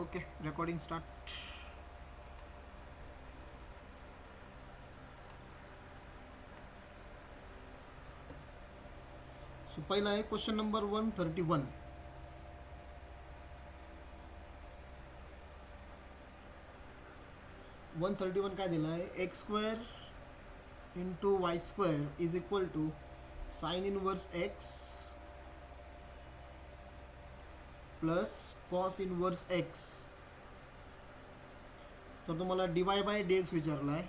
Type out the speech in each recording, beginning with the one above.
Okay, recording start. So पहिला आहे question number 131. काय दिलं आहे? X square into Y square is equal to sine inverse x plus cos inverse X. तर तुम्हाला डिवाय बाय डी एक्स विचारला आहे.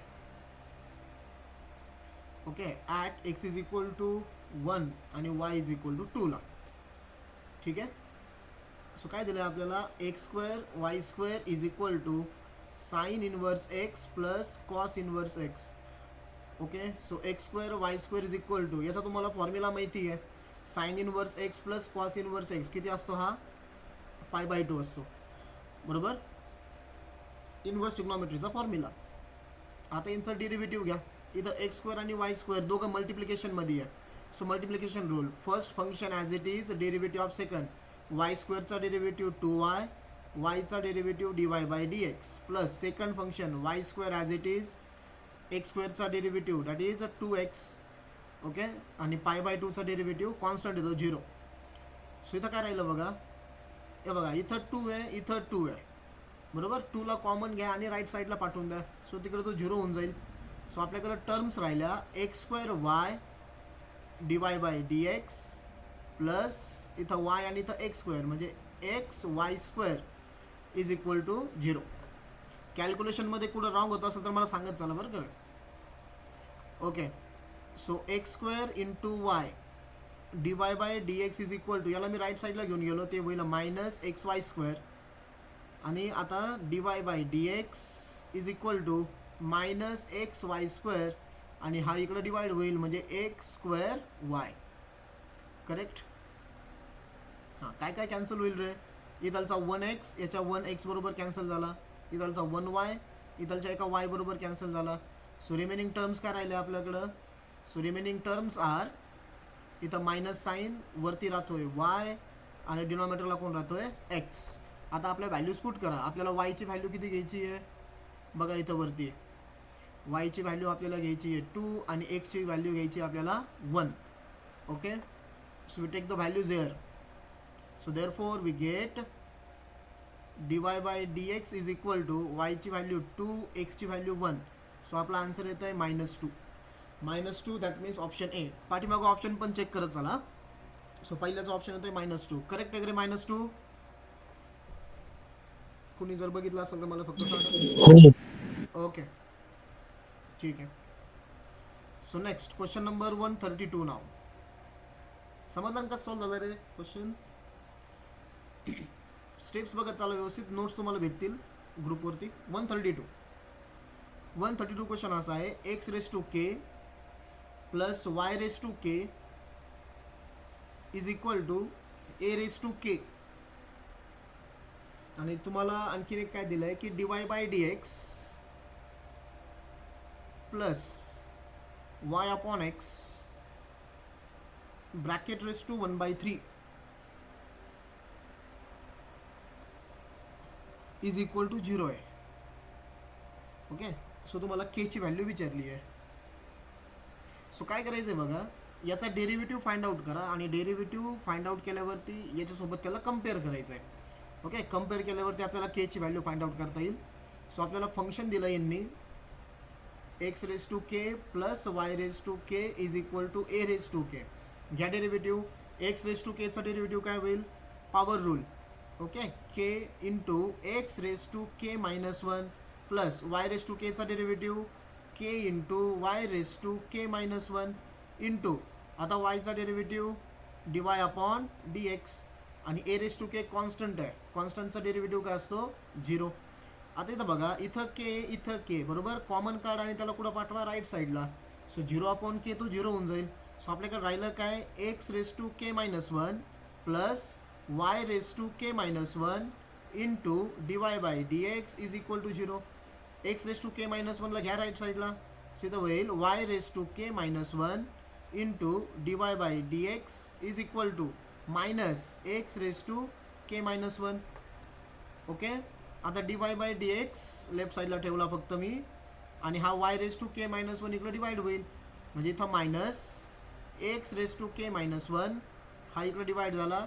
Okay, at X is equal to 1 आणि वाय इज इक्वल टू 2 ला. ठीक आहे. सो काय दिलं आहे आपल्याला? X square y square is equal to sine inverse x plus cos inverse x. Okay, so x square y square is equal to, याचा तुम्हाला फॉर्म्युला माहिती आहे. Sine inverse x plus cos inverse x किती असतो? हा π/2 असतो, बरोबर. Inverse ट्रिग्नोमेट्रीचा फॉर्म्युला. आता यांचा डेरिव्हेटिव्ह घ्या. इथं एक्स स्क्वेअर आणि वाय स्क्वेअर दोघं मल्टिप्लिकेशनमध्ये आहे. So multiplication rule, first function as it is, derivative of second. Y स्क्वेअरचा डेरिव्हेटिव्ह 2y, वायचा derivative dy/dx plus second function y square as it is, x स्क्वेअरचा derivative that is 2x. Okay, आणि π/2चा derivative constant येतो 0. So इथं काय राहिलं बघा, हे बघा इथं 2 आहे, इथं 2 आहे, बरोबर. 2 ला कॉमन घ्या आणि राईट साईडला पाठवून द्या. सो तिकडे तो 0 होऊन जाईल. सो आपल्याकडे टर्म्स राहिल्या X square Y dy/dx plus इथं वाय आणि इथं एक्स स्क्वेअर म्हणजे X Y square is equal to 0. कॅल्क्युलेशनमध्ये कुठं रॉंग होत असेल तर मला सांगत चला बरं का. Okay, so x square into Y dy/dx is equal to, याला मी राईट साईडला घेऊन गेलो, ते होईल मायनस एक्स वाय स्क्वेअर. आणि आता dy/dx is equal to minus x Y square, आणि हा इकडे डिवाइड होईल म्हणजे एक्स स्क्वेअर वाय. करेक्ट. हां, काय काय कॅन्सल होईल रे? इथलचा 1x याच्या 1x बरोबर कॅन्सल झाला, इथलचा 1y इथलच्या एका y बरोबर कॅन्सल झाला. सो रिमेनिंग टर्म्स काय राहिले आपल्याकडं? सो रिमेनिंग टर्म्स आर, इथं मायनस साईन वरती राहतोय y आणि डिनॉमिनेटरला कोण राहतोय? x. आता आपल्या व्हॅल्यूज पुट करा. आपल्याला y ची व्हॅल्यू किती घ्यायची आहे? बघा इथं वरती y ची व्हॅल्यू आपल्याला घ्यायची आहे 2 आणि x ची व्हॅल्यू घ्यायची आपल्याला 1. Okay, so we take the values here. So therefore we get dy/dx is equal to y ची व्हॅल्यू 2, x ची व्हॅल्यू 1. सो आपला आन्सर येतो आहे -2. -2 दॅट मीन्स ऑप्शन ए. पाठीमागं ऑप्शन पण चेक करत चला. सो पहिल्याचा ऑप्शन येतो आहे -2. करेक्ट आहे -2? कुणी जर बघितलं असेल तर मला फक्त सांगा. ओके, ठीक आहे. सो नेक्स्ट क्वेश्चन नंबर 132 नाव. समाधान कसं सॉल्व झालं रे क्वेश्चन? स्टेप्स बघत चालू व्यवस्थित, नोट्स तुम्हाला भेटतील ग्रुपवरती. 132 क्वेश्चन असा आहे, x raise to k plus y raise to k is equal to a raise to k. आणि तुम्हाला आणखीन एक काय दिलं आहे की dy/dx plus y/x bracket raise to 1/3 is equal to 0 आहे. ओके, सो तुम्हाला के ची व्हॅल्यू विचारली आहे. सो काय करायचं आहे बघा, याचा डेरिव्हेटिव्ह फाइंड आउट करा आणि डेरिव्हेटिव्ह फाइंड आउट केल्यावरती याच्यासोबत त्याला कम्पेअर करायचं आहे. ओके, कम्पेअर केल्यावरती आपल्याला के ची व्हॅल्यू फाइंड आउट करता येईल. सो आपल्याला फंक्शन दिलं यांनी x raise to k plus y raise to k is equal to a raise to k. घ्या डेरिव्हेटिव्ह. एक्स रेस टू केचा डेरिव्हेटिव्ह काय होईल? Power rule. Okay, k into x raise to k -1 plus y raise to केचा derivative k into y raise to k -1 into आता वायचा derivative dy/dx आणि a raise to k constant आहे, कॉन्स्टंटचा derivative काय असतो? 0. आता इथं बघा, इथं के बरोबर, कॉमन कार्ड आणि त्याला कुठं पाठवा? राईट साईडला. सो 0/k तो 0 होऊन जाईल. सो आपल्याकडे राहिलं काय? X raise to k -1 plus y raise to k -1 into dy/dx is equal to 0. X raise to k -1 ला घ्या राईट साईडला. सो इथं होईल y raise to k -1 into dy/dx is equal to minus x raise to k -1. Okay, आता dy by dx left साईडला ठेवला फक्त मी, आणि हा y raise to k minus one इकडे डिवाइड होईल, म्हणजे इथं minus x raise to k minus one, हा इकडे डिवाइड झाला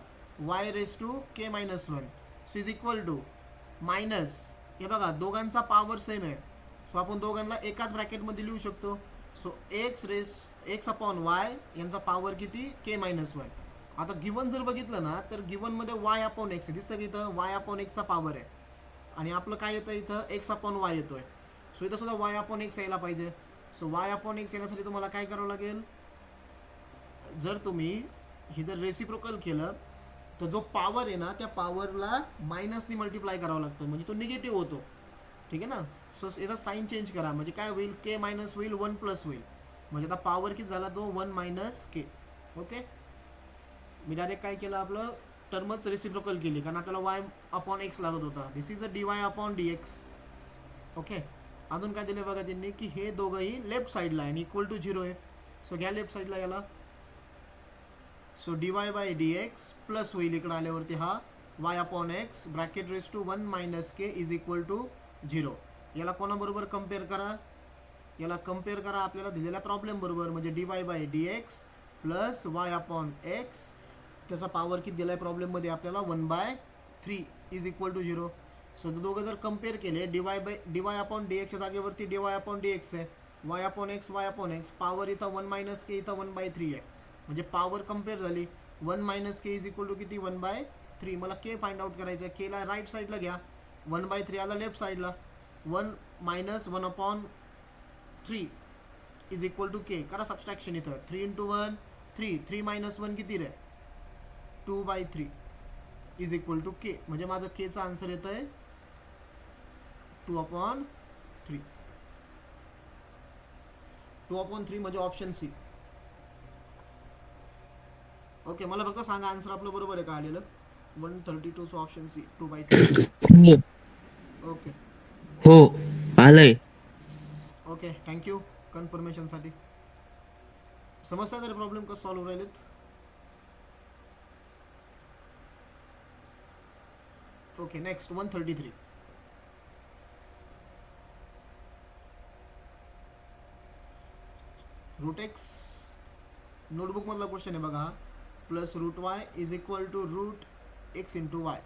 y raise to k minus one, so is equal to minus, हे बघा दोघांचा पॉवर सेम आहे, सो आपण दोघांना एकाच ब्रॅकेटमध्ये लिहू शकतो. सो x अपॉन वाय यांचा पॉवर किती k मायनस वन. आता गिवन जर बघितलं ना तर गिवनमध्ये y अपॉन एक्स दिसतं की इथं y अपॉन एक्सचा पॉवर आहे, आणि आपलं काय येतं इथं x अपॉन वाय येतोय. सो इथं सुद्धा y अपॉन एक्स यायला पाहिजे. सो y अपॉन एक्स येण्यासाठी तुम्हाला काय करावं लागेल, जर तुम्ही ही जर रेसिप्रोकल केलं तर जो पॉवर आहे ना त्या पॉवरला मायनसनी मल्टिप्लाय करावं लागतं, म्हणजे तो निगेटिव्ह होतो. ठीक आहे ना. सो याचा साईन चेंज करा, म्हणजे काय होईल, के मायनस होईल, वन प्लस होईल, म्हणजे आता पॉवर किती झाला तो वन मायनस के. ओके, मी डायरेक्ट काय केलं, आपलं टर्मच रेसिप्रोकल केली, कारण आपल्याला वाय अपॉन एक्स लागत होता. This is a d Y upon D x. Okay, अजून काय दिले बघा त्यांनी, की हे दोघंही लेफ्ट साईडला आहे आणि इक्वल टू झिरो आहे. सो घ्या लेफ्ट साईडला याला. So D Y by D x plus होईल इकडे आल्यावरती हा y upon x bracket raise to one minus k is equal to zero. याला कोणाबरोबर कम्पेअर करा, याला कम्पेअर करा आपल्याला दिलेल्या प्रॉब्लेम बरोबर, म्हणजे D Y by D x plus y upon x, त्याचा पॉवर किती दिला आहे प्रॉब्लेममध्ये आपल्याला, 1/3 is equal to zero. So दोघं जर कम्पेअर केले, डी वाय अपॉन डी एक्सच्या जागेवरती D Y upon D x आहे, वाय अपॉन एक्स, पॉवर इथं 1 मायनस के, इथं 1/3 आहे, म्हणजे पॉवर कम्पेअर झाली. 1 minus k is equal to किती, 1/3. मला के फाइंड आउट करायचं आहे, केला राईट साईडला घ्या, 1/3 आला लेफ्ट साईडला, 1 मायनस 1/3 इज इक्वल टू के. करा सबस्ट्रॅक्शन इथं, 3 इंटू 1 3, 3 मायनस 1 किती रे, 2/3 इज इक्वल टू के. म्हणजे माझं केचा आन्सर येतं आहे 2/3. 2/3 म्हणजे ऑप्शन सी. ओके, मला फक्त सांगा आन्सर आपलं बरोबर आहे का आलेलं, 132. So option C 2/3. ओके हो आलंय. ओके, थँक्यू कन्फर्मेशनसाठी. समजता तरी प्रॉब्लेम कसं सॉल्व्ह राहिलेत. Okay, next 133. रूट एक्स नोटबुकमधला क्वेश्चन आहे बघा, plus root y is equal to root x into y.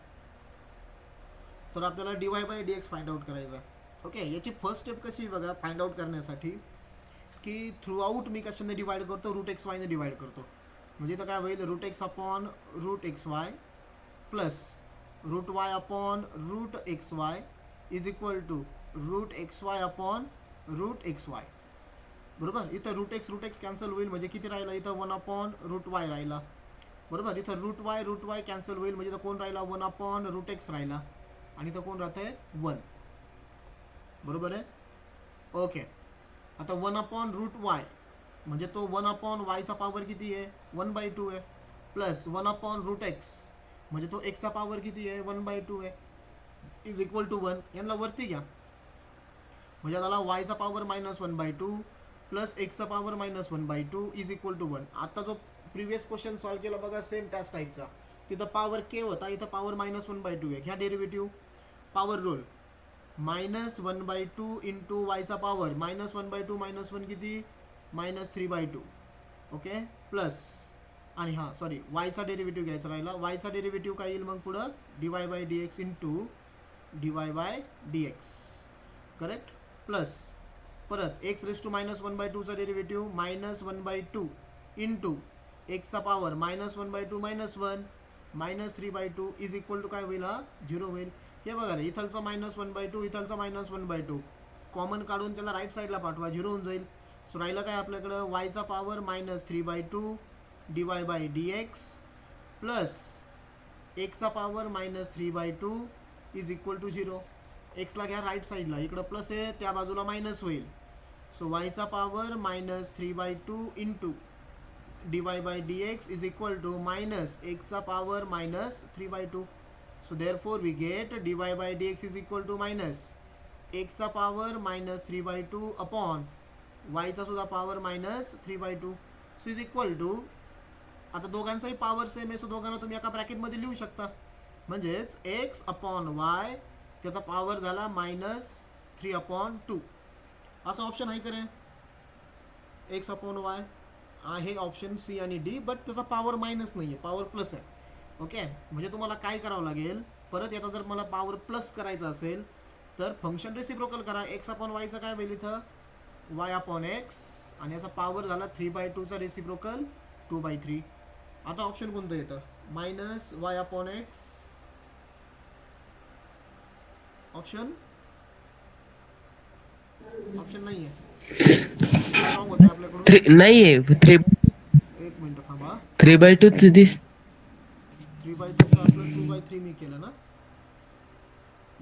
तर आपल्याला d Y by D x find out करायचा. ओके, याची फर्स्ट स्टेप कशी बघा फाइंड आउट करण्यासाठी, की थ्रू आउट मी कशाने डिवाइड करतो, रूट एक्स वायने डिवाइड करतो. म्हणजे इथं काय होईल, root x upon root x y plus root y upon root x Y is equal to root x y upon root x y. बरोबर, इथं रूट एक्स कॅन्सल होईल, म्हणजे किती राहिला इथं 1 अपॉन रूट वाय राहिला. बरोबर, इथं रूट वाय कॅन्सल होईल, म्हणजे इथं कोण राहिला, 1 अपॉन रूट एक्स राहिला, आणि इथं कोण राहतंय 1. बरोबर आहे. ओके, आता 1 अपॉन रूट वाय म्हणजे तो 1 अपॉन वायचा पॉवर किती आहे, 1/2 आहे, प्लस 1 अपॉन रूट एक्स म्हणजे तो एक्सचा पॉवर किती आहे, 1/2 आहे, इज इक्वल टू 1. यांना वरती घ्या, म्हणजे त्याला वायचा पॉवर मायनस 1/2 प्लस एक्सचा power minus 1/2 is equal to 1. आता जो प्रिव्हियस क्वेश्चन सॉल्व्ह केला बघा सेम त्याच टाईपचा, तिथं पॉवर के होता, इथं पॉवर मायनस 1/2 आहे. ह्या derivative power rule, minus 1/2 into वायचा पॉवर मायनस 1/2 मायनस 1 किती, मायनस 3/2. ओके, प्लस, आणि हां सॉरी वायचा डेरिव्हेटिव्ह घ्यायचा राहिला, वायचा डेरिव्हेटिव्ह काय येईल मग पुढं, d Y by D x into D Y by D x. Correct, plus परत एक्स रेस टू मायनस 1/2चा डेरिव्हेटिव्ह मायनस 1/2 इंटू एक्सचा power minus 1/2 minus 1 minus 3/2 is equal to काय होईल, हा 0 होईल. हे बघा रे, इथलचा मायनस 1/2 इथलचा मायनस 1/2 कॉमन काढून त्याला राईट साईडला पाठवा, 0 होऊन जाईल. सो राहिलं काय आपल्याकडं, वायचा power minus 3/2 d Y by D x plus एक्सचा power minus 3/2 is equal to 0. एक्सला घ्या राईट साईडला, इकडं प्लस आहे त्या बाजूला मायनस होईल. सो वायचा power minus 3/2 into D Y by D x is equal to minus एक्सचा power minus 3/2. So therefore we get d Y by D x is equal to minus एक्सचा power minus 3/2 upon वायचा सुद्धा power minus 3/2. So is equal to, आता दोघांचाही power same आहे, so दोघांना तुम्ही एका ब्रॅकेटमध्ये लिहू शकता, म्हणजेच एक्स अपॉन वाय त्याचा पॉवर झाला -3/2. असा ऑप्शन आहे का रे? x/y आहे ऑप्शन सी आणि डी, बट त्याचा पॉवर मायनस नाही आहे, पॉवर प्लस आहे. ओके, म्हणजे तुम्हाला काय करावं लागेल, परत याचा जर मला पॉवर प्लस करायचा असेल तर फंक्शन रेसिप्रोकल करा. x/yचं काय होईल इथं y/x आणि याचा पॉवर झाला 3/2चा रेसिप्रोकल 2/3. आता ऑप्शन कोणतं येतं? -y/x ऑप्शन नाही आहे. काय रॉंग होतं आपल्याकडून? नाहीये. एक मिनिट थांबा. 3/2 दिस. 3/2चं आपलं 2/3 मी केलं ना.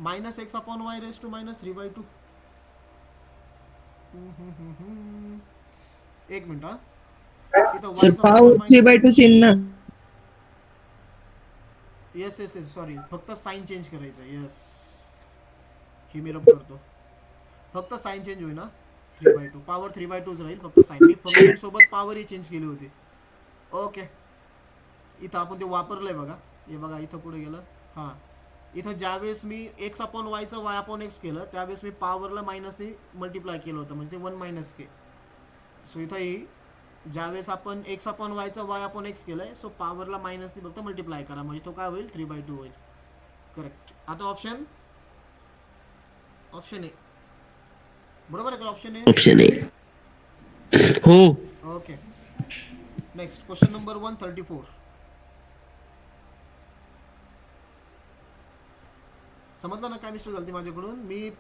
-x/y raise to -3/2. एक मिनिट हा. इथं सर y चा पावर पॉवर मायनस. 3/2 ची ना. येस येस येस, सॉरी, फक्त साइन चेंज करायचं. येस, ही मी रब करतो. फक्त साइन चेंज होईल ना. 3/2 पॉवर 3/2 राहील, फक्त साइन. मी फंक्शन सोबत पॉवरही चेंज केली होती. ओके, इथं आपण ते वापरलंय बघा. हे बघा इथं पुढे गेलं. हां, इथं ज्यावेळेस मी x/yचं y/x केलं त्यावेळेस मी पॉवरला मायनसने मल्टिप्लाय केलं होतं, म्हणजे ते 1 - k. सो इथंही ज्यावेळेस आपण x/yचं y/x केलंय, सो पॉवरला मायनसने फक्त मल्टिप्लाय करा, म्हणजे तो काय होईल 3/2 होईल. करेक्ट. आता ऑप्शन ए बरोबर आहे का? Option A. Option A. हो. Okay, next question number 134. समजलं ना काय मिस्टेक झाली माझ्याकडून? मी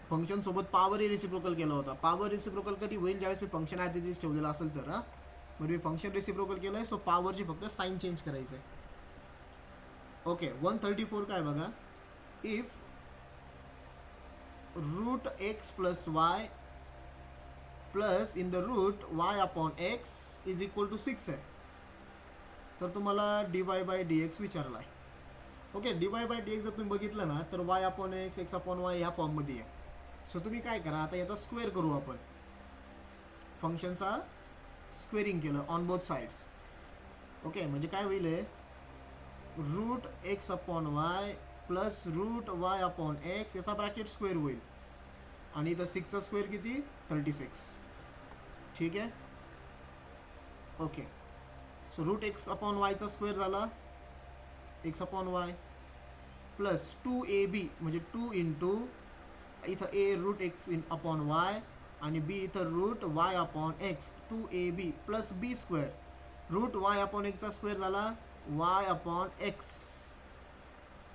फंक्शन सोबत पॉवर रेसिप्रोकल केला होता. पॉवर रेसिप्रोकल कधी होईल? ज्यावेळेस मी फंक्शन ॲज इट इज ठेवलेलं असेल तर. म्हणजे मी फंक्शन रेसिप्रोकल केलं आहे, सो पॉवरची फक्त साईन चेंज करायचं आहे. ओके, 134 काय बघा. If √x + y plus in the root y/x is equal to 6 आहे, तर तुम्हाला dy/dx विचारला आहे. ओके, dy/dx जर तुम्ही बघितलं ना तर y/x x/y ह्या फॉर्ममध्ये आहे. सो तुम्ही काय करा, आता याचा स्क्वेअर करू आपण. फंक्शनचा स्क्वेअरिंग केलं ऑन बोथ साइड्स. ओके, म्हणजे काय होईल आहे √x/y प्लस √y/x याचा ब्रॅकेट स्क्वेअर होईल, आणि इथं 6चा स्क्वेअर किती? 36. ठीक आहे. ओके, सो √x/y चा स्क्वेअर झाला x/y प्लस 2ab म्हणजे 2 इंटू इथं a √x/y आणि b इथं √y/x 2ab plus b square. √y/x चा स्क्वेअर झाला y/x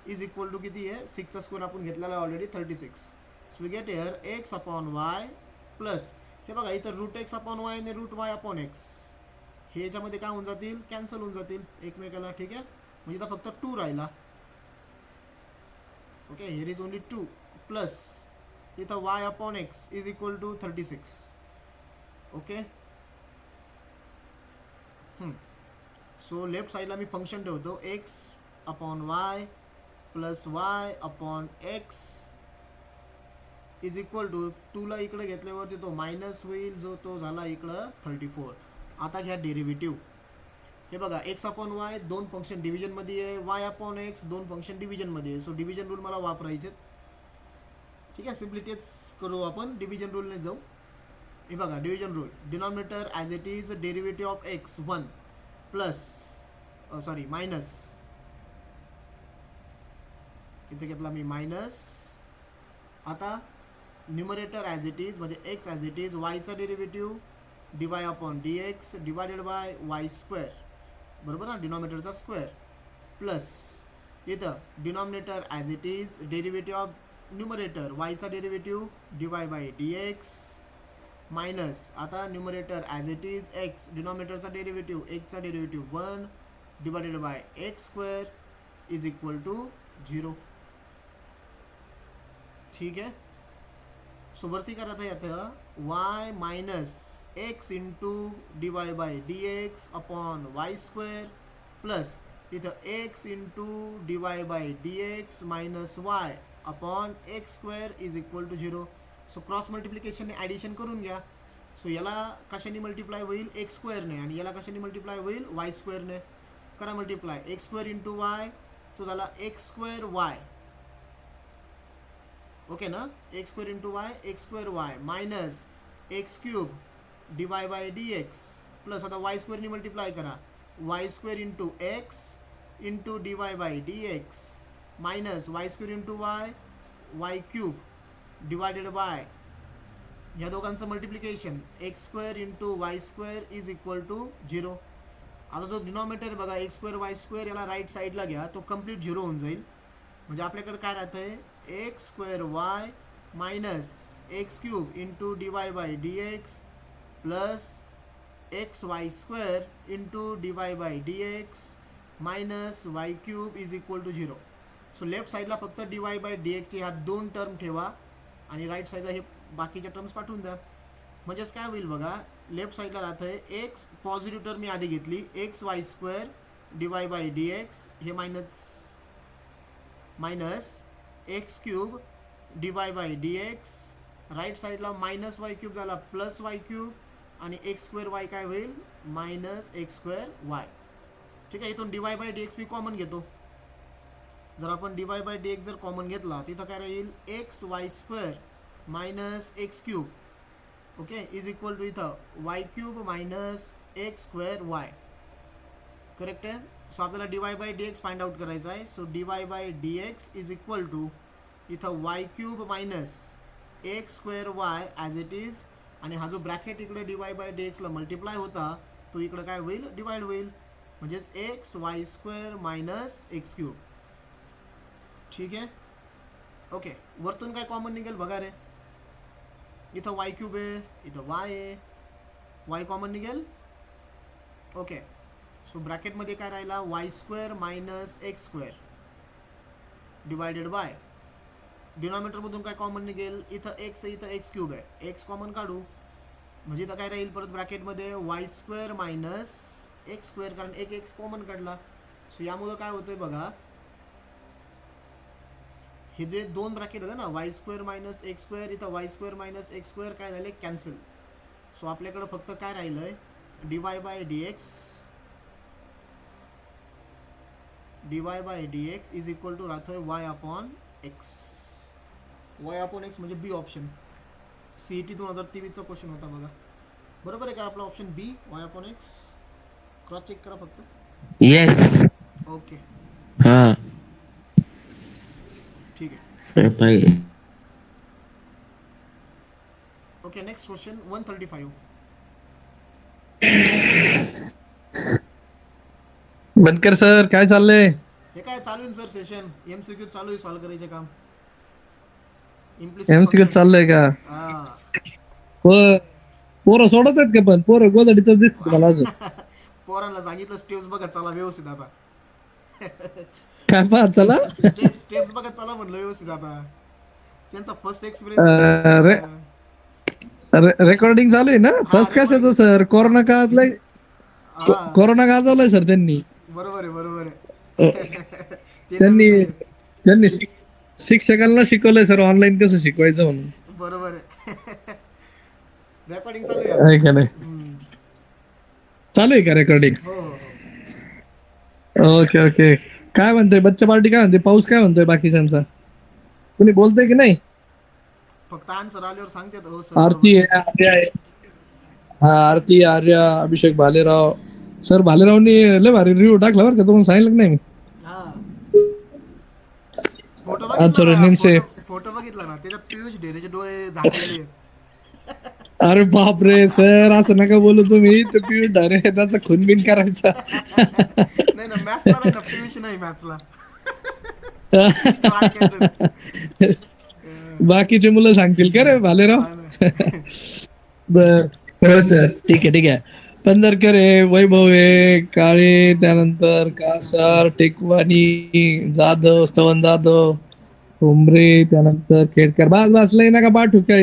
इज इक्वल टू किती आहे? 6चा स्क्वेअर आपण घेतलेला आहे already, 36. So we get here x/y plus हे बघा इथं √x/y आणि √y/x हे याच्यामध्ये काय होऊन जातील? कॅन्सल होऊन जातील एकमेकाला. ठीक आहे, म्हणजे इथं फक्त 2 राहिला. Okay, here is only 2 plus इथं y/x is equal to 36. Okay, so left साईडला मी फंक्शन ठेवतो x/y plus y/x is equal to 2ला इकडे घेतल्यावरती तो मायनस होईल, जो तो झाला इकडं 34. आता घ्या डेरिव्हेटिव्ह. हे बघा x/y दोन फंक्शन डिव्हिजनमध्ये आहे, y/x दोन फंक्शन डिव्हिजनमध्ये आहे. सो डिव्हिजन रूल मला वापरायचे. ठीक आहे, सिम्पली तेच करू आपण, डिव्हिजन रूलने जाऊ. हे बघा division rule, denominator as it is derivative of x 1 plus sorry minus, इथे घेतला मी मायनस. आता न्युमरेटर ॲज इट इज म्हणजे x ॲज इट इज, yचा derivative dy/dx divided by y square, बरोबर ना, डिनॉमिनेटरचा स्क्वेअर, प्लस इथं denominator as it is derivative of numerator yचा डेरिव्हेटिव्ह dy/dx मायनस आता numerator as it is x डिनॉमिनेटरचा derivative x चा derivative 1 divided by x square is equal to 0. ठीक आहे, सो वरती करत आहे आता y minus x into dy/dx upon y square plus इथं x into dy/dx minus y upon x square is equal to 0. So cross मल्टिप्लिकेशनने addition करून घ्या. सो याला कशाने मल्टिप्लाय होईल? x स्क्वेअरने, आणि याला कशाने मल्टिप्लाय होईल? y स्क्वेअरने. करा multiply, x square into y तो झाला x स्क्वेअर y ओके ना, x square into y x square y minus x cube d Y by D x plus आता वाय स्क्वेअरनी मल्टिप्लाय करा y square into x into D Y by D x minus y square into y cube divided by या दोघांचं multiplication x square into Y square is equal to 0. आता जो denominator बघा x square y square याला right साईडला घ्या, तो complete 0 होऊन जाईल. म्हणजे आपल्याकडे काय राहतं आहे x square y minus x cube into D Y by D x plus x Y square into D Y by D x minus y cube is equal to 0. So left साईडला फक्त d Y by d एक्सचे ह्या 2 term ठेवा आणि right साईडला हे बाकीच्या terms पाठवून द्या. म्हणजेच काय होईल बघा, लेफ्ट साईडला राहतं आहे एक्स पॉझिटिव्ह टर्म मी आधी घेतली x Y square d Y by D x हे minus x cube d Y by D x right साईडला मायनस वाय क्यूब झाला प्लस वाय क्यूब आणि एक्स स्क्वेअर वाय काय होईल मायनस एक्स स्क्वेअर वाय. ठीक आहे, इथून d Y by D x मी कॉमन घेतो. जर आपण d Y by D x जर कॉमन घेतला तिथं काय राहील x Y square minus x cube okay is equal to इथं y cube minus x square y. Correct आहे. सो आपल्याला d Y by D x find out करायचा आहे. So D Y by D x is equal to इथं y cube minus x square y as it is आणि हा जो bracket इकडे d Y by d एक्सला multiply होता तो इकडे काय होईल डिवाइड होईल. म्हणजेच x Y square minus x cube. ठीक आहे. ओके, वरतून काय कॉमन निघेल बघा रे. इथं वाय क्यूब आहे इथं वाय आहे वाय कॉमन निघेल. ओके, सो ब्रॅकेटमध्ये काय राहिला y square minus x square divided by डिनॉमिनेटरमधून काय कॉमन निघेल इथं एक्स आहे इथं एक्स क्यूब आहे एक्स कॉमन काढू म्हणजे इथं काय राहील परत ब्रॅकेटमध्ये y square minus x square कारण एक एक्स कॉमन काढला. सो यामुळं काय होतंय बघा हे जे 2 ब्रॅकेट होते ना y square minus x square इथं y square minus x square काय झाले कॅन्सल. सो आपल्याकडं फक्त काय राहिलं आहे d Y by D x is equal to राहतोय वाय अपॉन एक्स म्हणजे बी ऑप्शन. CET 2023चा क्वेश्चन होता बघा. बरोबर आहे का आपला option B y upon x. Cross check करा फक्त. येस. ओके हा ठीक आहे. पाहिजे. Okay next question 135. Bankar sir काय चाललंय? हे काय चालू आहे सर सेशन MCQ चालू आहे सॉल्व करायचे काम. MCQ चाललंय का? हा पोरं सोडत आहेत का पण पोरं गोदडीच दिसत मला अजून. पोरांना सांगितलं स्टेप्स बघा चला व्यवस्थित आता. काय पहा चला स्टेप्स बघा चला म्हणलं व्यवस्थित आता. त्यांचा फर्स्ट एक्सपिरियन्स रेकॉर्डिंग चालू आहे ना. फर्स्ट कशाचं सर कोरोना काळातलं कोरोना गाजवलंय सर त्यांनी. बरोबर आहे ते त्यांनी नवीन आहे. त्यांनी शिक्षकांना शिकवलंय सर ऑनलाईन कसं शिकवायचं म्हणून. बरोबर आहे. रेकॉर्डिंग चालू आहे. आहे का नाही? चालू आहे का रेकॉर्डिंग? हो ओके ओके. काय म्हणतोय बच्चा पार्टी काय म्हणते पाऊस काय म्हणतोय बाकीच्यांचा कुणी बोलतोय की नाही? फक्त आन्सर आल्यावर सांगतात हो सर. आरती आहे आर्या आहे. हा आरती आर्या अभिषेक भालेराव. सर भालेरावनी लय भारी रिव्ह्यू टाकला बरं का तुम्हाला सांगितलं नाही मी. फोटो बघितला ना त्याच्यात पियुष ढेरेचे डोळे झाकलेले. अरे बाप रे सर असं नका बोलू तुम्ही. ते पियुष ढारे त्याचा खूनबिन करायचा. नाही ना मॅथला नाही ना पियुष नाही मॅथला. बाकीचे मुलं सांगतील का रे भालेराव. बर हो सर ठीक आहे. पंधरकर आहे वैभव आहे काळे त्यानंतर कासार टेकवानी जाधव स्तवन जाधव उमरे त्यानंतर खेडकर बस लय नका पाठवू काय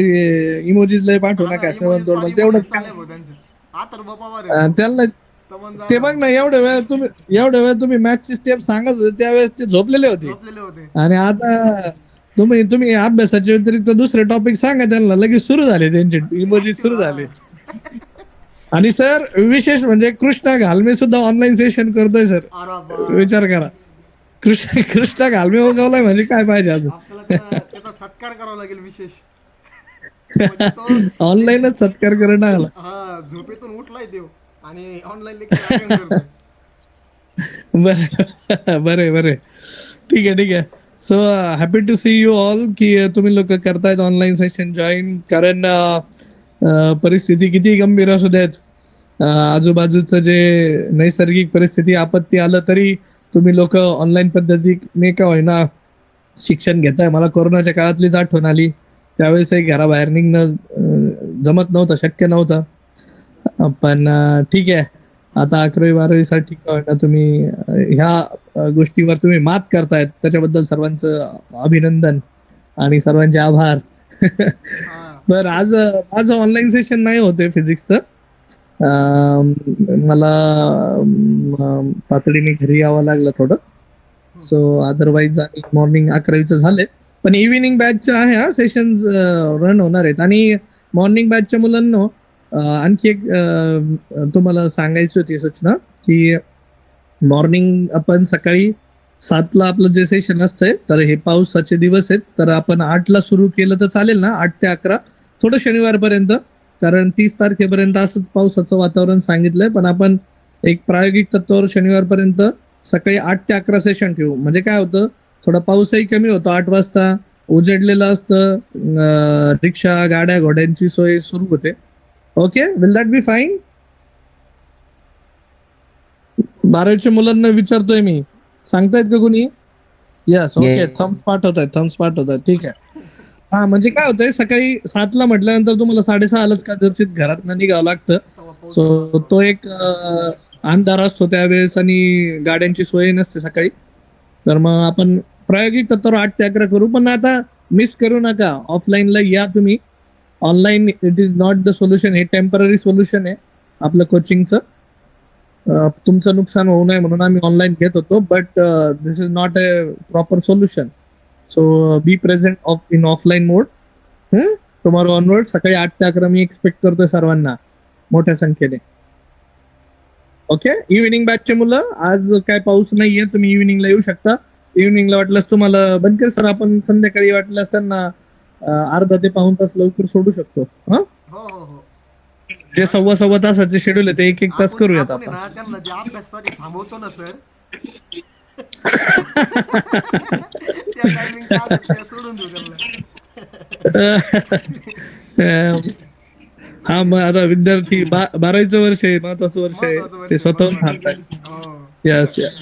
इमोजीज लय पाठवू नका. मला तेवढं त्यांना ते बघ ना एवढ्या वेळ तुम्ही मॅचची स्टेप सांगत होते त्यावेळेस ते झोपलेले होते आणि आता तुम्ही अभ्यासाच्या व्यतिरिक्त दुसरे टॉपिक सांगा त्यांना लगेच सुरू झाले त्यांचे इमोजीज सुरू झाले. आणि सर विशेष म्हणजे कृष्णा घालमे सुद्धा ऑनलाईन सेशन करतोय सर. विचार करा कृष्ण घालमी उगवलाय म्हणजे काय पाहिजे अजून. आपल्याला त्याचा सत्कार करावा लागेल विशेष. म्हणजे तो ऑनलाईनच सत्कार करून टाकला. हा झोपेतून उठलाय देव आणि ऑनलाईन लेक्चर अटेंड करतोय. बरं बरं बरं, ठीक आहे ठीक आहे. So happy to see you all की तुम्ही लोक करतायत ऑनलाईन सेशन जॉईन. कारण परिस्थिती किती गंभीर असू देत, आजूबाजूचं जे नैसर्गिक परिस्थिती आपत्ती आलं तरी तुम्ही लोक ऑनलाईन पद्धतीने का होईना शिक्षण घेताय. मला कोरोनाच्या काळातलीच आठवण आली. त्यावेळेसही घराबाहेर निघणं जमत नव्हतं, शक्य नव्हतं. पण ठीक आहे, आता 11वी-12वी साठी का होईना तुम्ही ह्या गोष्टीवर तुम्ही मात करतायत, त्याच्याबद्दल सर्वांचं अभिनंदन आणि सर्वांचे आभार. हा बरं, आज माझं ऑनलाईन सेशन नाही होते फिजिक्सचं. मला तातडीने घरी यावं लागलं थोडं. सो अदरवाईज आणि मॉर्निंग 11वीचं झाले, पण इव्हिनिंग बॅचचे आहे हा सेशन्स रन होणार आहेत. आणि मॉर्निंग बॅचच्या मुलांना आणखी एक तुम्हाला सांगायची होती सूचना की मॉर्निंग आपण सकाळी 7ला आपलं जे सेशन असतंय, तर हे पावसाचे दिवस आहेत, तर आपण 8ला सुरू केलं तर चालेल ना, 8 ते 11 थोडं शनिवारपर्यंत. कारण 30 तारखेपर्यंत असंच पावसाचं वातावरण सांगितलंय, पण आपण एक प्रायोगिक तत्वावर शनिवारपर्यंत सकाळी 8 ते 11 सेशन ठेवू. म्हणजे काय होतं, थोडा पाऊसही कमी होतो. 8 वाजता उजेडलेलं असतं, रिक्षा गाड्या घोड्यांची सोय सुरू होते. Okay, will that be fine? 12वीच्या मुलांना विचारतोय मी, सांगतायत का कोणी? Yes, okay, Yes. थम्स पाठवत आहेत, थम्स पाठवत आहेत, ठीक आहे. हा, म्हणजे काय होतंय, सकाळी 7ला म्हटल्यानंतर तुम्हाला 6:30लाच कदाचित घरात निघावं लागतं. तेव्हा पाऊस चालू सो असतो. तो एक अंधार असतो त्यावेळेस आणि गाड्यांची सोय नसते सकाळी. तर मग आपण प्रायोगिक तत्वावर 8 ते 11 करू. पण आता मिस करू नका, ऑफलाईनला या तुम्ही. Online it is not the solution, हे टेम्पररी सोल्युशन आहे आपलं कोचिंगचं. तुमचं नुकसान होऊ नये म्हणून आम्ही ऑनलाईन घेत होतो, but this is not a proper solution. So be present in offline mode. Tomorrow onward सकाळी 8 ते 11 मी एक्सपेक्ट करतोय सर्वांना मोठ्या संख्येने. ओके, इव्हिनिंग बॅचचे मुलं, आज काय पाऊस नाहीये, तुम्ही इव्हिनिंगला येऊ शकता. इव्हिनिंगला वाटल्यास तुम्हाला बनकर सर, आपण संध्याकाळी वाटल्यास त्यांना अर्धा ते पाऊण तास लवकर सोडू शकतो. हा, हो हो हो, जे चालेल सव्वा ना. सव्वा तासाचे शेड्यूल आहे ते एक एक तास आपण करूयात आपण आहे आपण. ना त्यांना जे अभ्यासासाठी थांबवतो ना सर, त्या टायमिंगच्या अगोदर सोडून देऊ त्यांना. अं, हा, मग आता विद्यार्थी 12वीचं वर्ष आहे, महत्वाचं वर्ष आहे, महत्वाचं ते वर्ष आहे, स्वतःहून बरोबर थांबतात. आहे. हो. Yes yes,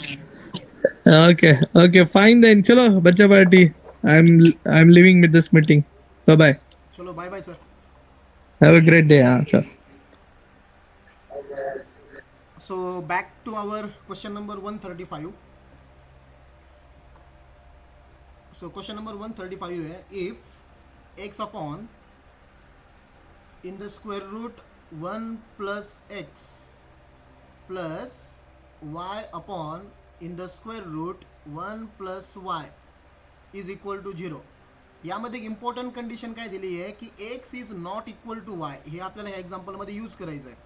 okay okay, fine then. चलो बच्चा party, I am leaving with this meeting. Bye bye, चलो bye bye sir. Have a great day. हा, चल. So back to our question number 135. So question number 135 है, if x upon in the square root 1 plus x plus y upon in the square root 1 plus y is equal to 0. यामध्ये एक important condition काय दिली आहे की x is not equal to y, हे आपल्याला ह्या एक्झाम्पलमध्ये यूज करायचं आहे.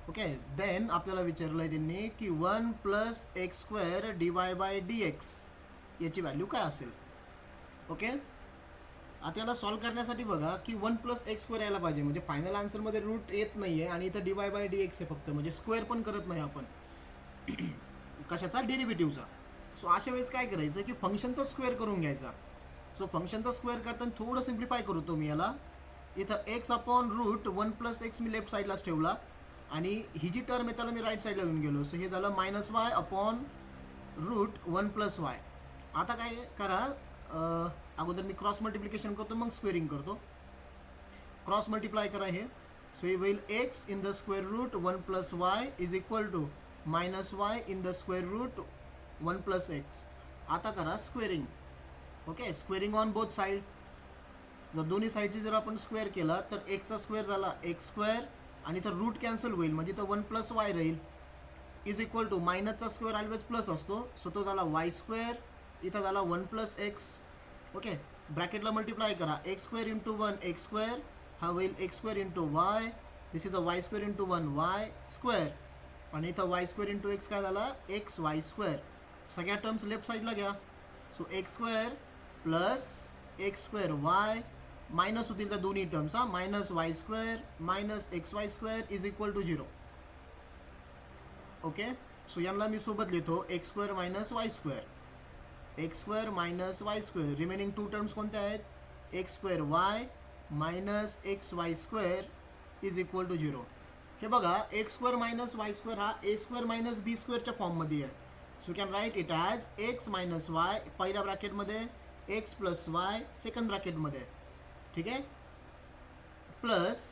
ओके, देन आपल्याला विचारलं आहे त्यांनी की 1 plus x square d Y by D x याची व्हॅल्यू काय असेल. ओके, आता याला सॉल्व्ह करण्यासाठी बघा की 1 प्लस एक्स स्क्वेअर यायला पाहिजे, म्हणजे फायनल आन्सरमध्ये रूट येत नाही आहे आणि इथं d Y by D x आहे फक्त, म्हणजे स्क्वेअर पण करत नाही आपण कशाचा, डेरिव्हेटिव्हचा. सो अशा वेळेस काय करायचं की फंक्शनचा स्क्वेअर करून घ्यायचा. सो फंक्शनचा स्क्वेअर करताना थोडं सिम्प्लिफाय करतो मी याला. इथं x upon root 1 plus x मी लेफ्ट साईडलाच ठेवला आणि ही जी टर्म आहे त्याला मी राईट साईडला घेऊन गेलो. सो हे झालं minus y upon root 1 plus y. आता काय करा, अगोदर मी क्रॉस मल्टिप्लिकेशन करतो मग स्क्वेअरिंग करतो. क्रॉस मल्टिप्लाय करा हे. सो हे होईल x in the square root 1 plus Y is equal to minus y in the square root 1 plus x. आता करा squaring. Okay, squaring on both side. जर दोन्ही साईडची जर आपण स्क्वेअर केला तर एक्सचा स्क्वेअर झाला एक्स स्क्वेअर आणि इथं रूट कॅन्सल होईल, म्हणजे इथं 1 प्लस वाय राहील इज इक्वल टू मायनसचा स्क्वेअर ऑलवेज प्लस असतो. सो तो झाला वाय स्क्वेअर, इथं झाला 1 प्लस एक्स. ओके, ब्रॅकेटला मल्टिप्लाय करा, x square into 1 x square, हा होईल x square into y, this is a y square into 1 y square, आणि इथं वाय स्क्वेअर इंटू एक्स काय झाला एक्स वाय स्क्वेअर. सगळ्या टर्म्स लेफ्ट साईडला घ्या. So x square plus x square y minus होतील त्या दोन्ही टर्म्स हा, minus y square minus x Y square is equal to 0. Okay, so यांना मी सोबत लिहितो x square minus y square, x square minus y square. Remaining two terms कोणत्या आहेत? X square y minus x Y square is equal to 0. हे बघा, x square minus y square हा a square minus b स्क्वेअरच्या फॉर्ममध्ये आहे. So can right it as x minus y पहिल्या ब्रॅकेटमध्ये, एक्स प्लस वाय सेकंड ब्रॅकेटमध्ये. ठीक आहे, प्लस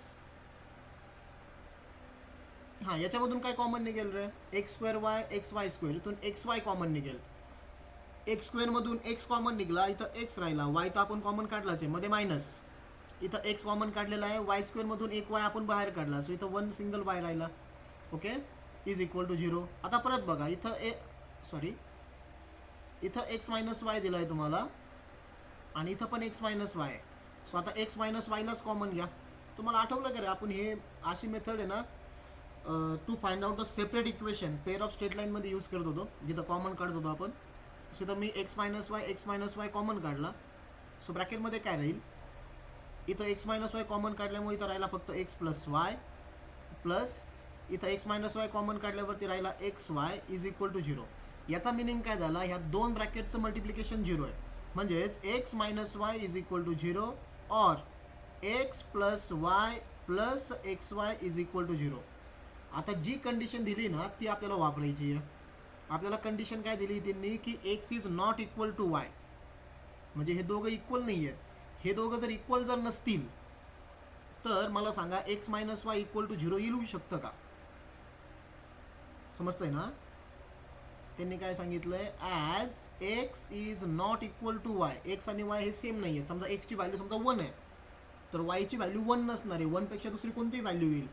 हां याच्यामधून काय कॉमन निघेल रे? X square y x Y square, इथून एक्स वाय कॉमन निघेल. एक्स स्क्वेअरमधून एक्स कॉमन निघला, इथं एक्स राहिला, वाय तर आपण कॉमन काढलाच आहे, मध्ये मायनस, इथं एक्स कॉमन काढलेला आहे, वाय स्क्वेअरमधून एक वाय आपण बाहेर काढला, सो इथं वन सिंगल वाय राहिला. Okay, is equal to 0. आता परत बघा, इथं इथं एक्स मायनस वाय दिला आहे तुम्हाला आणि इथं पण एक्स मायनस वाय. सो आता एक्स मायनस वायलाच कॉमन घ्या. तुम्हाला आठवलं का रे आपण हे अशी मेथड आहे ना to find out the separate equation pair of straight लाईनमध्ये यूज करत होतो, जिथं कॉमन काढत होतो आपण. सो इथं मी एक्स मायनस वाय कॉमन काढला. सो ब्रॅकेटमध्ये काय राहील? इथं एक्स मायनस वाय कॉमन काढल्यामुळे इथं राहिला फक्त एक्स प्लस वाय, प्लस इथं एक्स मायनस वाय कॉमन काढल्यावरती राहिला x Y is equal to 0. याचा मिनिंग काय झाला? ह्या दोन ब्रॅकेटचं मल्टिप्लिकेशन 0 आहे, म्हणजेच x minus y is equal to 0 और x plus y plus x Y is equal to 0. आता जी कंडिशन दिली ना ती आपल्याला वापरायची आहे. आपल्याला कंडिशन काय दिली त्यांनी की x is not equal to y, म्हणजे हे दोघं इक्वल नाही आहेत. हे दोघं जर इक्वल जर नसतील तर मला सांगा x minus y equal to 0 येऊ शकतं का? समजतंय ना? त्यांनी काय सांगितलंय, as x is not equal to y, x आणि वाय हे सेम नाही आहेत. समजा एक्सची व्हॅल्यू समजा 1 आहे, तर वायची व्हॅल्यू 1 नसणार आहे, 1 पेक्षा दुसरी कोणतीही व्हॅल्यू येईल,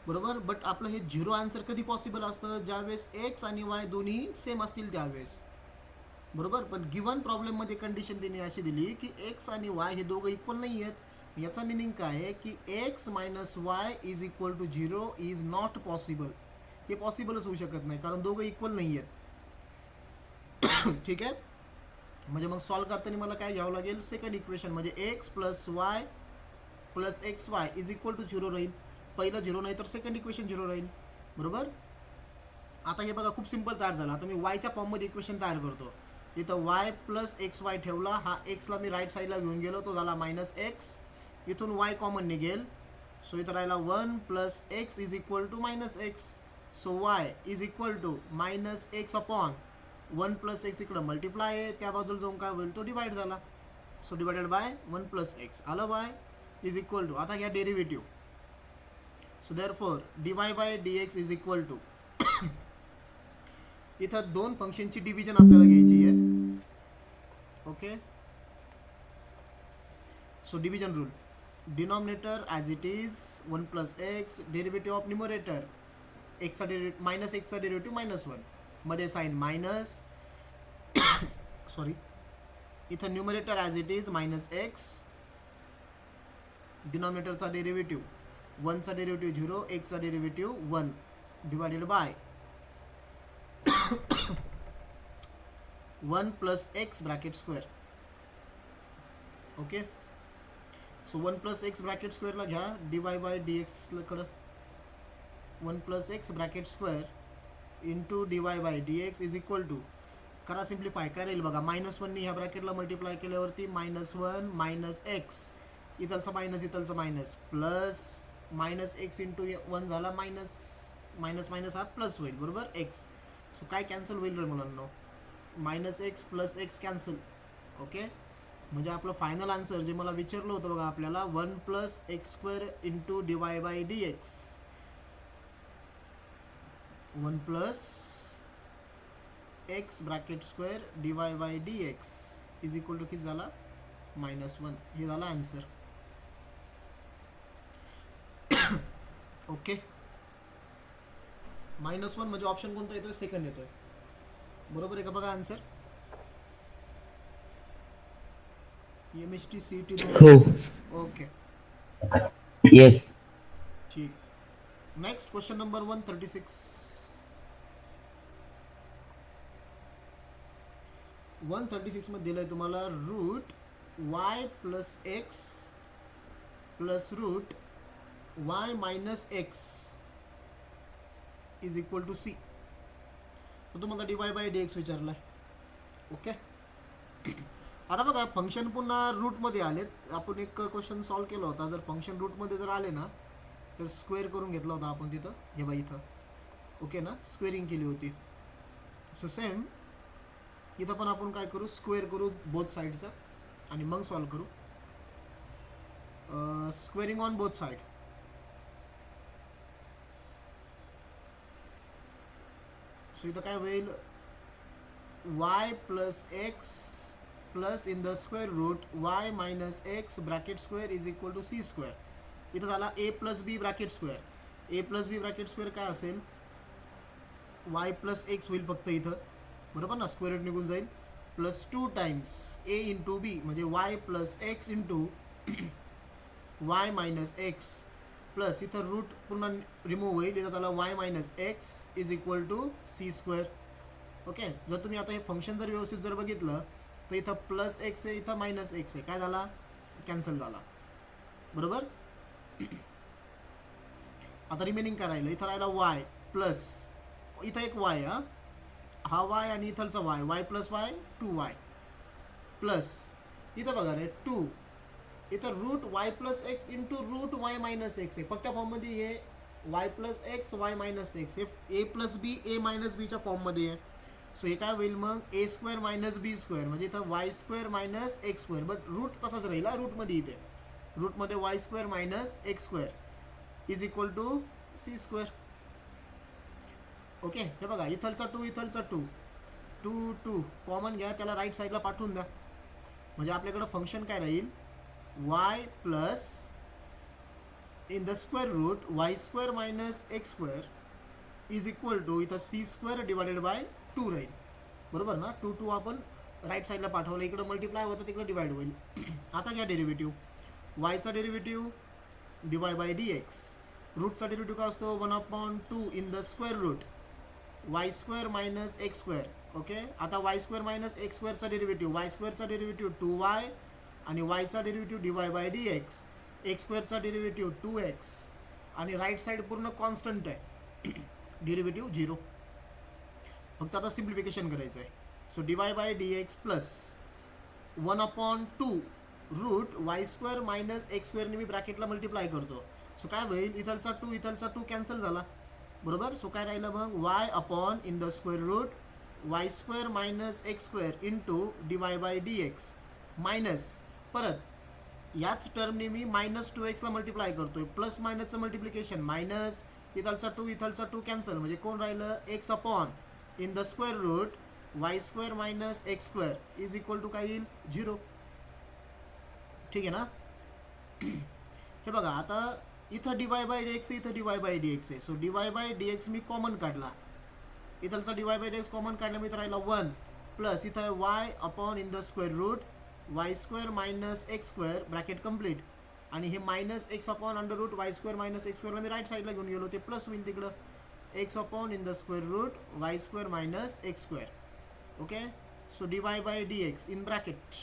बरोबर. बट आपलं हे 0 आन्सर कधी पॉसिबल असतं? ज्यावेळेस एक्स आणि वाय दोन्ही सेम असतील त्यावेळेस, बरोबर. पण गिवन प्रॉब्लेममध्ये कंडिशन त्यांनी अशी दिली की एक्स आणि वाय हे दोघं इक्वल नाही आहेत. याचा मिनिंग काय आहे की x minus y is equal to 0 is not possible. हे पॉसिबलच होऊ शकत नाही, कारण दोघं इक्वल नाही आहेत. ठीक आहे, म्हणजे मग सॉल्व करताना मला काय घ्यावं लागेल? सेकंड इक्वेशन, म्हणजे x plus y plus x Y is equal to 0 राहील. पहिलं 0 नाही तर सेकंड इक्वेशन 0 राहील, बरोबर. आता हे बघा खूप सिंपल तयार झालं. आता मी वायच्या फॉर्ममध्ये इक्वेशन तयार करतो. इथं वाय प्लस एक्स वाय ठेवला, हा एक्सला मी राईट साईडला घेऊन गेलो, तो झाला मायनस एक्स, इथून वाय कॉमन निघेल. सो इथं राहिला 1 plus x is equal to minus x. So y is equal to minus x upon 1 plus x इकडं मल्टिप्लाय आहे, त्या बाजूला जाऊन काय होईल? तो डिवाइड झाला. So divided by 1 plus x आलं. वाय इज इक्वल टू, आता घ्या derivative. So therefore dy by dx is equal to इथं दोन फंक्शनची डिव्हिजन आपल्याला घ्यायची आहे. Okay, so division rule, denominator as it is 1 plus x, derivative of numerator एक्सचा डेरिव्हेटिव्ह मायनस एक्सचा डेरिव्हेटिव्ह मायनस 1, मध्ये साईन मायनस सॉरी, इथं numerator as it is minus x, डिनॉमिनेटरचा डेरिव्हेटिव्ह 1चा डेरिव्हेटिव्ह 0, एक्सचा derivative 1 divided by 1 plus x bracket square. Okay, so 1 plus x bracket स्क्वेअरला घ्या dy by dx कडं, 1 plus x bracket square into dy by dx is equal to, करा simplify, काय राहील बघा, मायनस 1नी ह्या ब्रॅकेटला मल्टिप्लाय केल्यावरती मायनस 1 मायनस एक्स, इथलचं मायनस इथलचं minus, plus minus x into 1 झाला मायनस, मायनस मायनस हा प्लस होईल, बरोबर एक्स. सो काय कॅन्सल होईल रे मुलांनो? Minus x plus x cancel. Okay, म्हणजे आपलं फायनल आन्सर जे मला विचारलं होतं बघा आपल्याला, 1 plus x square into dy by dx, 1 plus x bracket square dy by dx is equal to किती झाला? -1. हे झाला आन्सर. ओके, -1 म्हणजे ऑप्शन कोणता येतोय? सेकंड येतोय, बरोबर आहे का? बघा आन्सर. MST CT हो. Okay, yes. ठीक. Next question number 136. 136 मध्ये दिलं आहे तुम्हाला root y plus x plus root y minus x is equal to c. तर तुम्हाला dy बाय dx विचारला आहे. ओके, आता बघा फंक्शन पुन्हा रूटमध्ये आलेत. आपण एक क्वेश्चन सॉल्व केला होता. जर फंक्शन रूटमध्ये जर आले ना तर स्क्वेअर करून घेतला होता आपण तिथं, हे बघा इथं. ओके ना, स्क्वेअरिंग केली होती. सो सेम इथं पण आपण काय करू, स्क्वेअर करू बोथ साईडचा आणि मग सॉल्व करू. Squaring on both side. So इथं काय होईल, y plus x plus in the square root y minus x bracket square is equal to c square. इथं झाला a plus b bracket square. a plus b bracket square काय असेल, y plus x होईल फक्त इथं, बरोबर ना, square root निघून जाईल. Plus 2 times a into b म्हणजे y plus x into y minus x plus इथं रूट पुन्हा रिमूव्ह होईल. इथं झाला y minus x is equal to c square. Okay, जर तुम्ही आता हे फंक्शन जर व्यवस्थित जर बघितलं तर इथं प्लस एक्स आहे, इथं मायनस एक्स आहे. काय झाला, कॅन्सल झाला, बरोबर. आता रिमेनिंग काय राहिलं, इथं राहिला वाय प्लस इथं एक वाय, हा वाय आणि इथलचा y, y plus y 2y plus इथं बघा रे 2, इथं root y plus x into root y minus x आहे. फक्त फॉर्ममध्ये हे y plus x y minus x, हे a plus b a minus बीच्या फॉर्ममध्ये आहे. सो हे काय होईल मग, a square minus b square म्हणजे इथं y square minus x square. But root तसाच राहील, रूटमध्ये इथे रूटमध्ये y square minus x square is equal to c square. Okay, हे बघा इथलचा 2 इथलचा 2 2 2 कॉमन घ्या, त्याला राईट साईडला पाठवून द्या. म्हणजे आपल्याकडं फंक्शन काय राहील, Y plus in the square root y square minus x square is equal to इथं सी स्क्वेअर डिवायडेड बाय 2 राहील, बरोबर ना. 2 2 आपण राईट साईडला पाठवलं, इकडं मल्टिप्लाय होतं तिकडं डिवाइड होईल. आता घ्या डेरिव्हेटिव्ह, वायचा डेरिव्हेटिव्ह dy बाय dx. रूटचा डेरिव्हेटिव्ह काय असतो, 1/2 in the square root y square minus x square. Okay, आता वाय स्क्वेअर मायनस एक्स स्क्वेअरचा डेरिव्हेटिव्ह, वाय स्क्वेअरचा डेरिव्हेटिव्ह 2y आणि वायचा derivative dy by dx. X स्क्वेअरचा डेरिव्हेटिव्ह 2x आणि राईट साईड पूर्ण कॉन्स्टंट आहे, डेरिव्हेटिव्ह 0. फक्त आता सिम्प्लिफिकेशन करायचं आहे. So dy by dx plus 1/2 root y square minus x स्क्वेअरने me ब्रॅकेटला multiply करतो. सो काय होईल, इथलचा 2 इथलचा 2 कॅन्सल झाला, बरोबर. सो काय राहिलं मग, y upon in the square root y square minus x square into dy by dx minus परत याच टर्मने मी मायनस 2x मल्टिप्लाय करतोय. प्लस मायनसचं मल्टिप्लिकेशन मायनस इथलचा 2 इथलचा 2 कॅन्सल म्हणजे कोण राहिलं, x upon in the square root y square minus x square is equal to काय येईल, 0. ठीक आहे ना. हे बघा आता इथं dy बाय dx इथं dy बाय dx आहे. सो dy बाय dx मी कॉमन काढला, इथलचा dy बाय dx कॉमन काढला, मी इथं राहिला 1 प्लस इथं y upon in the square root y square minus x square bracket complete आणि हे minus x upon under root y square minus x स्क्वेअरला मी राईट साईडला घेऊन गेलो, ते प्लस होईल तिकडं, x upon in the square root y square minus x square. Okay, so dy by dx in bracket.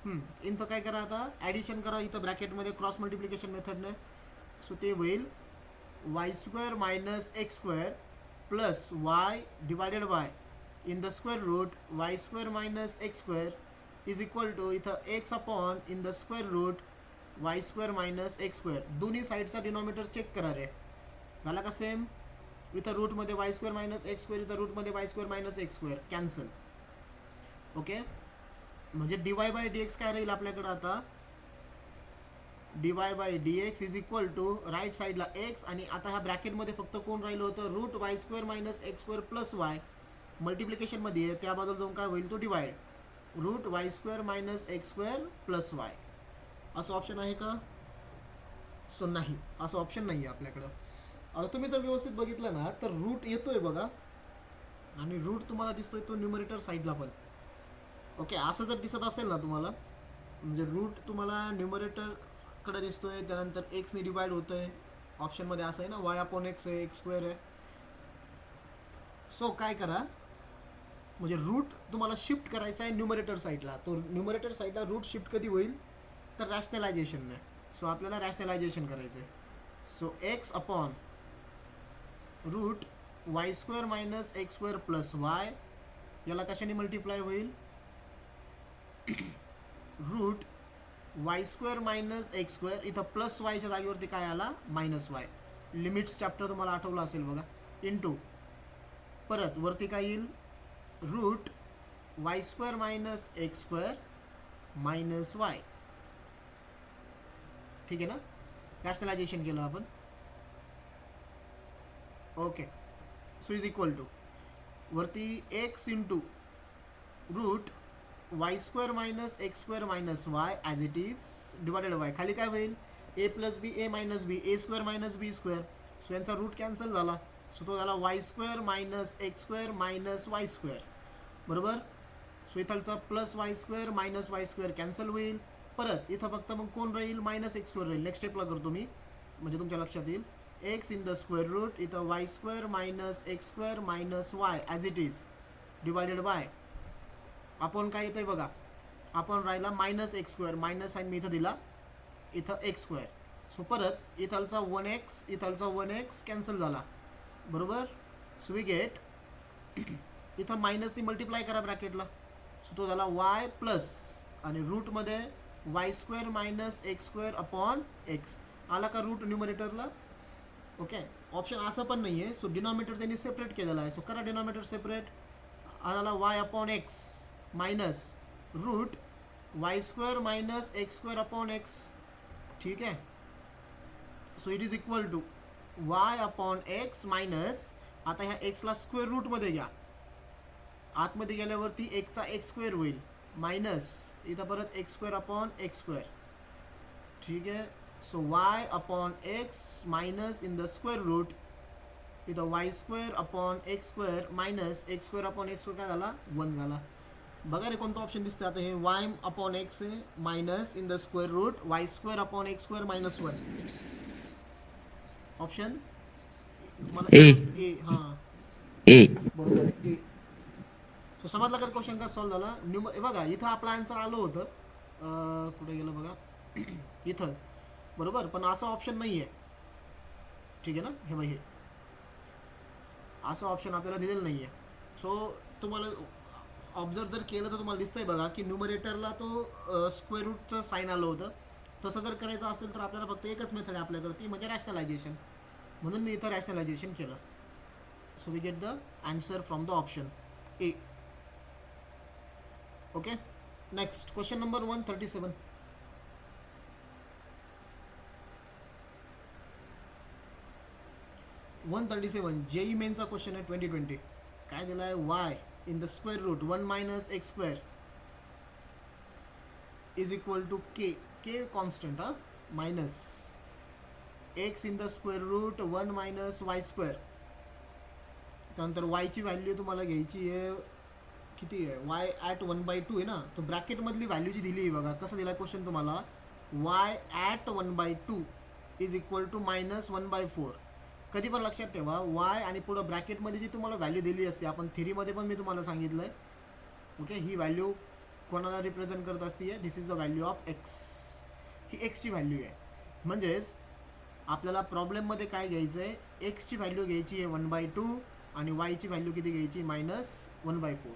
इथं काय करा, आता ॲडिशन करा इथं ब्रॅकेटमध्ये क्रॉस मल्टिप्लिकेशन मेथडने. सो ते होईल y square minus x square plus y divided by in the square root y square minus x square is equal to इथं x upon in the square root y square minus x square. दोन्ही साईडचा denominator check करा रे, झाला का same. इथं रूटमध्ये y square minus x square, इथं रूटमध्ये y square minus x square cancel. Okay, म्हणजे dy बाय dx काय राहील आपल्याकडं आता, dy by dx is equal to right साईडला x आणि आता ह्या ब्रॅकेटमध्ये फक्त कोण राहिलं होतं, root y square minus x square plus y मल्टिप्लिकेशनमध्ये आहे, त्या बाजूला जाऊन काय होईल तो divide, root y square minus x square plus y. असं ऑप्शन आहे का, सो नाही, असं ऑप्शन नाही आहे आपल्याकडं. आता तुम्ही जर व्यवस्थित बघितलं ना तर रूट येतोय बघा आणि रूट तुम्हाला दिसतोय तो न्यूमरेटर साईडला पण. ओके, असं जर दिसत असेल ना तुम्हाला, म्हणजे रूट तुम्हाला न्यूमरेटरकडे दिसतोय, त्यानंतर एक्सने डिवाइड होतोय, ऑप्शनमध्ये असं आहे ना, वाय अपॉन एक्स आहे, एक्स स्क्वेअर आहे. सो काय करा, म्हणजे रूट तुम्हाला शिफ्ट करायचा आहे न्यूमरेटर साईडला. तो न्यूमरेटर साईडला रूट शिफ्ट कधी होईल तर रॅशनलायझेशनने. सो आपल्याला रॅशनलायझेशन करायचं आहे. So x upon root y square minus x square plus y, याला कशाने मल्टिप्लाय होईल, root y square minus x square, इथं प्लस वायच्या जागेवरती काय आला, मायनस वाय. लिमिट्स चॅप्टर तुम्हाला आठवलं असेल बघा. इंटू परत वरती काय येईल, root y square minus x square minus Y. ठीक आहे ना, रॅशनलायझेशन केलं आपण. Okay, so is equal to वरती x into root y square minus x square minus y as it is divided y. खाली काय होईल, a plus b a minus b, a square minus b square. So यांचा root cancel झाला. So तो झाला y square minus x square minus y square. बरोबर. So इथलचा plus y square minus y square cancel होईल. परत इथं फक्त मग कोण राहील, मायनस एक्स स्क्वेअर राहील. नेक्स्ट स्टेपला करतो मी म्हणजे तुमच्या लक्षात येईल. X in the square root, इथं y square minus x square minus y as it is divided by. आपण काय येतं बघा, आपण राहिला minus x square, minus sign मी इथं दिला, इथं एक्स स्क्वेअर. सो परत इथलचा 1x इथलचा 1x कॅन्सल झाला. बरोबर. सो वी गेट इथं मायनसनी मल्टिप्लाय करा ब्रॅकेटला. सो तो झाला वाय प्लस आणि रूटमध्ये y square minus x square upon x. आला का रूट न्यूमरेटरला. ओके, ऑप्शन असं पण नाही आहे. सो डिनॉमिनेटर त्यांनी सेपरेट केलेला आहे. सो करा डिनॉमिनेटर सेपरेट. आला y upon x minus root y square minus x square upon x. ठीक आहे. So it is equal to Y upon x minus, आता ह्या एक्सला स्क्वेअर रूटमध्ये घ्या, आतमध्ये गेल्यावरती एक्सचा एक्स स्क्वेअर होईल, मायनस इथं परत x square upon x square. ठीक आहे. So y upon x minus in the square root, इथं y square upon x square minus x square upon x square काय झाला, 1 झाला. बघा रे कोणतं ऑप्शन दिसतं आता. हे वाय अपॉन एक्स आहे minus in the square root y square upon x square minus 1. Option मला ए. ए. हां ए. बरोबर आहे, ए. सो समजला का क्वेश्चन का सॉल्व्ह झाला. बघा इथं आपलं आन्सर आलं होतं, कुठे गेलं बघा इथं. बरोबर, पण असं ऑप्शन नाही आहे. ठीक आहे ना, हे बघ, हे असं ऑप्शन आपल्याला दिलेलं नाही आहे. सो तुम्हाला ऑब्झर्व जर केलं तर तुम्हाला दिसतंय बघा की न्यूमरेटरला तो स्क्वेअर रूटचं साईन आलं होतं. तसं जर करायचं असेल तर आपल्याला फक्त एकच मेथड आहे आपल्याकडे, ती म्हणजे रॅशनलायझेशन. म्हणून मी इथं रॅशनलायझेशन केलं. So we get the answer from the option A. Okay, next question number 137. JEE मेनचा क्वेश्चन आहे 2020. काय दिला आहे, y in the square root 1 minus x square is equal to k. K constant हा, minus x in the square root 1 minus y square. त्यानंतर वायची value तुम्हाला घ्यायची आहे, किती आहे, वाय ॲट 1/2 आहे ना. तो ब्रॅकेटमधली व्हॅल्यू जी दिली आहे बघा, कसं दिला क्वेश्चन तुम्हाला, y at 1/2 is equal to minus 1/4. कधी पण लक्षात ठेवा, वाय आणि पुढं ब्रॅकेटमध्ये जी तुम्हाला व्हॅल्यू दिली असते, आपण थेरीमध्ये पण मी तुम्हाला सांगितलं आहे. ओके, ही व्हॅल्यू कोणाला रिप्रेझेंट करत असते, this is the value of x. ही एक्सची व्हॅल्यू आहे. म्हणजेच आपल्याला प्रॉब्लेममध्ये काय घ्यायचं आहे, एक्सची व्हॅल्यू घ्यायची आहे 1/2 आणि वायची व्हॅल्यू किती घ्यायची, मायनस 1/4.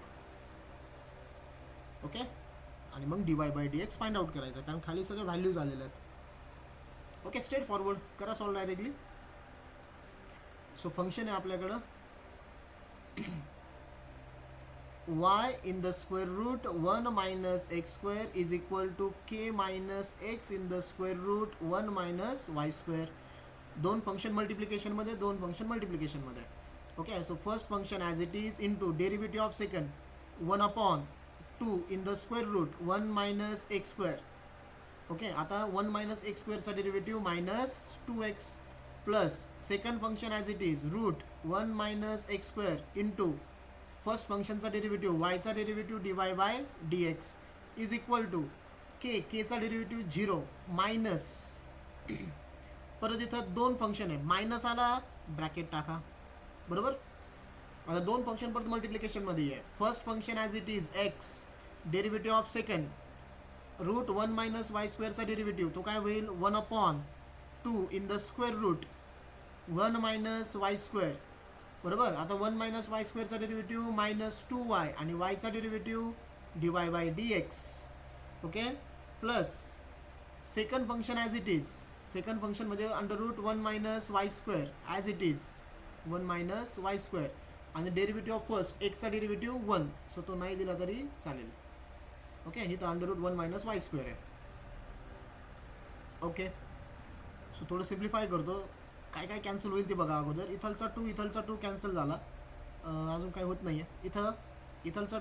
ओके, आणि मग dy/dx फाइंड आउट करायचं, कारण खाली सगळे व्हॅल्यूज आलेले आहेत. ओके, स्ट्रेट फॉरवर्ड करा सॉल्व डायरेक्टली. सो फंक्शन आहे आपल्याकडं y in the square root 1 minus x square is equal to k minus x in the square root 1 minus y square. दोन फंक्शन मल्टिप्लिकेशन मध्ये, दोन function multiplication मध्ये. Okay, so first function as it is into derivative of second 1/2 in the square root 1 minus x square. Okay, आता 1 minus x स्क्वेअरचा derivative minus 2x plus second function as it is root 1 minus x square into first फंक्शनचा derivative वायचा derivative dy/dx is equal to केचा derivative 0 minus, परत इथं दोन function आहे, minus आला ब्रॅकेट टाका. बरोबर. आता दोन फंक्शन परत मल्टिप्लिकेशन मध्ये आहे. First function as it is x, derivative of second root 1 minus y स्क्वेअरचा डेरिव्हेटिव्ह तो काय होईल 1 upon 2 in the square root 1 minus y square. बरोबर. आता 1 मायनस वाय स्क्वेअरचा डेरिव्हेटिव्ह मायनस 2y आणि वायचा derivative dy by dx. Okay. Plus second function as it is. Second function म्हणजे under root 1 minus y square as it is 1 minus y square आणि derivative of first एक्सचा derivative 1. So तो नाही दिला तरी चालेल. ओके. ही तर under root 1 minus y square आहे. ओके. सो थोडं सिम्प्लिफाय करतो. काय काय कॅन्सल होईल ते बघा अगोदर. इथलचा 2 कॅन्सल झाला. अजून काय होत नाही आहे. इथलचा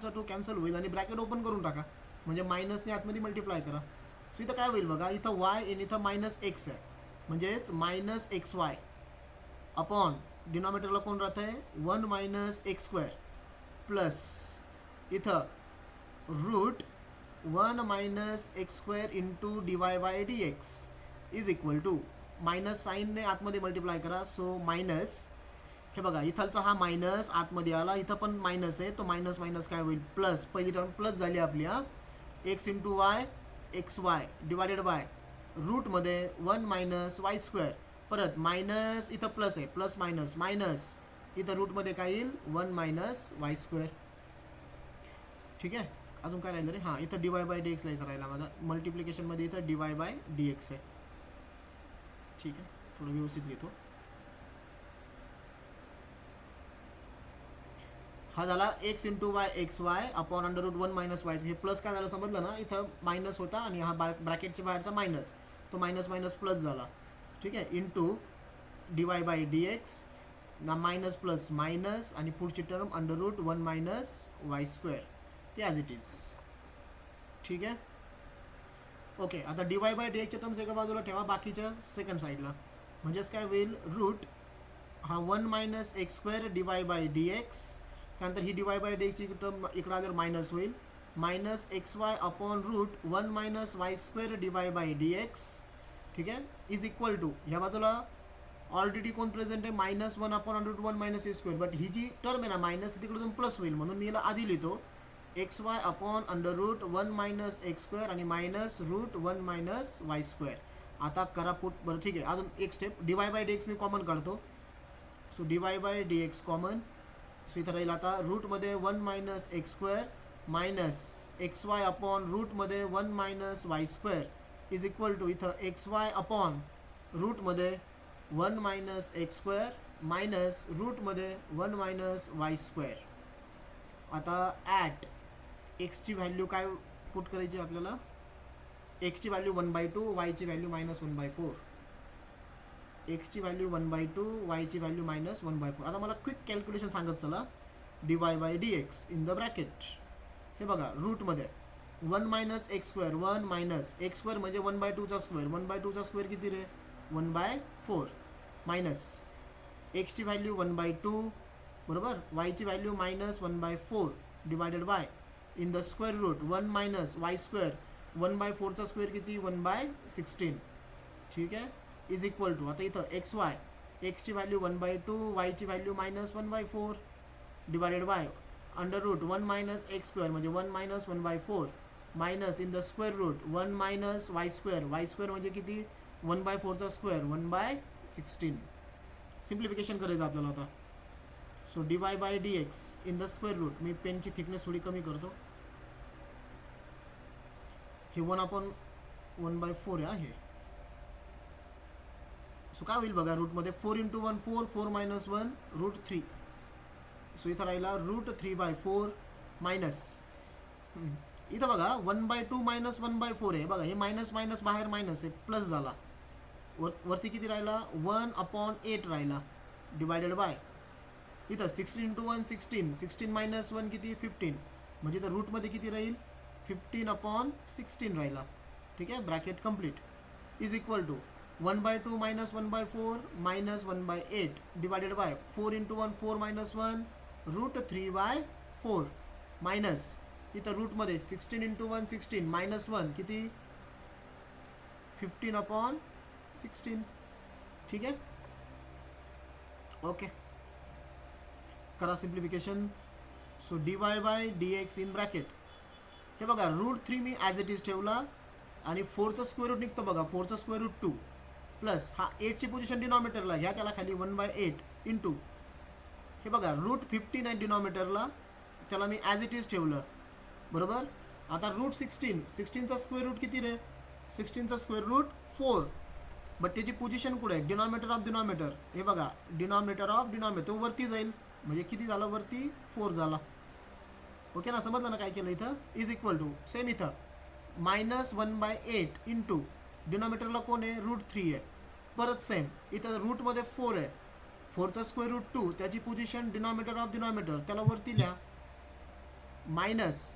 2 कॅन्सल होईल आणि ब्रॅकेट ओपन करून टाका म्हणजे मायनसने आतमध्ये मल्टिप्लाय करा. सो इथं काय होईल बघा. इथं वाय आणि इथं मायनस एक्स आहे म्हणजेच मायनस एक्स वाय अपॉन डिनॉमिनेटरला कोण राहतं आहे 1 मायनस एक्स स्क्वेअर प्लस इथं root 1 minus x square into dy by dx is equal to minus साईनने आतमध्ये मल्टिप्लाय करा. सो मायनस हे बघा इथलचा हा मायनस आतमध्ये आला. इथं पण मायनस आहे. तो मायनस मायनस काय होईल प्लस. पहिली टर्म प्लस झाली आपली. X into y x y divided by रूटमध्ये 1 मायनस वाय स्क्वेअर. परत मायनस इथं प्लस आहे. प्लस मायनस मायनस इथं रूटमध्ये काय येईल 1 मायनस वाय स्क्वेअर. ठीक आहे. अजून काय राहिलं रे. हां इथं dy बाय dx लिहायचा राहिला माझा. मल्टिप्लिकेशनमध्ये इथं dy बाय dx आहे. ठीक आहे. थोडं व्यवस्थित लिहितो. हा झाला x into y x y upon under root 1 minus y. हे प्लस काय झालं समजलं ना. इथं मायनस होता आणि हा ब्रॅकेटच्या बाहेरचा मायनस तो मायनस मायनस प्लस झाला. ठीक आहे. इंटू dy बाय dx ना मायनस प्लस मायनस आणि पुढची term under root 1 minus y square ते ॲज इट इज. ठीक आहे. ओके. आता dy बाय dxच्या टर्म्स एका बाजूला ठेवा बाकीच्या सेकंड साईडला म्हणजेच काय होईल रूट हा 1 minus x square dy by dx. त्यानंतर ही dy बाय dxची टर्म इकडं आल्यावर मायनस होईल minus x y upon root 1 minus y square dy by dx. ठीक आहे. इज इक्वल टू ह्या बाजूला ऑलरेडी कोण प्रेझेंट आहे minus 1 upon under root 1 minus a square. But ही जी टर्म आहे ना मायनस तिकडे जाऊन प्लस होईल म्हणून मी याला आधी लिहितो x y upon under root 1 minus x square आणि minus root 1 minus y square. आता करा पुट. बरं ठीक आहे. अजून एक स्टेप dy बाय dx मी कॉमन काढतो. So dy by dx common. So इथं राहील आता रूटमध्ये 1 minus x square minus x y upon रूटमध्ये 1 minus y square is equal to इथं एक्स वाय अपॉन रूटमध्ये 1 मायनस एक्स स्क्वेअर मायनस रूटमध्ये 1 मायनस वाय स्क्वेअर. आता ॲट एक्सची व्हॅल्यू काय पुट करायची आपल्याला. एक्सची व्हॅल्यू 1/2 वायची व्हॅल्यू -1/4. एक्सची व्हॅल्यू 1/2 वायची व्हॅल्यू -1/4. आता मला क्विक कॅल्क्युलेशन सांगत चला. dy by dx in the bracket हे बघा रूटमध्ये 1 minus x square 1 minus x square म्हणजे 1/2चा स्क्वेअर 1/2चा स्क्वेअर किती रे 1/4 मायनस एक्सची व्हॅल्यू 1/2 बरोबर वायची value -1/4 divided by in the square root 1 minus y square 1/4चा स्क्वेअर किती 1/16. ठीक आहे. इज इक्वल टू आता इथं एक्स वाय एक्सची व्हॅल्यू 1/2 वायची value -1/4 divided by under root 1 minus x square म्हणजे 1 minus 1/4 minus in the square root 1 minus y square म्हणजे किती 1/4चा स्क्वेअर 1/16. सिम्प्लिफिकेशन करायचं आपल्याला आता. So dy by dx in the square route मी पेनची थिकनेस थोडी कमी करतो. हे 1/1/4 आहे. सो काय होईल बघा रूटमध्ये 4 इंटू 1 4 4 मायनस 1 रूट 3. सो इथं राहिला रूट 3/4 मायनस इथं बघा 1/2 मायनस 1/4 आहे बघा. हे मायनस मायनस बाहेर मायनस आहे प्लस झाला. वरती किती राहिला 1/8 राहिला डिवायडेड बाय इथं 16 इंटू 1 16 16 मायनस 1 किती 15 म्हणजे इथं रूटमध्ये किती राहील 15/16 राहिला. ठीक आहे. Bracket complete is equal to 1/2 minus 1/4 minus 1/8 divided by 4 into 1 4 minus 1 root 3/4 minus इथं रूटमध्ये 16 इंटू 1 16 मायनस 1 किती 15/16. ठीक आहे. ओके. करा simplification. So dy by dx in bracket, हे बघा √3 मी ॲज इट इज ठेवला आणि 4चं स्क्वेअर रूट निघतो बघा, 4चं स्क्वेअर रूट 2 प्लस हा 8ची पोझिशन डिनॉमिनेटरला घ्या, त्याला खाली 1/8 इंटू, हे बघा √15 आहे डिनॉमिनेटरला, त्याला मी ॲज इट इज ठेवलं बरोबर. आता √16चा स्क्वेअर रूट किती रे, 16चा स्क्वेअर रूट 4, बट त्याची पोझिशन कुठे आहे, डिनॉमिनेटर ऑफ डिनॉमिनेटर, हे बघा डिनॉमिनेटर ऑफ डिनॉमिनेटर, तो वरती जाईल म्हणजे किती झालं वरती 4 झाला. ओके ना, समजलं ना काय केलं इथं. इज इक्वल टू सेम इथं -1/8 इंटू डिनॉमिनेटरला कोण आहे √3 आहे, परत सेम इथं रूटमध्ये 4 आहे, 4चा स्क्वेअर रूट 2, त्याची पोझिशन डिनॉमिनेटर ऑफ डिनॉमिनेटर, त्याला वरती लिहा मायनस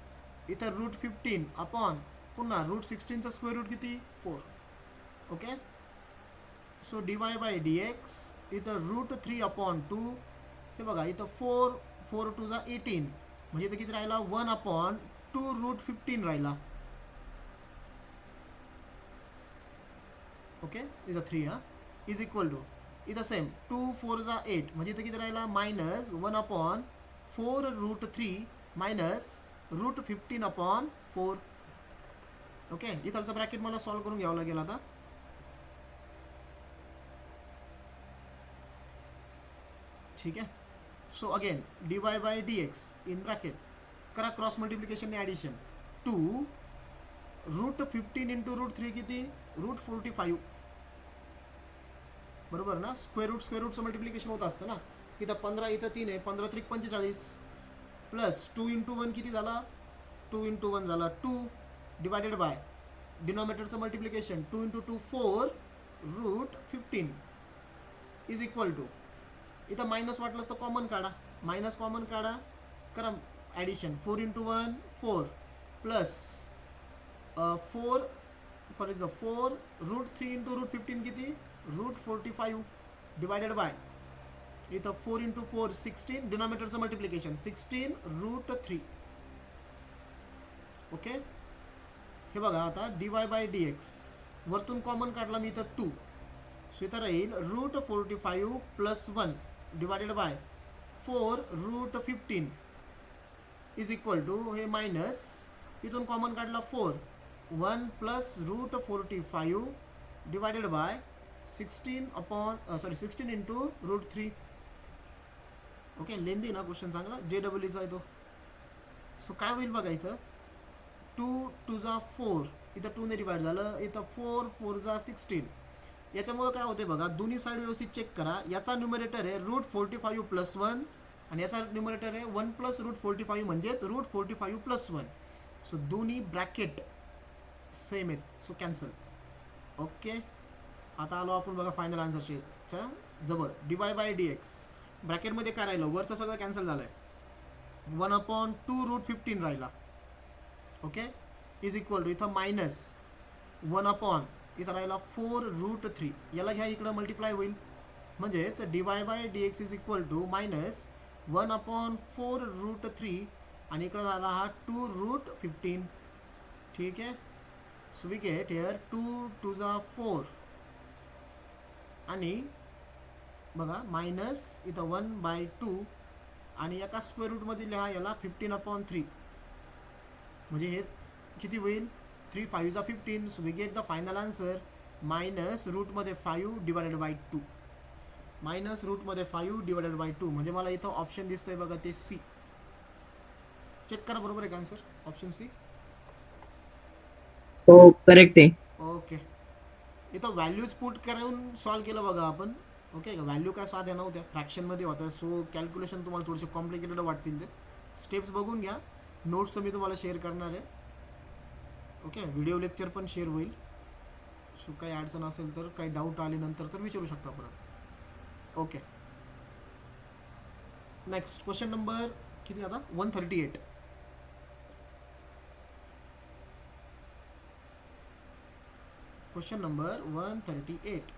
इथं √15 अपॉन पुन्हा √16चा स्क्वेअर रूट किती 4. Okay, so dy by dx इथं √3 अपॉन 2, हे बघा इथं 4 2 जा 18 म्हणजे इथं किती राहिला 1/2 √15 राहिला. ओके, इथं 3 हा इज इक्वल टू इथं सेम 2 4 जा 8 म्हणजे इथं किती राहिला -1/4 √3 मायनस √15/4. ओके, इथलचं ब्रॅकेट मला सॉल्व्ह करून घ्यावं लागेल आता. ठीक आहे. So again dy by dx in bracket करा क्रॉस मल्टिप्लिकेशन ॲडिशन, 2 √15 इंटू √3 किती √45 बरोबर ना. स्क्वेअर रूटचं मल्टिप्लिकेशन होत असतं ना, इथं 15 इथं 3 आहे, 15 3 45 प्लस 2 इंटू 1 किती झाला 2 इंटू 1 झाला 2 डिवायडेड बाय डिनॉमिनेटरचं multiplication 2 into 2 4 √15 is equal to, इथं मायनस वाटलंच तर कॉमन काढा, मायनस कॉमन काढा, करा ॲडिशन 4 इंटू 1 4 प्लस 4 परत 4 √3 इंटू √15 किती √45 डिवायडेड बाय इथं 4 इंटू 4 16 डिनॉमिनेटरचं मल्टिप्लिकेशन 16 √3. ओके, हे बघा आता dy बाय dx वरतून कॉमन काढला मी इथं 2, सो इथं राहील √45 plus 1 divided by 4 √15 is equal to, हे मायनस इथून कॉमन काढला 4 1 plus √45 divided by 16 into √3. Okay, lengthy ना क्वेश्चन चांगला, JEEचा आहे तो. सो काय होईल बघा इथं 2 2 जा 4 इथं 2 ने डिवाइड झालं, इथं 4 4 जा 16. याच्यामुळे काय होते बघा, दोन्ही साईड व्यवस्थित चेक करा. याचा न्यूमरेटर आहे √45 प्लस 1 आणि याचा न्यूमरेटर आहे 1 प्लस √45 म्हणजेच √45 प्लस 1. सो दोन्ही ब्रॅकेट सेम आहेत, सो कॅन्सल. ओके, आता आलो आपण बघा फायनल आन्सरच्या जवळ. dy बाय dx ब्रॅकेटमध्ये काय राहिलं, वरचं सगळं कॅन्सल झालं आहे, 1/2 √15 राहिला. ओके, इज इक्वल टू इथं मायनस 1 इथं राहिला 4 √3, याला घ्या इकडं मल्टिप्लाय होईल म्हणजेच dy by dx is equal to minus 1/4 √3 आणि इकडं झाला हा 2 √15. ठीक आहे, सो वी गेट हिअर 2 2 जा 4 आणि बघा मायनस इथं 1/2 आणि एका स्क्वेअर रूटमध्ये लिहा याला 15/3 म्हणजे हे किती होईल 3 5 जा 15. So we get the final answer minus रूटमध्ये 5 डिवायडेड बाय 2, मायनस रूटमध्ये 5 डिवायडेड बाय 2 म्हणजे मला इथं ऑप्शन दिसतोय बघा ते सी. चेक करा बरोबर आहे का आन्सर, ऑप्शन सी. हो करेक्ट आहे. ओके, इथं व्हॅल्यूज पुट करून सॉल्व केलं बघा आपण. ओके, व्हॅल्यू काय साध्या नव्हत्या, फ्रॅक्शनमध्ये होत्या, सो कॅल्क्युलेशन तुम्हाला थोडेसे कॉम्प्लिकेटेड वाटतील. ते स्टेप्स बघून घ्या, नोट्स तर मी तुम्हाला शेअर करणार आहे. ओके, व्हिडिओ लेक्चर पण शेअर होईल, सो काही अडचण असेल तर काही डाऊट आले नंतर तर विचारू शकता परत. ओके, नेक्स्ट क्वेश्चन नंबर किती आता 138. क्वेश्चन नंबर 138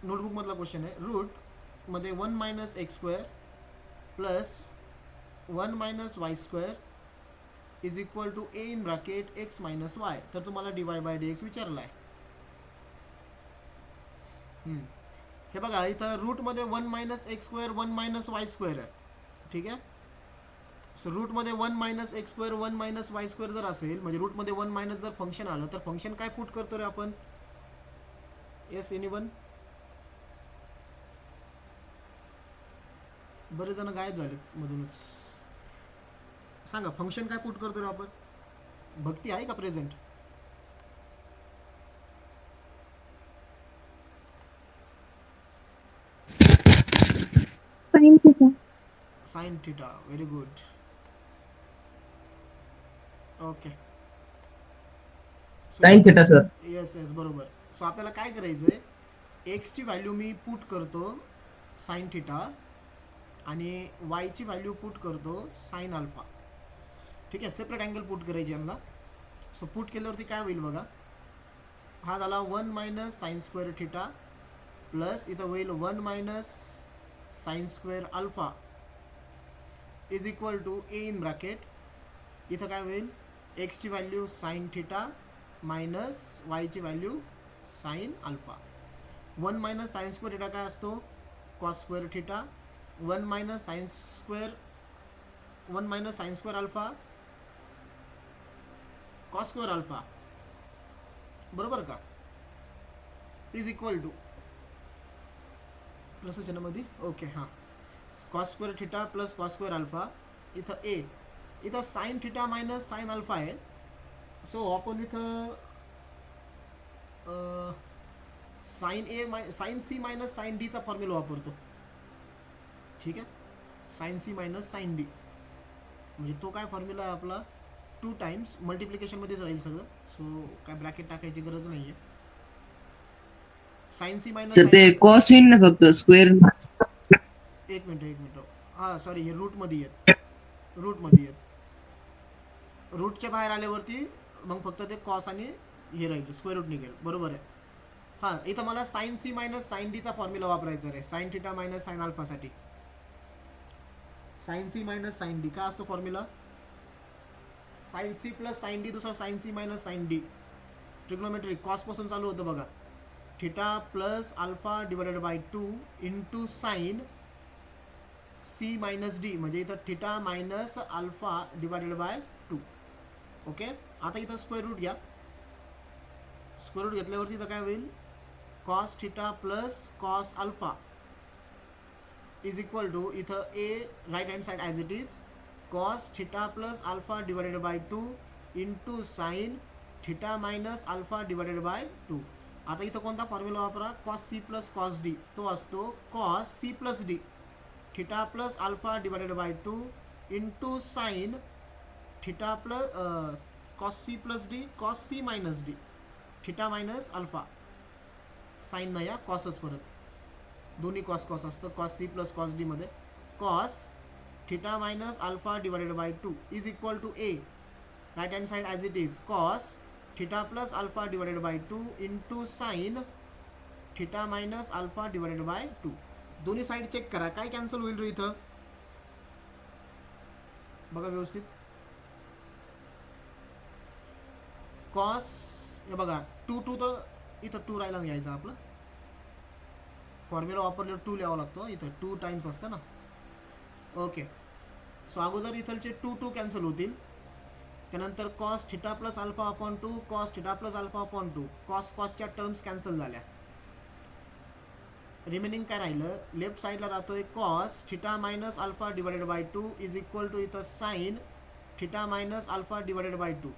नोटबुक मधला क्वेश्चन आहे. रूट मध्ये 1 - x² plus 1 - y² is equal to a in bracket x - y. तर तुम्हाला dy बाय dx विचारला आहे. हे बघा इथं रूटमध्ये 1 minus x square 1 minus y square आहे. ठीक आहे. सो रूटमध्ये 1 minus x square 1 minus y square जर असेल म्हणजे रूटमध्ये 1 मायनस जर फंक्शन आलं तर फंक्शन काय पुट करतो रे आपण? Yes anyone? बरेच जण गायब झालेत मधूनच. सांगा फंक्शन काय पुट करतो रे आपण? भक्ती आहे का present? Sine theta. Sine theta. Very good. Okay. Sine theta sir. Yes yes बरोबर. सो आपल्याला काय करायचंय? एक्सची व्हॅल्यू मी पुट करतो साइन थिटा आणि वायची व्हॅल्यू पुट करतो साइन अल्फा. ठीक आहे. सेपरेट अँगल पुट करायची यांना. सो पुट केल्यावरती काय होईल बघा. हा झाला 1 minus sine square theta plus इथं होईल 1 minus sine square alpha is equal to a in bracket. इथं काय होईल? एक्सची व्हॅल्यू साइन थिटा मायनस वायची value sine alpha. 1 minus sine square theta काय असतो? Cos square theta. 1 minus sine square alpha cos square alpha. बरोबर का? Is equal to plus मध्ये. ओके हां. Cos square theta plus cos square alpha. इथं ए. इथं sine theta minus sine alpha आहे. So आपण इथं साइन सी मायनस साइन डीचा फॉर्म्युला वापरतो. ठीक आहे. Sine C minus sine D म्हणजे तो काय फॉर्म्युला आहे आपला? 2 टाइम्स मल्टिप्लिकेशनमध्येच राहील सगळं. सो काय ब्रॅकेट टाकायची गरज नाही आहे. साइन सी मायनस सर ते कॉस होईल ना फक्त स्क्वेअर. एक मिनिट. हां सॉरी हे रूटमध्ये आहेत. रूटच्या बाहेर आल्यावरती मग फक्त ते कॉस आणि हे राहील स्क्वेअर रूट निघेल. बरोबर आहे. हां इथं मला साइन सी मायनस साइन डीचा फॉर्म्युला वापरायचा आहे साइन थिटा मायनस साइन अल्फासाठी. Sine C minus sine D काय असतो formula? Sine C plus sine D दुसरा sine C minus sine D. Trigonometric कॉसपासून चालू होतं बघा. Theta plus alpha divided by 2 into sine C minus D म्हणजे इथं theta minus alpha divided by 2. Okay. आता इथं स्क्वेअर रूट घ्या. स्क्वेअर रूट घेतल्यावरती इथं काय होईल? Cos theta plus cos alpha is equal to इथं a right hand side as it is cos theta plus alpha divided by 2 into sine theta minus alpha divided by 2. आता इथं कोणता formula वापरा? Cos C plus cos D. तो असतो cos C plus D theta plus alpha divided by 2 into sine theta plus cos C plus D cos C minus D theta minus alpha. Sign नाही या कॉसच परत. दोन्ही cos असतं cos C plus cos डीमध्ये. Cos theta minus alpha divided by 2 is equal to a right hand side as it is cos theta plus alpha divided by 2 into sine theta minus alpha divided by 2. दोन्ही side check करा काय cancel होईल रे इथं? बघा व्यवस्थित. Cos हे बघा 2 तर इथं 2 राहिला घ्यायचा आपला. फॉर्म्युला वापरल्यावर 2 लिहावा लागतो. इथं 2 टाइम्स असतं ना. ओके. सो अगोदर इथलचे 2 कॅन्सल होतील. त्यानंतर cos theta plus alpha upon 2 cos theta plus alpha upon 2 कॉसच्या टर्म्स कॅन्सल झाल्या. रिमेनिंग काय राहिलं? लेफ्ट साईडला राहतोय cos theta minus alpha divided by 2 is equal to इथं sine theta minus alpha divided by 2.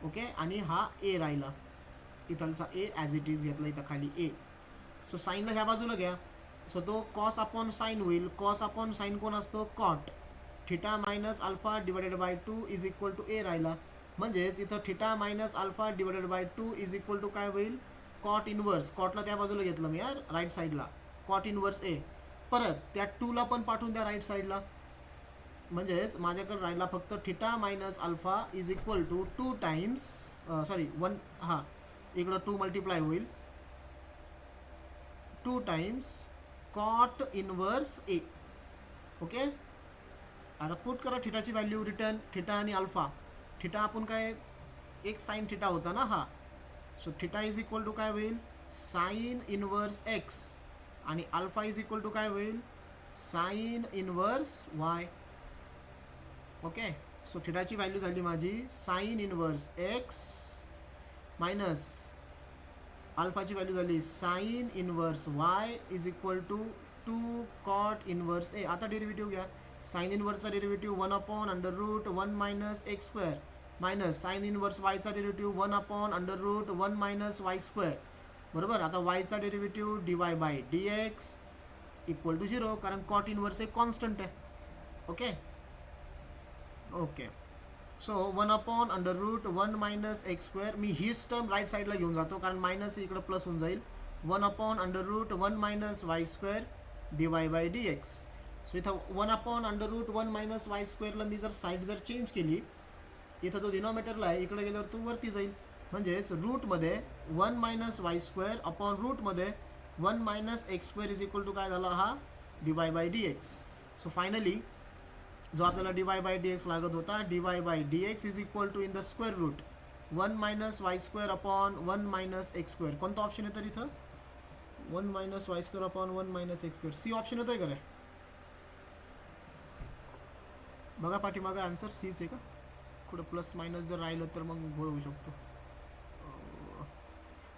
Okay. आणि हा ए राहिला. इथलचा ए ॲज इट इज घेतला इथं खाली ए. सो साईनला ह्या बाजूला घ्या. सो तो कॉस अपॉन साइन होईल. कॉस अपॉन साइन कोण असतो? Cot. Theta minus alpha divided by 2 is equal to a राहिला. म्हणजेच इथं theta minus alpha divided by 2 is equal to काय होईल? Cot inverse. कॉटला त्या बाजूला घेतलं मी यार राईट साईडला. कॉट इनवर्स ए. परत त्या 2ला पण पाठवून द्या राईट साईडला. म्हणजेच माझ्याकडे राहिला फक्त theta minus alpha is equal to 2 times sorry 1 हां इकडं 2 मल्टिप्लाय होईल 2 times cot inverse a. Okay. आता पुट करा थिटाची व्हॅल्यू रिटर्न थिटा आणि अल्फा. थिटा आपण काय एक साइन थिटा होता ना हा. So theta is equal to काय होईल? साइन इनवर्स एक्स आणि अल्फा इज इक्वल टू काय होईल sine inverse y. Okay, so थिटाची व्हॅल्यू झाली माझी साइन इनवर्स एक्स मायनस अल्फाची व्हॅल्यू झाली sine inverse y is equal to 2 cot inverse a. आता डेरिव्हेटिव्ह घ्या. साइन इनवर्सचा derivative 1/√1 minus x square minus sine inverse वायचा डेरिव्हेटिव्ह 1/√1 मायनस वाय स्क्वेअर. बरोबर. आता वायचा डेरिव्हेटिव्ह dy/dx इक्वल टू 0 कारण कॉट इनवर्स एक कॉन्स्टंट आहे. Okay okay, so 1/√1 minus x square. मी हीच टर्म राईट साईडला घेऊन जातो कारण मायनस इकडं प्लस होऊन जाईल. 1/√1 minus y square dy/dx. So इथं 1/√1 मायनस वाय स्क्वेअरला मी जर साईड जर चेंज केली, इथं तो डिनॉमिनेटरला आहे, इकडे गेल्यावर तो वरती जाईल. म्हणजेच रूटमध्ये 1 मायनस वाय स्क्वेअर अपॉन रूटमध्ये 1 minus x square is equal to काय झाला हा dy/dx. सो फायनली जो आपल्याला dy/dx लागत होता dy/dx is equal to in the square root 1 minus y square upon 1 minus x square. कोणता ऑप्शन येतं इथं 1 minus y square upon 1 minus x square. C option येतोय का रे? बघा पाठीमागं आन्सर सीच आहे का? कुठं प्लस मायनस जर राहिलं तर मग होऊ शकतो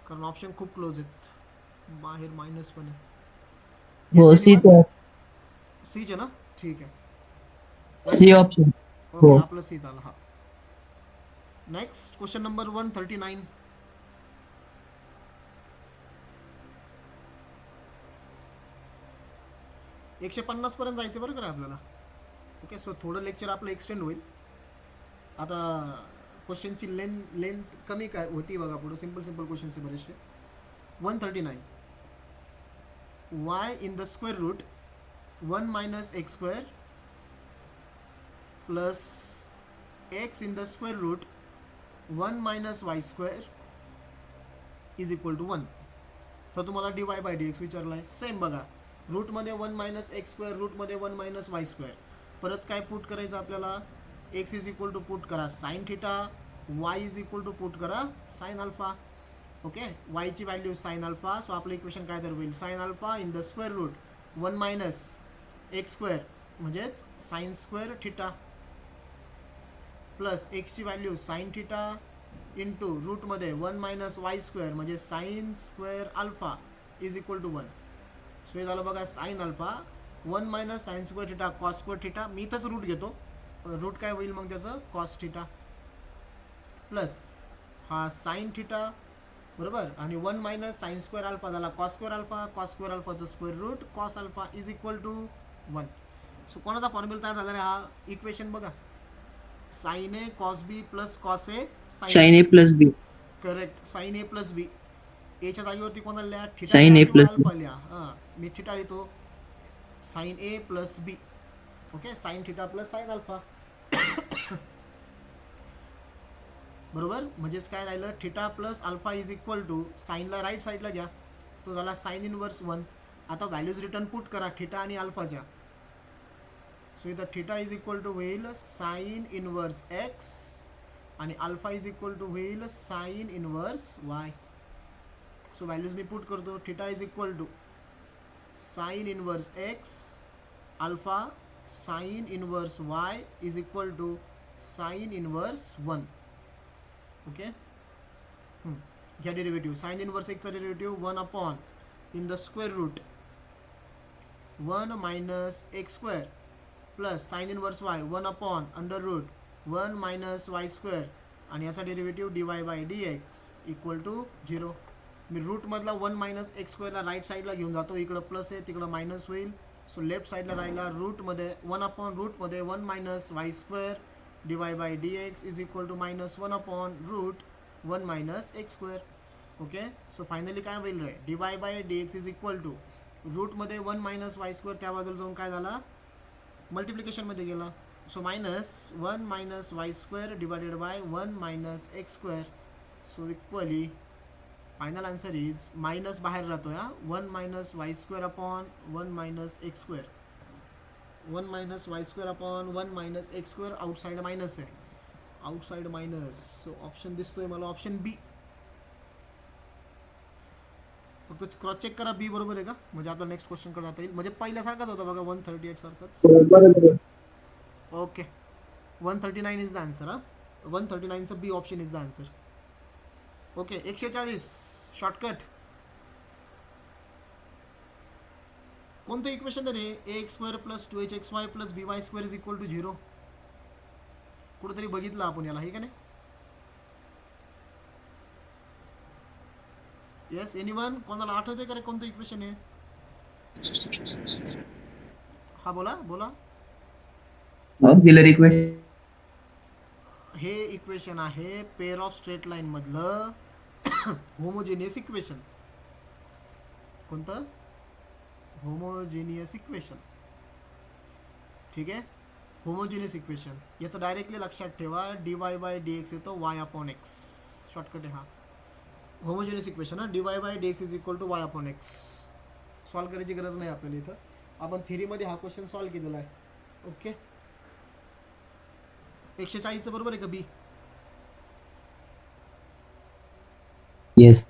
कारण ऑप्शन खूप क्लोज आहेत. बाहेर मायनस पण आहे. हो सी सीच आहे ना? ठीक आहे. C option. ओके, हो. आपलं सी झालं. हा, नेक्स्ट क्वेश्चन नंबर 139. $150 पर्यंत जायचं बरं का आपल्याला. ओके, सो थोडं लेक्चर आपलं एक्सटेंड होईल. आता क्वेश्चनची लेंथ कमी काय होती बघा पुढे. सिंपल क्वेश्चनचे बरेचसे. 139 y in the square root 1 minus x square plus x in the square root 1 minus y square is equal to 1. तर तुम्हाला dy/dx विचारला आहे. सेम बघा, रूटमध्ये 1 मायनस एक्स स्क्वेअर, रूटमध्ये 1 मायनस वाय स्क्वेअर. परत काय पुट करायचं आपल्याला, x is equal to put करा sine theta, y is equal to put करा साइन अल्फा. ओके, y ची व्हॅल्यू साइन अल्फा. सो आपलं इक्वेशन काय तर होईल sine alpha in the square root 1 minus x square म्हणजेच साइन स्क्वेअर थिटा प्लस एक्सची value sine theta into रूटमध्ये 1 minus y square म्हणजे sine square alpha is equal to 1. So हे झालं बघा sine alpha 1 minus sine square theta cos square theta. मी इथंच root घेतो. रूट काय होईल मग त्याचं कॉस थिटा प्लस हा साइन थिटा बरोबर आणि 1 मायनस साइन स्क्वेअर अल्फा झाला cos square alpha. Cos square अल्फाचं square root cos alpha is equal to 1. So कोणाचा फॉर्म्युला तयार झाला रे हा इक्वेशन बघा sine A cos B plus cos A sine A plus B. Correct. Sine A plus B. एच्या जागेवरती कोणाला लिहा थिटा Sin लिहा A किंवा plus अल्फा लिहा. हां, मी थिटा लिहितो sine A plus B. Okay, sine theta plus sine alpha बरोबर. म्हणजेच काय राहिलं theta plus alpha is equal to साइनला राईट साईडला घ्या तो झाला साइन इनवर्स 1. आता व्हॅल्यूज रिटर्न पुट करा थिटा आणि अल्फाच्या. सो इथं थिटा इज इक्वल टू होईल साइन इनवर्स एक्स आणि अल्फा इज इक्वल टू होईल sine inverse y. So values मी पुट करतो. Theta is equal to sine inverse x alpha sine inverse y is equal to sine inverse 1. Okay, घ्या derivative. Sine inverse एक्सचा derivative 1 upon in the square root 1 minus x square plus sine inverse y 1 upon under root 1 minus y square आणि याचा derivative dy/dx equal to 0. मी रूटमधला 1 minus x स्क्वेअरला right साईडला घेऊन जातो. इकडं प्लस आहे तिकडं मायनस होईल. सो लेफ्ट साईडला राहिला रूटमध्ये 1 अपॉन रूटमध्ये 1 minus y square dy/dx is equal to minus 1 upon root 1 minus x square. Okay, so finally काय होईल रे dy/dx इज इक्वल टू रूटमध्ये 1 मायनस वाय स्क्वेअर त्या बाजूला जाऊन काय झाला मल्टिप्लिकेशनमध्ये गेला. So minus 1 minus y square divided by 1 minus x square. So equally final answer is minus बाहेर राहतो या 1 minus y square upon 1 minus x square. 1 minus y square upon 1 minus x square. Outside minus आहे, outside minus. So option दिसतोय मला option बी. फक्त cross check करा बी बरोबर आहे का, म्हणजे आपला नेक्स्ट क्वेश्चन कडे जाता येईल. म्हणजे पहिल्यासारखाच होता बघा 138 सारखाच. Okay 139 is the answer. 139चं B option is the answer. Okay 140 shortcut. कोणतं इक्वेशन रे ax² plus 2hxy plus by² is equal to 0. कुठेतरी बघितलं आपण याला, हे का नाही? येस एनीवन, कोणाला आठवतंय का रे कोणतं इक्वेशन आहे? हा बोला बोला. Auxiliary equation. हे इक्वेशन आहे पेअर ऑफ स्ट्रेट लाईन मधलं होमोजेनियस इक्वेशन. कोणतं? Homogeneous equation. ठीक आहे, होमोजेनियस इक्वेशन. याचं डायरेक्टली लक्षात ठेवा, dy/dx येतो y/x. शॉर्टकट आहे हा. Homogeneous equation, dy/dx is equal to y/x. Solve करायची गरज नाही आपल्याला इथं, आपण थेरीमध्ये हा क्वेश्चन सॉल्व केलेला आहे. ओके 140चं बरोबर आहे का बी? येस.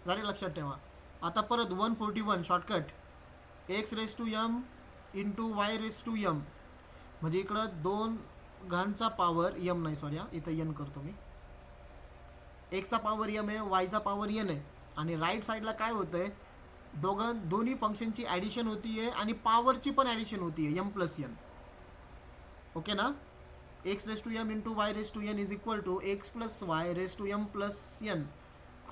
झाले लक्षात ठेवा. आता परत 141 शॉर्टकट. x⁻m इंटू y⁻m, म्हणजे इकडं 2 घांचा पॉवर m नाही, सॉरी इथं n करतो मी. x चा पॉवर m आहे, y चा पॉवर n आहे, आणि राईट साईडला काय होतंय, दोन्ही फंक्शनची ॲडिशन होतीये आणि पॉवरची पण ॲडिशन होतीये m प्लस n. ओके ना? x⁻m into y⁻n is equal to x plus y⁻m plus n.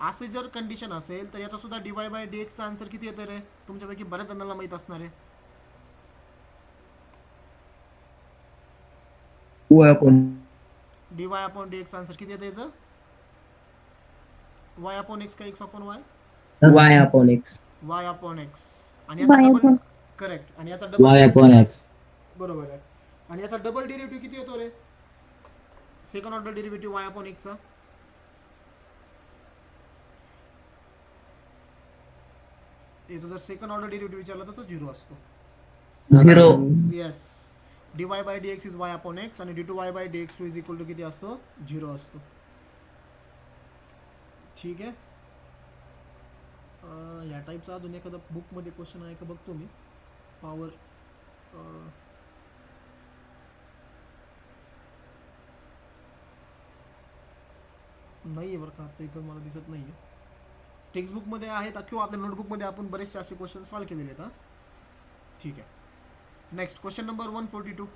असे जर कंडिशन असेल तर याचा सुद्धा dy/dx चा आन्सर किती येतं रे? तुमच्यापैकी बऱ्याच जणांना माहित असणार आहे. dy/dx आन्सर किती येतं याचं? y/x का x/y? y/x. y/x. आणि याचा डबल, करेक्ट, आणि याचा डबल y/x. बरोबर आहे. आणि याचा डबल डेरिव्हेटिव्ह किती येतो रे? सेकंड ऑर्डर डेरिव्हेटिव्ह y/x चा. याचा जर सेकंड ऑर्डर डेरिव्हेटिव्ह विचारला तर तो 0 असतो. 0. येस, dy/dx इज y/x आणि d2y/dx2 इज इक्वल टू किती असतो? 0 असतो. ठीक आहे. या टाईपचा अजून एखादा बुकमध्ये क्वेश्चन आहे का बघतो मी. पॉवर नाही आहे बरं का, आता इथं मला दिसत नाही आहे. टेक्स्टबुकमध्ये आहेत किंवा आपल्या नोटबुकमध्ये आपण बरेचसे असे क्वेश्चन सॉल्व केलेले आहेत. ठीक आहे. Next question number 142.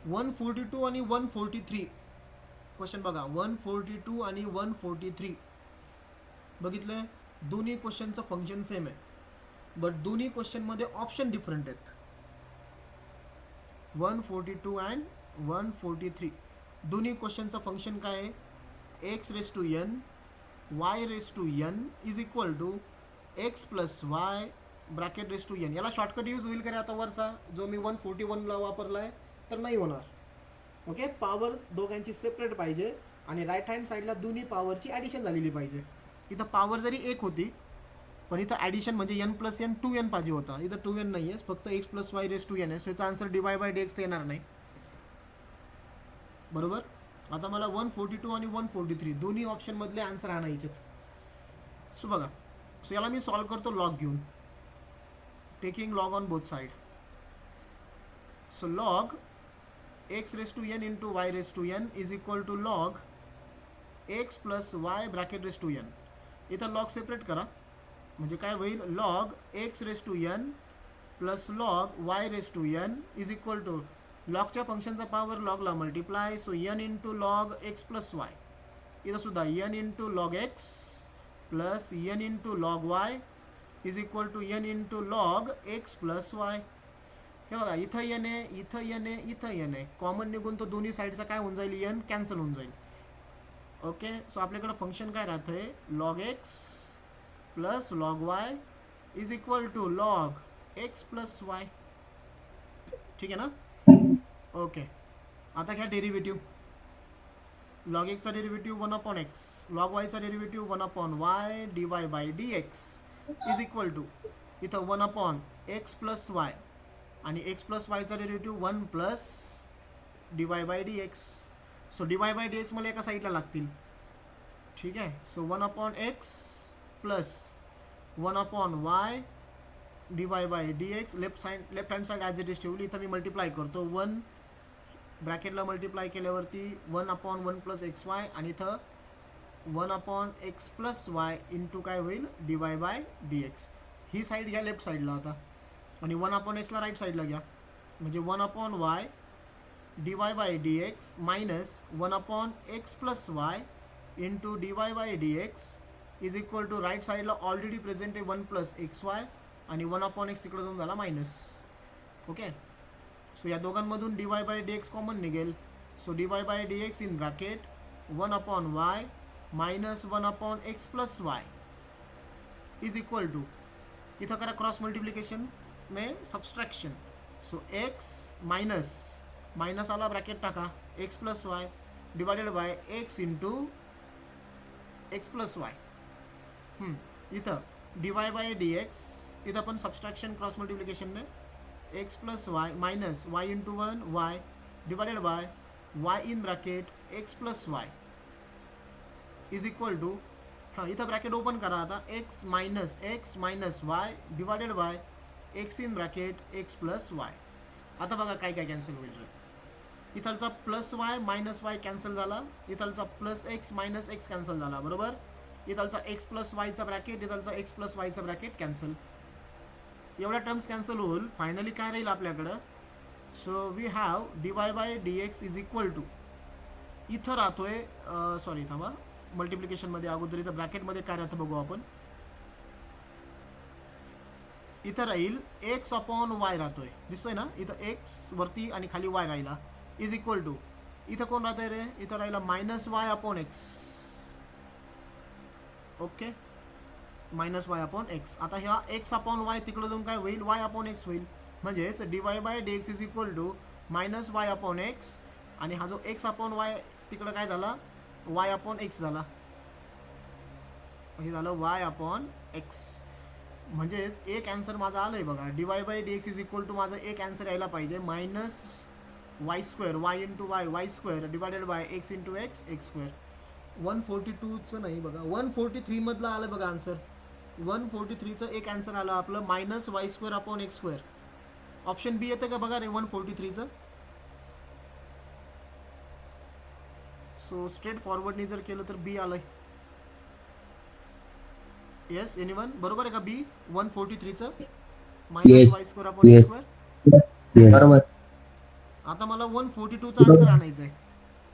142 आणि 143 क्वेश्चन बघा. 142 आणि 143 बघितलंय, दोन्ही क्वेश्चनचं फंक्शन सेम आहे, बट दोन्ही क्वेश्चनमध्ये ऑप्शन डिफरंट आहेत. 142 अँड 143 दोन्ही क्वेश्चनचं फंक्शन काय आहे? x⁻n y⁻n is equal to x plus y bracket raise to n. याला शॉर्टकट यूज होईल का आता वरचा जो मी 141ला वापरला आहे? तर नाही होणार. ओके, पॉवर दोघांची सेपरेट पाहिजे आणि राईट हँड साईडला दोन्ही पॉवरची ॲडिशन झालेली पाहिजे. इथं पॉवर जरी एक होती पण इथं ॲडिशन म्हणजे n प्लस n 2n पाहिजे होता. इथं 2n नाही आहे, फक्त x प्लस y⁻n आहे. सो याचा आन्सर dy/dx येणार नाही. बरोबर. आता मला 142 आणि 143 दोन्ही ऑप्शनमधले आन्सर आणायचे. सो बघा, सो याला मी सॉल्व करतो लॉग घेऊन, taking log on both side. So log x⁻n into y⁻n is equal to log x plus y bracket raise to n. इथं लॉग सेपरेट करा म्हणजे काय होईल? Log x⁻n plus log y⁻n is equal to लॉगच्या फंक्शनचा power लॉगला multiply, so n into log x plus y. इथं सुद्धा n into log x plus n into log y is equal to n into log x plus y. हे बघा, इथं n आहे, इथं n आहे, इथं n आहे, कॉमन निघून तो दोन्ही साईडचा काय होऊन जाईल? n कॅन्सल होऊन जाईल. ओके, सो आपल्याकडे फंक्शन काय राहतं आहे? Log x plus log y is equal to log x plus y. ठीक आहे ना? ओके, आता घ्या डेरिव्हेटिव्ह. लॉग x चा डेरिव्हेटिव्ह 1/x, लॉग y चा derivative 1/y dy/dx is equal to इथं 1/x प्लस y आणि x प्लस y चा derivative 1 plus dy/dx. So dy/dx मला एका साईडला लागतील. ठीक आहे. So 1/x plus 1/y dy by dx left hand side as it is ठेवली. इथं मी मल्टिप्लाय करतो. 1 ब्रॅकेटला मल्टिप्लाय केल्यावरती 1/1 प्लस एक्स वाय आणि इथं 1/x प्लस वाय इंटू काय होईल dy by dx. He side घ्या लेफ्ट साईडला आता आणि 1/xला राईट साईडला घ्या. म्हणजे 1/y dy by dx minus 1/x plus Y into dy by dx is equal to right साईडला ऑलरेडी प्रेझेंट आहे 1 प्लस एक्स वाय आणि 1/x तिकडे जाऊन झाला मायनस. ओके. सो या दोघांमधून dy बाय dx कॉमन निघेल. So dy by dx in bracket 1/y minus 1/x plus Y is equal to इथं करा क्रॉस मल्टिप्लिकेशन में subtraction. So x minus minus आला ब्रॅकेट टाका x plus y divided by x into x plus y. इथं dy by dx इथं पण subtraction cross मल्टिप्लिकेशनने x plus Y minus y into 1 y divided by y in bracket x plus Y is equal to इथं bracket open करा आता x minus y divided by x in bracket x plus y. आता बघा काय काय cancel होईल रे. इथलचा plus Y minus Y cancel झाला. इथलचा plus x minus x cancel झाला बरोबर. इथलचा एक्स प्लस वायचा ब्रॅकेट इथलचा एक्स प्लस वायचा ब्रॅकेट कॅन्सल. एवढ्या टर्म्स कॅन्सल होईल. फायनली काय राहील आपल्याकडं. So we have dy by dx is equal to इथं राहतोय सॉरी थांबा मल्टिप्लिकेशनमध्ये अगोदर इथं ब्रॅकेटमध्ये काय राहतं बघू आपण. इथं राहील x/y राहतोय दिसतोय ना. इथं x वरती आणि खाली y राहिला इज इक्वल टू इथं कोण राहतंय रे. इथं राहिला -y/x. Okay -y/x. आता ह्या x/y तिकडं जाऊन काय होईल y/x होईल. म्हणजेच dy by dx is equal to -y/x आणि हा जो x/y तिकडं काय झाला y/x झाला. हे झालं y/x. म्हणजेच एक आन्सर माझा आलंय बघा dy by dx is equal to माझं एक आन्सर यायला पाहिजे -y² y into y² divided by x into x x². 142चं नाही बघा 143 मधलं आलं बघा आन्सर. 143चं एक आन्सर आलं आपलं -y²/x². ऑप्शन बी येतं का बघा रे 143चं. सो स्ट्रेट फॉरवर्डनी जर केलं तर बी आलंय. येस एनीवन बरोबर आहे का बी 143चं Yes. -y²/x². Yes. बरोबर. आता मला 142चा आन्सर आणायचा आहे.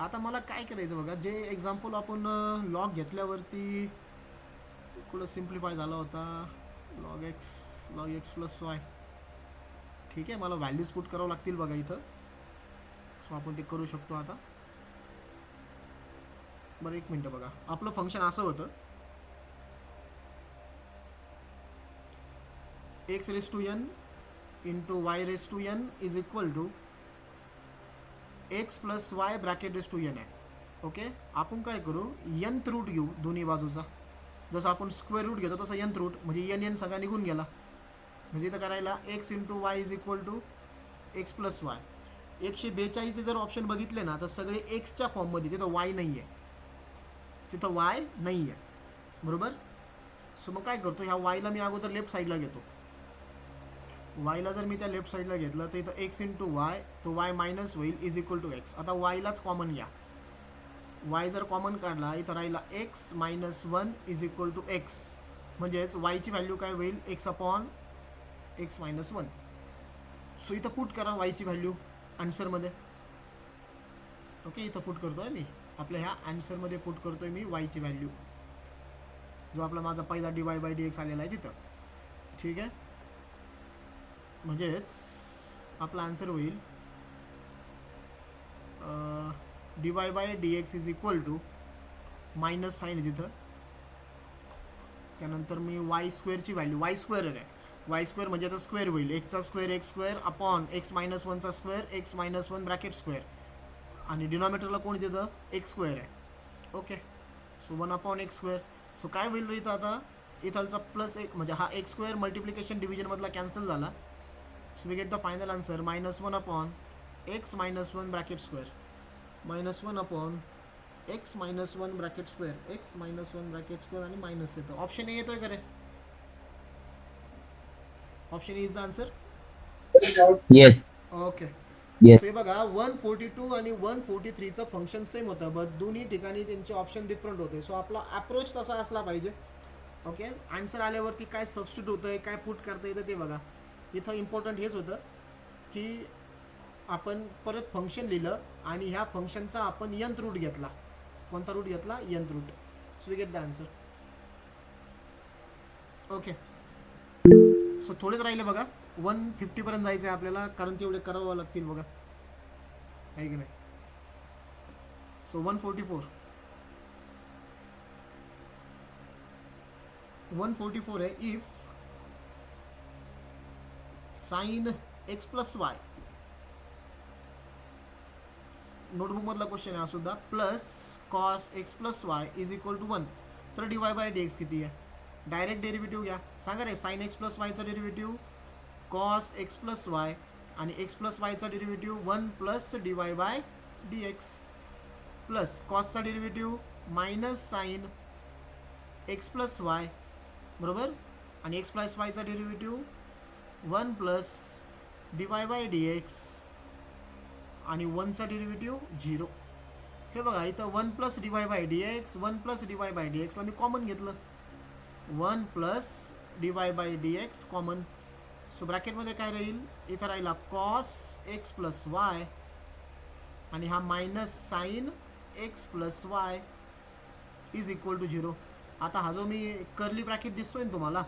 आता मला काय करायचं बघा. जे एक्झाम्पल आपण लॉग घेतल्यावरती कुठं सिम्प्लिफाय झाला होता लॉग एक्स प्लस वाय. ठीक आहे मला व्हॅल्यूज पुट करावं लागतील बघा इथं. सो आपण ते करू शकतो आता. बरं एक मिनटं बघा. आपलं फंक्शन असं होतं x⁴n into y⁴n is equal to x plus y bracket ⁴n आहे. ओके आपण काय करू nth रूट घेऊ दोन्ही बाजूचा. जसं आपण स्क्वेअर रूट घेतो तसं nth रूट म्हणजे n सगळा निघून गेला. म्हणजे इथं करायला x into y is equal to x plus y. 142चे जर ऑप्शन बघितले ना तर सगळे एक्सच्या फॉर्ममध्ये. तिथं वाय नाही आहे. तिथं वाय नाही आहे बरोबर. सो मग काय करतो ह्या वायला मी अगोदर लेफ्ट साईडला घेतो. वायला जर मी त्या लेफ्ट साईडला घेतलं तर इथं एक्स इंटू वाय तो वाय मायनस होईल इज इक्वल टू एक्स. आता वायलाच कॉमन घ्या. वाय जर कॉमन काढला इथं राहिला x -1 is equal to x. म्हणजेच वायची व्हॅल्यू काय होईल x/x -1. सो इथं पुट करा वायची व्हॅल्यू आन्सरमध्ये. ओके इथं पुट करतोय मी आपल्या ह्या आन्सरमध्ये पुट करतोय मी वायची व्हॅल्यू जो आपला माझा पहिला dy बाय dx आलेला आहे तिथं. ठीक आहे म्हणजेच आपला आन्सर होईल dy by dx is equal to minus sine आहे तिथं. त्यानंतर मी y² व्हॅल्यू y² आहे. y² म्हणजे याचा स्क्वेअर होईल. एक्सचा स्क्वेअर x² अपॉन x -1चा स्क्वेअर x -1 ब्रॅकेट स्क्वेअर आणि डिनॉमिनेटरला कोण देतं x² आहे. Okay so 1/x². सो काय होईल इथं आता इथलचा प्लस एक म्हणजे हा x² मल्टिप्लिकेशन डिव्हिजनमधला कॅन्सल झाला. So we get the final answer -1/x -1 bracket square -1/x x minus one bracket square, x minus one bracket square आणि मायनस येतो. ऑप्शन ए येतोय का रे? Option A is the answer. Yes. Okay. Yes. So हे बघा 142 आणि 143चं function same होतं, बट दोन्ही ठिकाणी त्यांचे ऑप्शन डिफरंट होते. सो आपला अप्रोच तसा असला पाहिजे. ओके, आन्सर आल्यावरती काय सबस्टिट्यूट होतं आहे, काय पुट करता येतं ते बघा. इथं इम्पॉर्टंट हेच होतं की आपण परत फंक्शन लिहिलं आणि ह्या फंक्शनचा आपण यंथ रूट घेतला. कोणता रूट घेतला? Nth root. So we get the answer. Okay, so थोडेच राहिले बघा. 150 पर्यंत जायचं आहे आपल्याला, कारण तेवढे करावं लागतील बघा, आहे की नाही. सो 144 आहे. If sine x plus y, notebook मधला क्वेश्चन आहे हा सुद्धा, plus cos x plus Y is equal to 1, तर dy बाय dx किती आहे? डायरेक्ट डेरिव्हेटिव्ह घ्या. सांगा रे, साइन एक्स प्लस वायचा derivative cos x plus Y आणि एक्स प्लस वायचा derivative 1 plus dy by dx, plus कॉसचा derivative minus sine x plus y, बरोबर, आणि एक्स प्लस वायचा derivative 1 plus dy by dx आणि 1चा डेरिव्हेटिव्ह 0. हे बघा इथं 1 plus dy by dx, 1 plus dy by dxला मी कॉमन घेतलं, 1 plus dy by dx common. So ब्रॅकेटमध्ये काय राहील? इथं राहिला कॉस एक्स प्लस वाय आणि हा minus sine x plus Y is equal to 0. आता हा जो मी कर्ली ब्रॅकेट दिसतोय ना तुम्हाला,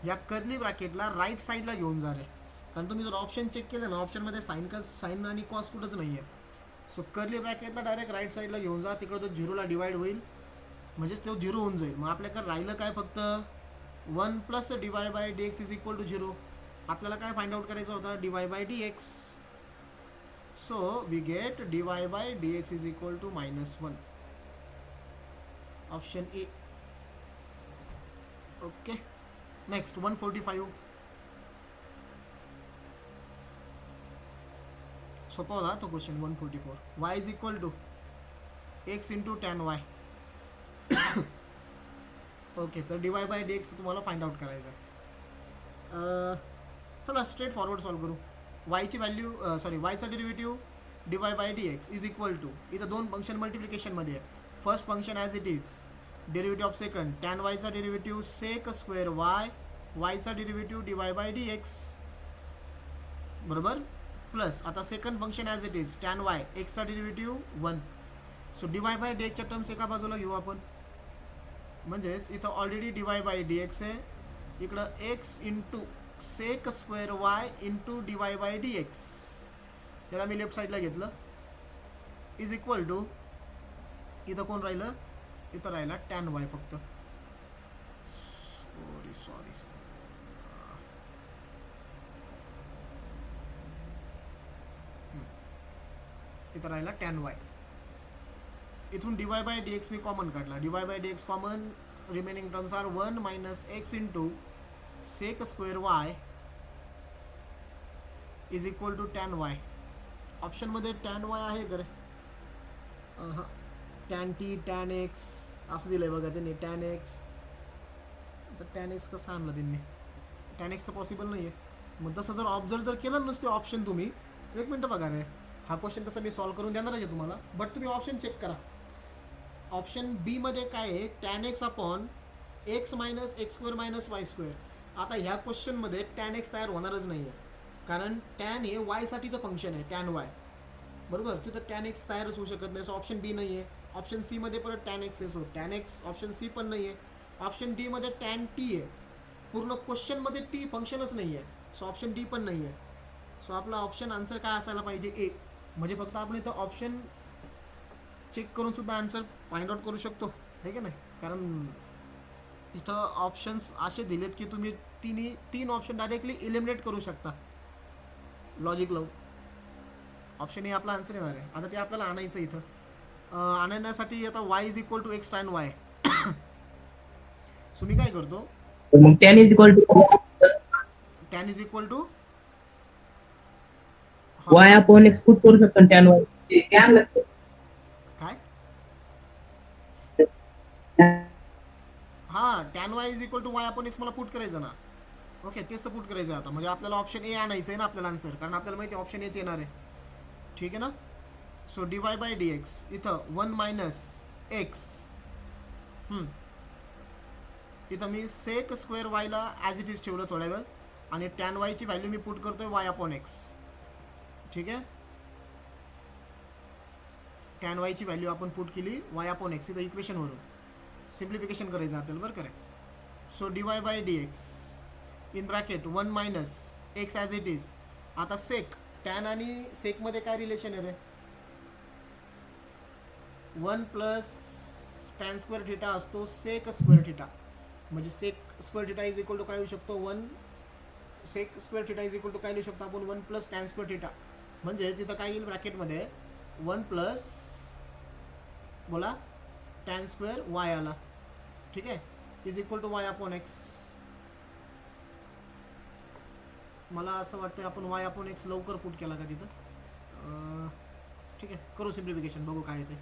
या कर्ली ब्रॅकेटला राईट साईडला घेऊन जा रे, कारण तुम्ही जर ऑप्शन चेक केलं ना, ऑप्शनमध्ये साइन आणि कॉस कुठंच नाही आहे. सो कर्ली ब्रॅकेटला डायरेक्ट राईट साईडला घेऊन जा, तिकडं तो 0ला डिवाइड होईल, म्हणजेच तो 0 होऊन जाईल. मग आपल्याकडे राहिलं काय? फक्त 1 plus dy by dx is equal to 0. आपल्याला काय फाइंड आउट करायचं होतं? dy by dx. So we get dy by dx is equal to -1. Option A. Okay, next 145. सोपा होता तो question. 144, y is equal to x into tan y. Okay, तर dy by dx तुम्हाला find out करायचं आहे. चला straightforward solve करू. वायची व्हॅल्यू वायचा derivative dy by dx is equal to, इथं दोन फंक्शन मल्टिप्लिकेशनमध्ये आहे. First function as it is, derivative of second tan वायचा डेरिव्हेटिव्ह सेक स्क्वेअर वाय, वायचा डेरिव्हेटिव्ह dy बाय dx, बरोबर, प्लस आता second function as it is tan y, एक्सचा derivative 1. So dy by dxच्या टर्म्स एका बाजूला घेऊ आपण, म्हणजेच इथं ऑलरेडी dy बाय dx आहे, इकडं x into sec square y into dy by dx, याला मी लेफ्ट साईडला घेतलं, इज इक्वल टू, इथं कोण राहिलं? इथं राहिला टॅन वाय फक्त. सॉरी इथं राहिला टॅन वाय. इथून dy बाय dx मी कॉमन काढला, dy by dx common, remaining terms are 1 minus x into sec square y is equal to tan y. ऑप्शनमध्ये टॅन वाय आहे का रे? हां, टॅन टी, टॅन एक्स असं दिलं आहे बघा त्यांनी, टॅन एक्स. तर टॅन एक्स कसं आणलं त्यांनी? टॅन एक्स तर पॉसिबल नाही आहे. मग तसं जर ऑब्झर्व जर केलं नसते ऑप्शन तुम्ही, एक मिनटं बघा रे, हा क्वेश्चन तसं मी सॉल्व करून देणार आहे तुम्हाला, बट तुम्ही ऑप्शन चेक करा. ऑप्शन बी मध्ये काय आहे? Tan x upon x minus x square minus y square. आता ह्या क्वेश्चनमध्ये टॅन एक्स तयार होणारच नाही आहे, कारण टॅन हे वायसाठीचं फंक्शन आहे, टॅन वाय, बरोबर, तिथं टॅन एक्स तयारच होऊ शकत नाही. सो ऑप्शन बी नाही आहे. ऑप्शन सी मध्ये परत टॅन एक्स आहे, so tan x option C पण नाही आहे. ऑप्शन डी मध्ये टॅन टी आहे, पूर्ण क्वेश्चनमध्ये टी फंक्शनच नाही आहे, सो ऑप्शन डी पण नाही आहे. सो आपला ऑप्शन आन्सर काय असायला पाहिजे? ए. म्हणजे फक्त आपण इथं ऑप्शन चेक करून सुद्धा आन्सर फाइंड आउट करू शकतो, आहे की नाही? कारण इथं ऑप्शन्स असे दिलेत की तुम्ही तीन ऑप्शन डायरेक्टली इलिमिनेट करू शकता लॉजिक लावून. ऑप्शन ए आपला आन्सर येणार आहे. आता ते आपल्याला आणायचं इथं. आणण्यासाठी आता y is equal to x tan y. So मी काय करतो? मग tan is equal to tan is equal to y upon x put करू शकतो tan y. काय? Tan y is equal to Y upon x मला पुट करायचं ना. ओके, तेच तर पुट करायचं आता. म्हणजे आपल्याला ऑप्शन ए आणायचं आहे ना आपल्याला आन्सर, कारण आपल्याला माहिती आहे ऑप्शन एच येणार आहे. ठीक आहे ना. So D Y by D X इथं 1 मायनस एक्स, इथं मी सेक स्क्वेअर वायला ॲज इट इज ठेवलं थोड्या वेळ, आणि टॅन वायची व्हॅल्यू मी पुट करतोय वाय अपॉन एक्स. ठीक आहे, टॅन वायची व्हॅल्यू आपण पुट केली वाय अपॉन एक्स इथं इक्वेशनवरून. सिम्प्लिफिकेशन करायचं आपल्याला बरं correct. So D Y by D x in bracket 1 minus x as it is. आता सेक, टॅन आणि सेकमध्ये काय रिलेशन आहे रे? 1 प्लस टॅन स्क्वेअर थिटा असतो सेक स्क्वेअर थिटा. म्हणजे sec square theta is equal to काय होऊ शकतो? 1 sec square theta is equal to काय लिहू शकतो आपण? 1 प्लस टॅन स्क्वेअर थिटा. म्हणजेच इथं काय येईल ब्रॅकेटमध्ये 1 प्लस बोला टॅन स्क्वेअर वाय आला. ठीक आहे, is equal to Y upon x. मला असं वाटतं आपण वाय अपॉन एक्स लवकर पुट केला का तिथं. ठीक आहे, करू सिम्प्लिफिकेशन, बघू काय येते.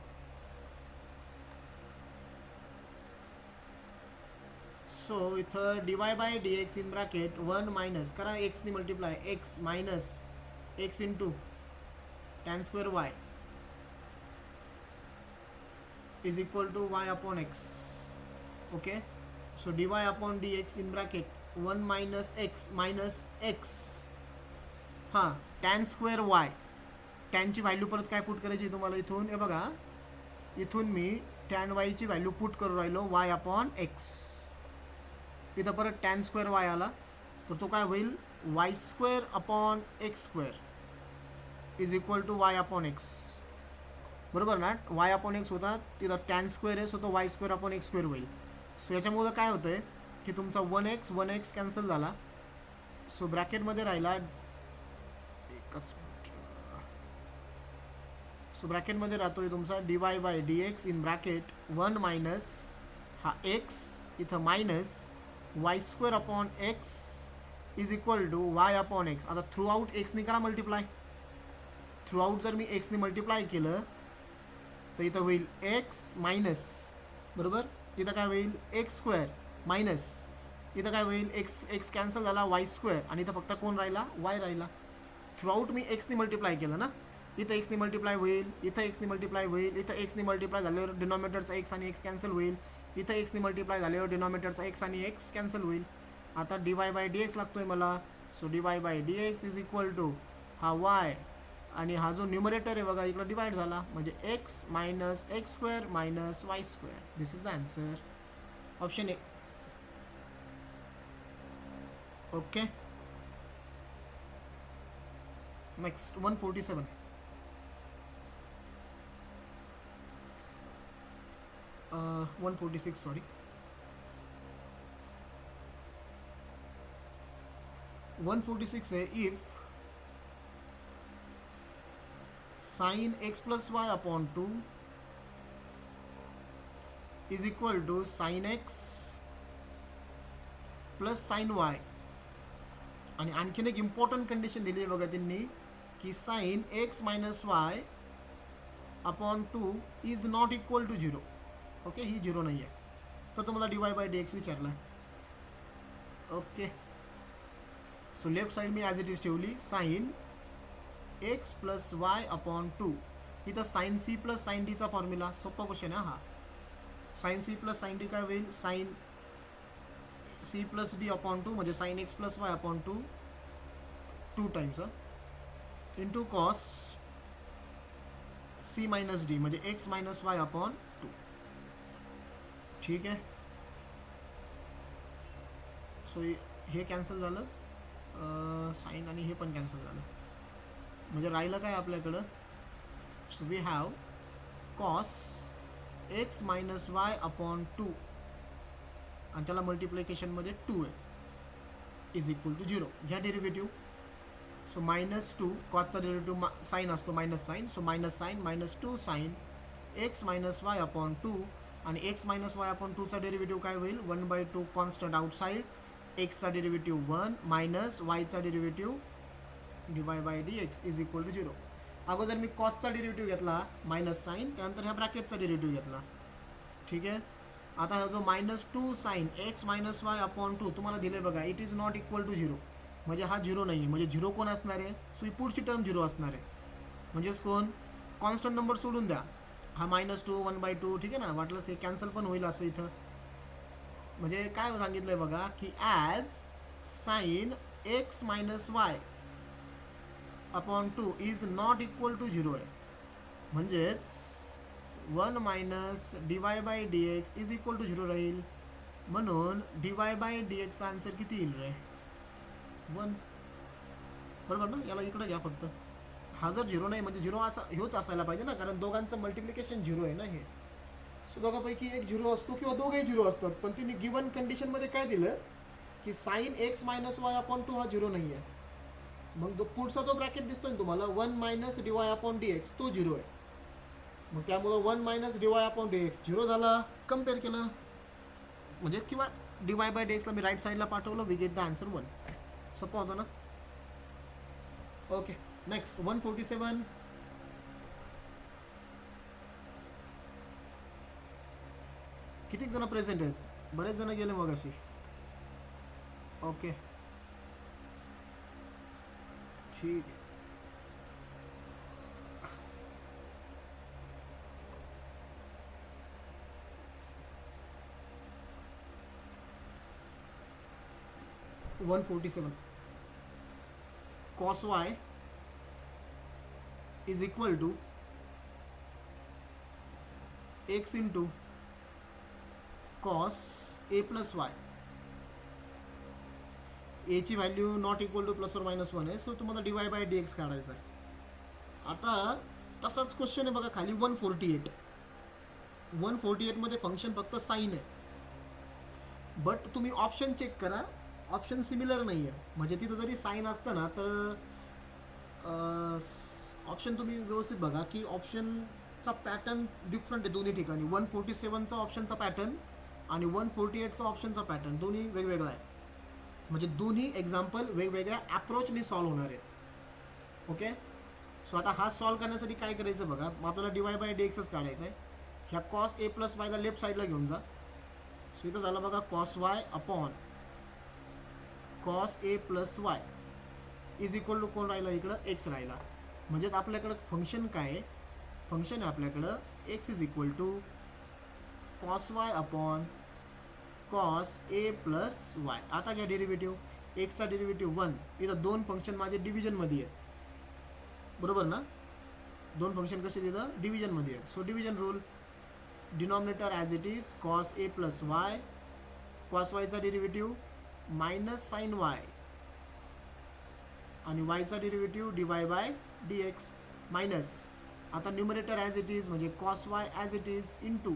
सो इथं d Y by D x in bracket 1 minus करा एक्सनी multiply, x minus x into tan square y is equal to Y upon x. Okay, so D Y upon D x in bracket 1 minus x हां tan square y. टॅनची value परत काय put करायची तुम्हाला इथून? हे बघा, इथून मी टॅन वायची व्हॅल्यू पुट करू राहिलो वाय अपॉन एक्स. इथं परत टॅन स्क्वेअर वाय आला तर तो काय होईल? Y square upon x square is equal to Y upon x. बरोबर ना, वाय अपॉन एक्स होता, तिथं टॅन स्क्वेअर आहे, सो तो y square upon x square होईल. सो याच्यामुळं काय होतं आहे की तुमचा 1x कॅन्सल झाला. सो ब्रॅकेटमध्ये राहिला एकच मिनिट. सो ब्रॅकेटमध्ये राहतोय तुमचा d Y by D x in bracket 1 minus हा एक्स इथं minus y square upon x is equal to Y upon x. आता थ्रू आउट एक्सनी करा मल्टिप्लाय. थ्रू आउट जर मी एक्सनी मल्टिप्लाय केलं तर इथं होईल एक्स मायनस, बरोबर, इथं काय होईल? एक्स स्क्वेअर मायनस, इथं काय होईल? एक्स कॅन्सल झाला, वाय स्क्वेअर, आणि इथं फक्त कोण राहिला? वाय राहिला. थ्रू आउट मी एक्सनी मल्टिप्लाय केलं ना, इथं एक्सनी मल्टिप्लाय होईल, इथं एक्सनी मल्टिप्लाय होईल, इथं एक्सनी मल्टिप्लाय झाल्यावर डिनॉमिनेटरचा एक्स आणि एक्स कॅन्सल होईल, इथं एक्सनी मल्टिप्लाय झाल्यावर डिनॉमिनेटरचा एक्स आणि एक्स कॅन्सल होईल. आता d Y by D x लागतोय मला. So D Y by D x is equal to हा वाय आणि हा जो न्युमरेटर आहे बघा इकडं डिवाइड झाला, म्हणजे x minus x square minus y square. This is the answer, option A. Okay, next 147. uh, 146 sorry, 146 है. If sine x plus y upon 2 is equal to sine x plus sine y. आणि आणखीन एक important condition दिली आहे बघा त्यांनी की sine x minus y upon 2 is not equal to 0. Okay, ही 0 नाही आहे, तर तुम्हाला D Y by D x विचारला. ओके, सो लेफ्ट साइड मी ॲज इट इज ठेवली sine x plus y upon 2. इथं साइन सी प्लस साइन डीचा फॉर्म्युला, सोपा क्वेश्चन आहे हा. Sine C plus sine D काय होईल? Sine C plus D upon 2 म्हणजे sine x plus y upon 2 times into cos C minus D म्हणजे x minus y upon 2. ठीक आहे, सो हे कॅन्सल झालं, साइन आणि हे पण कॅन्सल झालं, म्हणजे राहिलं काय आपल्याकडं? So we have cos x minus y upon 2 आणि त्याला मल्टिप्लिकेशनमध्ये 2 आहे इज इक्वल टू 0. घ्या डेरिव्हेटिव्ह. सो मायनस 2 कॉसचा डेरिव्हेटिव्ह साईन असतो minus sine, so minus sine minus 2 sine x minus y upon 2 आणि एक्स मायनस वाय अपॉन 2चा derivative काय होईल? 1/2 कॉन्स्टंट आउटसाईड, एक्सचा डेरिव्हेटिव्ह 1 मायनस वायचा derivative D Y by D x is equal to 0. अगोदर मी कॉसचा डेरिव्हेटिव्ह घेतला मायनस साईन, त्यानंतर ह्या ब्रॅकेटचा डेरिव्हेटिव्ह घेतला. ठीक आहे, आता हा जो -2 sine x minus y upon 2 तुम्हाला दिले बघा, it is not equal to 0. म्हणजे हा 0 नाही आहे. म्हणजे 0 कोण असणार आहे? सो ही पुढची टर्म 0 असणार आहे. म्हणजेच कोण? कॉन्स्टंट नंबर सोडून द्या. हा -2 1/2 ठीक आहे ना, वाटलंच हे कॅन्सल पण होईल असं इथं. म्हणजे काय सांगितलंय बघा की as sine x minus y upon 2 is not equal to 0 आहे. म्हणजेच 1 minus dy by dx is equal to 0 राहील. म्हणून dy बाय dx चा आन्सर किती येईल रे? 1. बरोबर ना? याला इकडे घ्या फक्त. हा जर 0 नाही म्हणजे 0 असा ह्योच असायला पाहिजे ना, कारण दोघांचं मल्टिप्लिकेशन 0 आहे ना हे. सो दोघांपैकी एक 0 असतो किंवा दोघेही 0 असतात. पण तिने गिवन कंडिशनमध्ये काय दिलं की sine x minus y upon 2 हा 0 नाही आहे. मग पुढचा जो ब्रॅकेट दिसतोय ना तुम्हाला 1 मायनस dy अपॉन dx तो 0 आहे. मग त्यामुळं 1 मायनस dy अपॉन dx 0 झाला. कम्पेअर केलं म्हणजे किंवा dy बाय dx ला मी राईट साईडला पाठवलं, वी गेट द आन्सर 1. सोपं होतं ना? Okay, next 147. किती जण प्रेझेंट आहेत? बरेच जण गेले मग अशी. ओके, ठीक आहे. One 47 cos y is equal to x into cos a plus y. a ची value not equal to plus or minus 1 आहे. सो तुम्हाला dy बाय dx काढायचा आहे. आता तसाच क्वेश्चन आहे बघा खाली 148. 148 मध्ये फंक्शन फक्त साइन आहे. बट तुम्ही ऑप्शन चेक करा, ऑप्शन सिमिलर नाही आहे. म्हणजे तिथं जरी साइन असतं ना तर ऑप्शन तुम्ही व्यवस्थित बघा की ऑप्शनचा पॅटर्न डिफरंट आहे दोन्ही ठिकाणी. 147चा ऑप्शनचा पॅटर्न आणि 148चा ऑप्शनचा पॅटर्न दोन्ही वेगवेगळा आहे. म्हणजे दोन्ही एक्झाम्पल वेगवेगळ्या अप्रोचनी सॉल्व्ह होणार आहेत. ओके, सो आता हा सॉल्व्ह करण्यासाठी काय करायचं बघा, मग आपल्याला dy बाय dxच काढायचं आहे. ह्या cos a प्लस वायला लेफ्ट साईडला घेऊन जा. सो इथं झालं बघा cos y upon cos a plus Y is equal to कोण राहिला इकडं? एक्स राहिला. म्हणजेच आपल्याकडं फंक्शन काय आहे? फंक्शन आहे आपल्याकडं x is equal to cos y upon cos A plus y. आता घ्या डेरिव्हेटिव्ह. एक्सचा डेरिव्हेटिव्ह 1. इथं दोन फंक्शन माझे डिव्हिजनमध्ये आहेत. बरोबर ना? दोन फंक्शन कसे तिथं डिव्हिजनमध्ये आहेत. So division rule, denominator as it is cos A plus y, cos वायचा डेरिव्हेटिव्ह मायनस साइन वाय आणि वायचा derivative dy by dx minus. आता न्यूमरेटर ॲज इट इज म्हणजे cos y as it is into.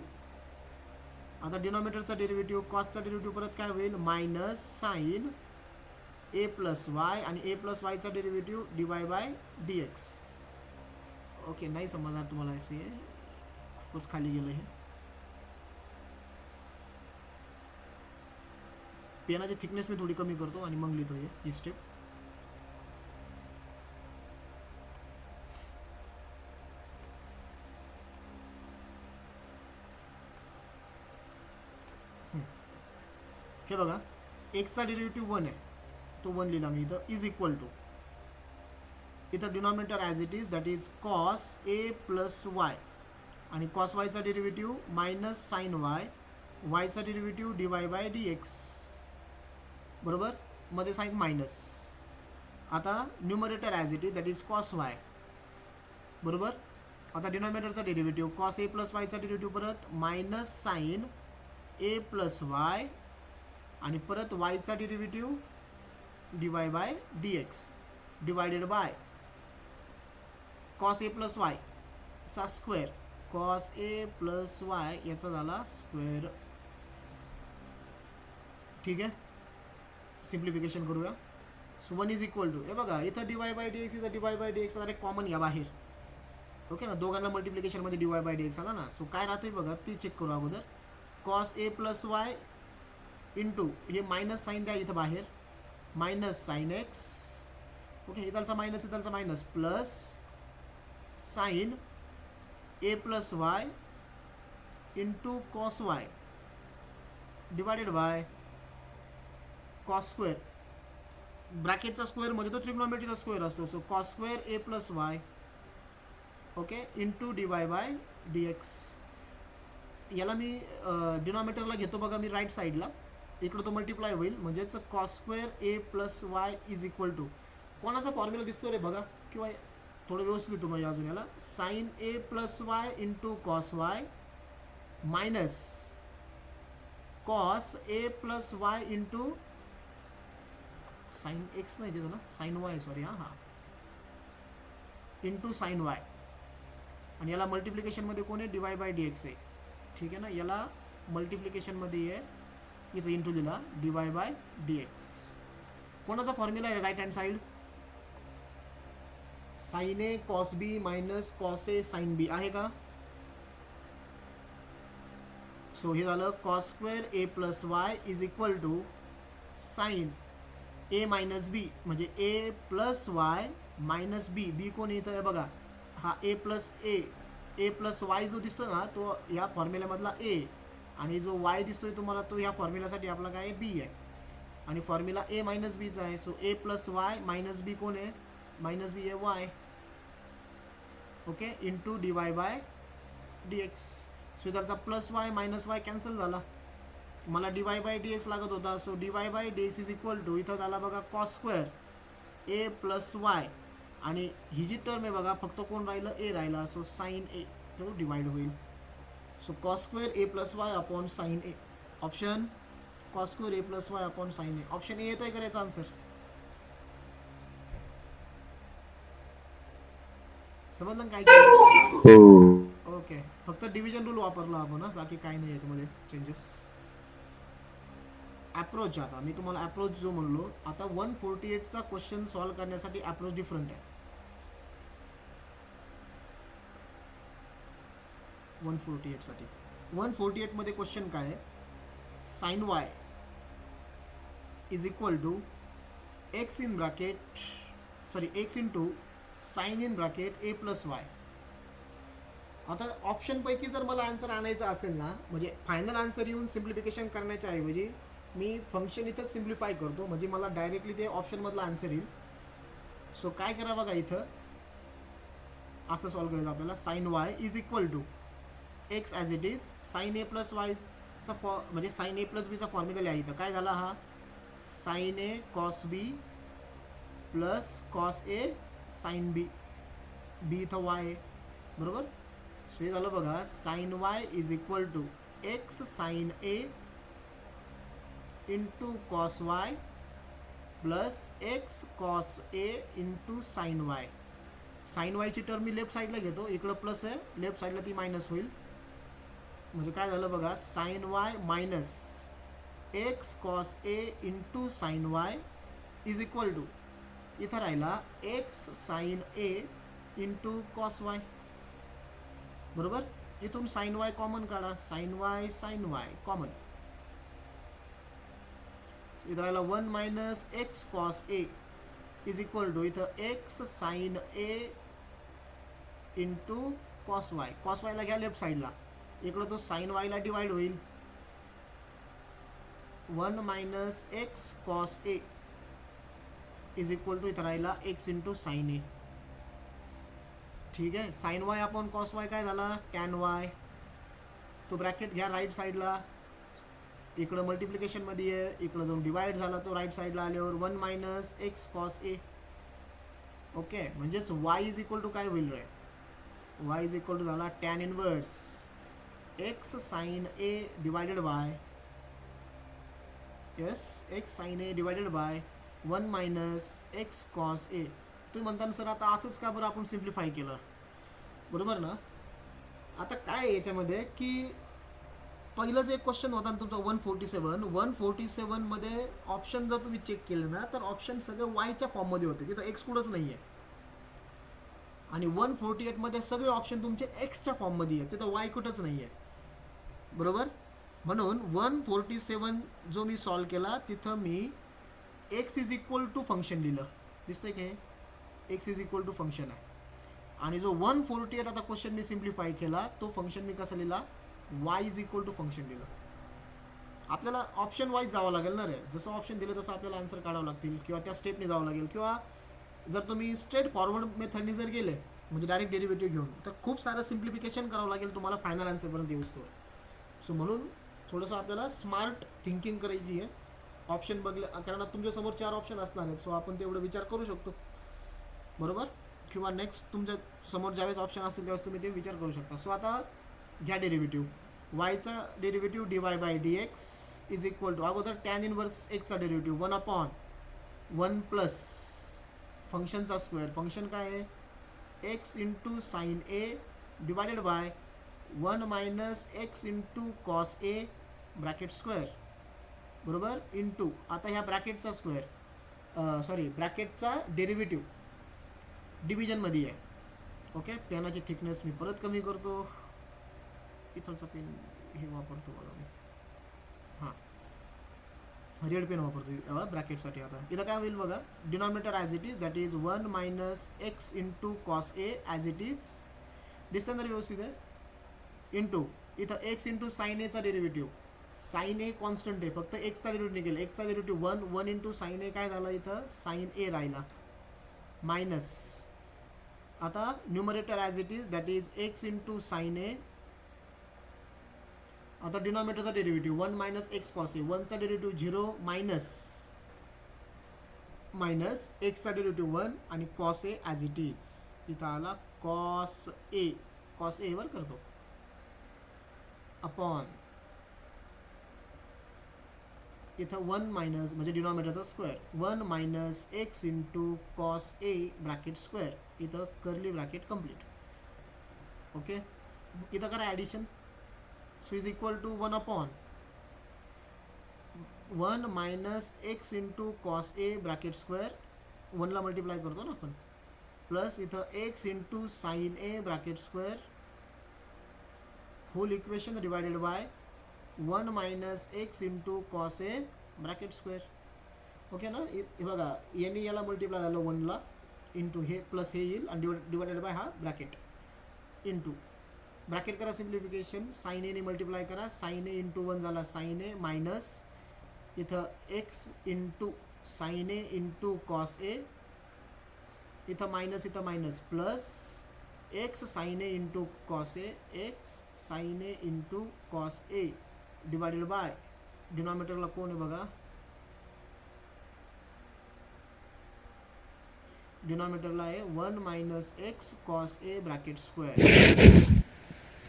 आता डिनॉमिनेटरचा derivative कॉसचा derivative परत काय होईल? Minus sine A plus Y आणि ए प्लस वायचा derivative dy by dx. Okay, नाही समजणार तुम्हाला असे खूपच खाली गेलं हे. पेनाची थिकनेस मी थोडी कमी करतो आणि मग लिहितो ही स्टेप. हे बघा, एक्सचा डेरिव्हेटिव्ह 1 आहे, तो 1 लिहिला मी इथं. इज इक्वल टू इथं denominator as it is that is cos A plus Y आणि कॉस वायचा डेरिव्हेटिव्ह मायनस साइन वाय, वायचा डेरिव्हेटिव्ह dy बाय dx. बरोबर, मध्ये साइन मायनस. आता numerator as it is that is cos y. बरोबर, आता डिनॉमिनेटरचा डेरिव्हेटिव्ह कॉस ए plus वायचा डेरिव्हेटिव्ह परत minus sine A plus Y आणि परत वायचा derivative dy by dx divided by cos A plus Y चा square, cos A plus Y याचा झाला स्क्वेअर. ठीक आहे, सिम्प्लिफिकेशन करूया. सो 1 इज इक्वल टू, हे बघा इथं dy बाय dx इथं dy by dx direct common या बाहेर. ओके ना, दोघांना मल्टिप्लिकेशनमध्ये dy बाय dx आला ना. सो काय राहते बघा ते चेक करू अगोदर. कॉस ए प्लस वाय इंटू हे मायनस साईन द्या इथं बाहेर, मायनस साइन एक्स. ओके, इथलचा minus plus sine A plus Y into cos Y divided by cos square, ब्रॅकेटचा स्क्वेअर म्हणजे तो ट्रिग्नोमेट्रीचा स्क्वेअर असतो. So cos square A plus Y okay into D Y by D X. याला मी डिनॉमिनेटरला घेतो बघा मी राईट साईडला, इकडं तो मल्टिप्लाय होईल म्हणजेच cos square A plus Y is equal to कोणाचा फॉर्म्युला दिसतो रे बघा, किंवा थोडं व्यवस्थित लिहितो म्हणजे अजून याला sine a plus Y into cos y minus cos A plus Y into sine x नाही देतो ना, साइन वाय सॉरी हां इंटू साइन वाय, आणि याला मल्टिप्लिकेशनमध्ये कोण आहे d Y by D x आहे. ठीक आहे ना, याला मल्टिप्लिकेशनमध्ये आहे इथं इंटू दिला D Y by D X. कोणाचा फॉर्म्युला आहे right hand side, sine A cos B minus cos A sine B आहे का. सो हे झालं cos square A plus Y is equal to sine A minus B म्हणजे A plus Y minus B. B कोण येतं आहे बघा, हा ए प्लस वाय जो दिसतो ना तो या फॉर्म्युल्यामधला ए, आणि जो वाय दिसतोय तुम्हाला तो या फॉर्म्युल्यासाठी आपला काय बी आहे, आणि फॉर्म्युला ए मायनस बीचा आहे. So A plus Y minus B कोण आहे, मायनस बी आहे Y okay into D Y by D X. So त्याचा plus Y minus Y cancel झाला, मला D Y by D X लागत होता. So D Y by D x is equal to इथं झाला बघा कॉस स्क्वेअर ए plus Y, आणि ही जी टर्म आहे बघा फक्त कोण राहिलं ए राहिला. सो साइन ए तो डिवाइड होईल. So cos square A plus y upon sine A. Option cos square A plus y upon sine A. Option A येतोय करायचा आन्सर. समजलं काय केलं. ओके फक्त डिव्हिजन रूल वापरला आपण हा, बाकी काही नाही याच्यामध्ये चेंजेस. अप्रोच आता मी तुम्हाला अप्रोच जो म्हणलो, आता 148चा क्वेश्चन सॉल्व्ह करण्यासाठी अप्रोच डिफरंट आहे. 148 साठी 148 मध्ये क्वेश्चन काय आहे, sine Y is equal to x in bracket sorry x into sine in bracket a plus y. आता ऑप्शन पैकी जर मला आन्सर आणायचा असेल ना, म्हणजे फायनल आन्सर येऊन सिम्प्लिफिकेशन करण्याच्या ऐवजी मी फंक्शन इथंच सिम्प्लिफाय करतो, म्हणजे मला डायरेक्टली ते ऑप्शनमधला आन्सर येईल. सो काय करा बघा, इथं असं सॉल्व्ह करायचं आपल्याला. Sine Y is equal to X as it is sine A plus वायचा म्हणजे साइन ए प्लस बीचा फॉर्म्युला लिहा. इथं काय झाला हा sine A cos B plus cos A sine B, B इथं वाय आहे बरोबर. सो हे झालं बघा sine Y is equal to X sine A into cos Y plus X cos A into sine Y. Sine वायची term मी left साईडला घेतो, इकडं प्लस आहे लेफ्ट साईडला ती मायनस होईल. म्हणजे काय झालं बघा sine y minus x cos A into sine Y is equal to इथं राहिला एक्स साइन ए इंटू कॉस वाय बरोबर. इथून साइन वाय कॉमन काढा, साइन वाय कॉमन. इथं राहिला 1 minus x cos a is equal to इथं एक्स साइन ए into cos y. Cos वायला घ्या लेफ्ट साईडला, इकडं तो साइन वायला डिवाइड होईल. 1 minus x cos a is equal to इथं राहिला एक्स इंटू साइन ए. ठीक आहे, sine y upon cos y काय झाला टॅन वाय. तो ब्रॅकेट घ्या राईट साईडला, इकडं मल्टिप्लिकेशनमध्ये आहे, इकडं जाऊन डिवाइड झाला तो राईट साईडला आल्यावर 1 minus x cos A okay. म्हणजेच वाय इज इक्वल टू काय होईल रे, वाय इज इक्वल टू झाला tan inverse X sine A divided by X sine A divided by 1 minus x cos A. तुम्ही म्हणता ना सर आता असंच का बरं आपण सिम्प्लिफाय केलं, बरोबर ना. आता काय आहे याच्यामध्ये की पहिलंच एक क्वेश्चन होता ना तुमचा 147 मध्ये ऑप्शन जर तुम्ही चेक केले ना तर ऑप्शन सगळे वायच्या फॉर्ममध्ये होते, तिथं एक्स कुठंच नाही आहे. आणि 148 मध्ये सगळे ऑप्शन तुमचे एक्सच्या फॉर्ममध्ये आहेत, तिथं वाय कुठंच नाही आहे बरोबर. म्हणून 147 जो मी सॉल्व्ह केला तिथं मी X is equal to function लिहिलं, दिसतंय की x is equal to function आहे. आणि जो 148 आता क्वेश्चन मी सिम्प्लिफाय केला तो फंक्शन मी कसा लिहिला y is equal to function लिहिलं. आपल्याला ऑप्शन वाईज जावं लागेल ना रे, जसं ऑप्शन दिलं तसं आपल्याला आन्सर काढावं लागतील किंवा त्या स्टेपने जावं लागेल. किंवा जर तुम्ही स्ट्रेट फॉरवर्ड मेथडने जर गेले म्हणजे डायरेक्ट डेरिव्हेटिव्ह घेऊन, तर खूप सारं सिम्प्लिफिकेशन करावं लागेल तुम्हाला फायनल आन्सरपर्यंत येऊस्तोवर. सो म्हणून थोडंसं आपल्याला स्मार्ट थिंकिंग करायची आहे. ऑप्शन बघले कारण तुमच्यासमोर 4 ऑप्शन असणार आहेत, सो आपण तेवढं विचार करू शकतो, बरोबर. किंवा नेक्स्ट तुमच्या समोर ज्यावेळेस ऑप्शन असतील त्यावेळेस तुम्ही ते विचार करू शकता. सो आता घ्या डेरिव्हेटिव्ह वायचा derivative dy by dx is equal to अगोदर टॅन इनवर्स एक्सचा डेरिव्हेटिव्ह 1/1 प्लस फंक्शनचा स्क्वेअर. फंक्शन काय आहे X into sine A divided by 1 minus x into cos A bracket square, बरोबर, इंटू आता ह्या ब्रॅकेटचा स्क्वेअर सॉरी ब्रॅकेटचा डेरिव्हेटिव्ह डिव्हिजनमध्ये आहे. ओके, पेनाची थिकनेस मी परत कमी करतो, इथलचा पेन हे वापरतो बघा मी, हां रेड पेन वापरतो ब्रॅकेटसाठी. आता इथं काय होईल बघा, denominator as it is that is 1 minus x into cos a as it is, दिसतं ना व्यवस्थित आहे, इंटू इथं एक्स इंटू साईन एचा डेरिव्हेटिव्ह, साईन ए कॉन्स्टंट आहे फक्त एक्सचा डेरिव्हेटिव्ह निघेल, एक्सचा डेरिव्हेटिव्ह 1 इंटू साईन ए काय झालं इथं साईन ए राहिला, मायनस आता numerator as it is that is x into sine a. आता डिनॉमिनेटरचा derivative 1 minus x cos a, 1चा डेरिव्हेटिव्ह 0 मायनस एक्सचा डेरिव्हेटिव्ह 1 आणि cos a as it is, इथं आला कॉस ए वर करतो अपॉन इथं 1 मायनस म्हणजे डिनॉमिनेटरचा square 1 minus x into cos A bracket square, इथं कर्ली ब्रॅकेट कम्प्लीट. ओके, इथं करा addition, so is equal to 1/1 minus x into cos A bracket square, 1ला मल्टिप्लाय करतो ना आपण, प्लस इथं x into sine A bracket square whole equation divided by 1 minus x into cos A bracket square. Okay ना, हे बघा याने याला मल्टिप्लाय झालं 1ला इंटू हे प्लस हे येईल आणि डिवायडेड बाय हा ब्रॅकेट इंटू ब्रॅकेट करा सिम्प्लिफिकेशन, साईन एने मल्टिप्लाय करा, साईन ए इंटू 1 झाला साईन ए मायनस इथं x into sine A into cos A, इथं minus plus X sine A into cos A, X sine A into cos A divided by डिनॉमिनेटरला कोण आहे बघा, डिनॉमिनेटरला आहे 1 minus x cos A bracket square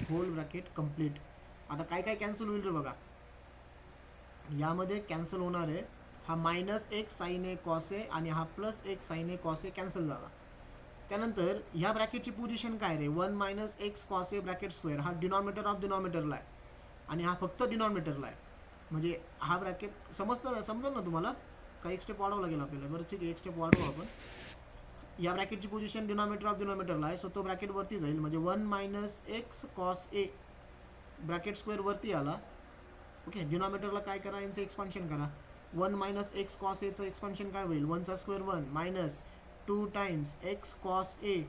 whole bracket complete. आता काय काय कॅन्सल होईल रे बघा, यामध्ये कॅन्सल होणार आहे हा minus X sine A cos A आणि हा plus X sine A cos A cancel झाला. त्यानंतर ह्या ब्रॅकेटची पोझिशन काय रे, 1 minus x cos A bracket square हा डिनॉमिनेटर ऑफ डिनॉमिनेटरला आहे आणि हा फक्त डिनॉमिनेटरला आहे, म्हणजे हा ब्रॅकेट समजेल ना तुम्हाला, का एक स्टेप वाढवावं लागेल आपल्याला, बरं ठीक आहे एक स्टेप वाढवू आपण. या ब्रॅकेटची पोझिशन डिनॉमिनेटर ऑफ डिनॉमिनेटरला आहे, सो तो ब्रॅकेट वरती जाईल, म्हणजे 1 minus x cos A bracket square वरती आला. ओके, डिनॉमिनेटरला काय करा, यांचं एक्सपान्शन करा, 1 मायनस एक्स कॉस एचं एक्सपान्शन काय होईल, 1चा square 1 minus 2 times X cos ए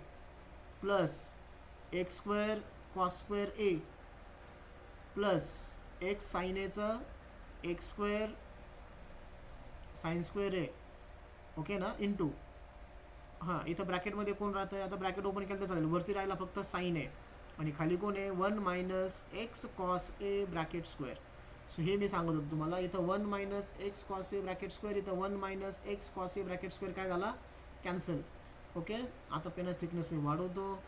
plus x square cos square ए प्लस एक्स साईन एचं X square sine square A. Okay ना, इंटू हां इथं ब्रॅकेटमध्ये कोण राहतं, आता ब्रॅकेट ओपन केलं तर चालेल, वरती राहिला फक्त साईन ए आणि खाली कोण आहे 1 minus x cos A bracket square. So हे मी सांगत होतो तुम्हाला, इथं 1 minus x cos A bracket square, इथं 1 minus x cos A bracket square काय झाला कॅन्सल. ओके, आता पेनच थिकनेस मी वाढवतो,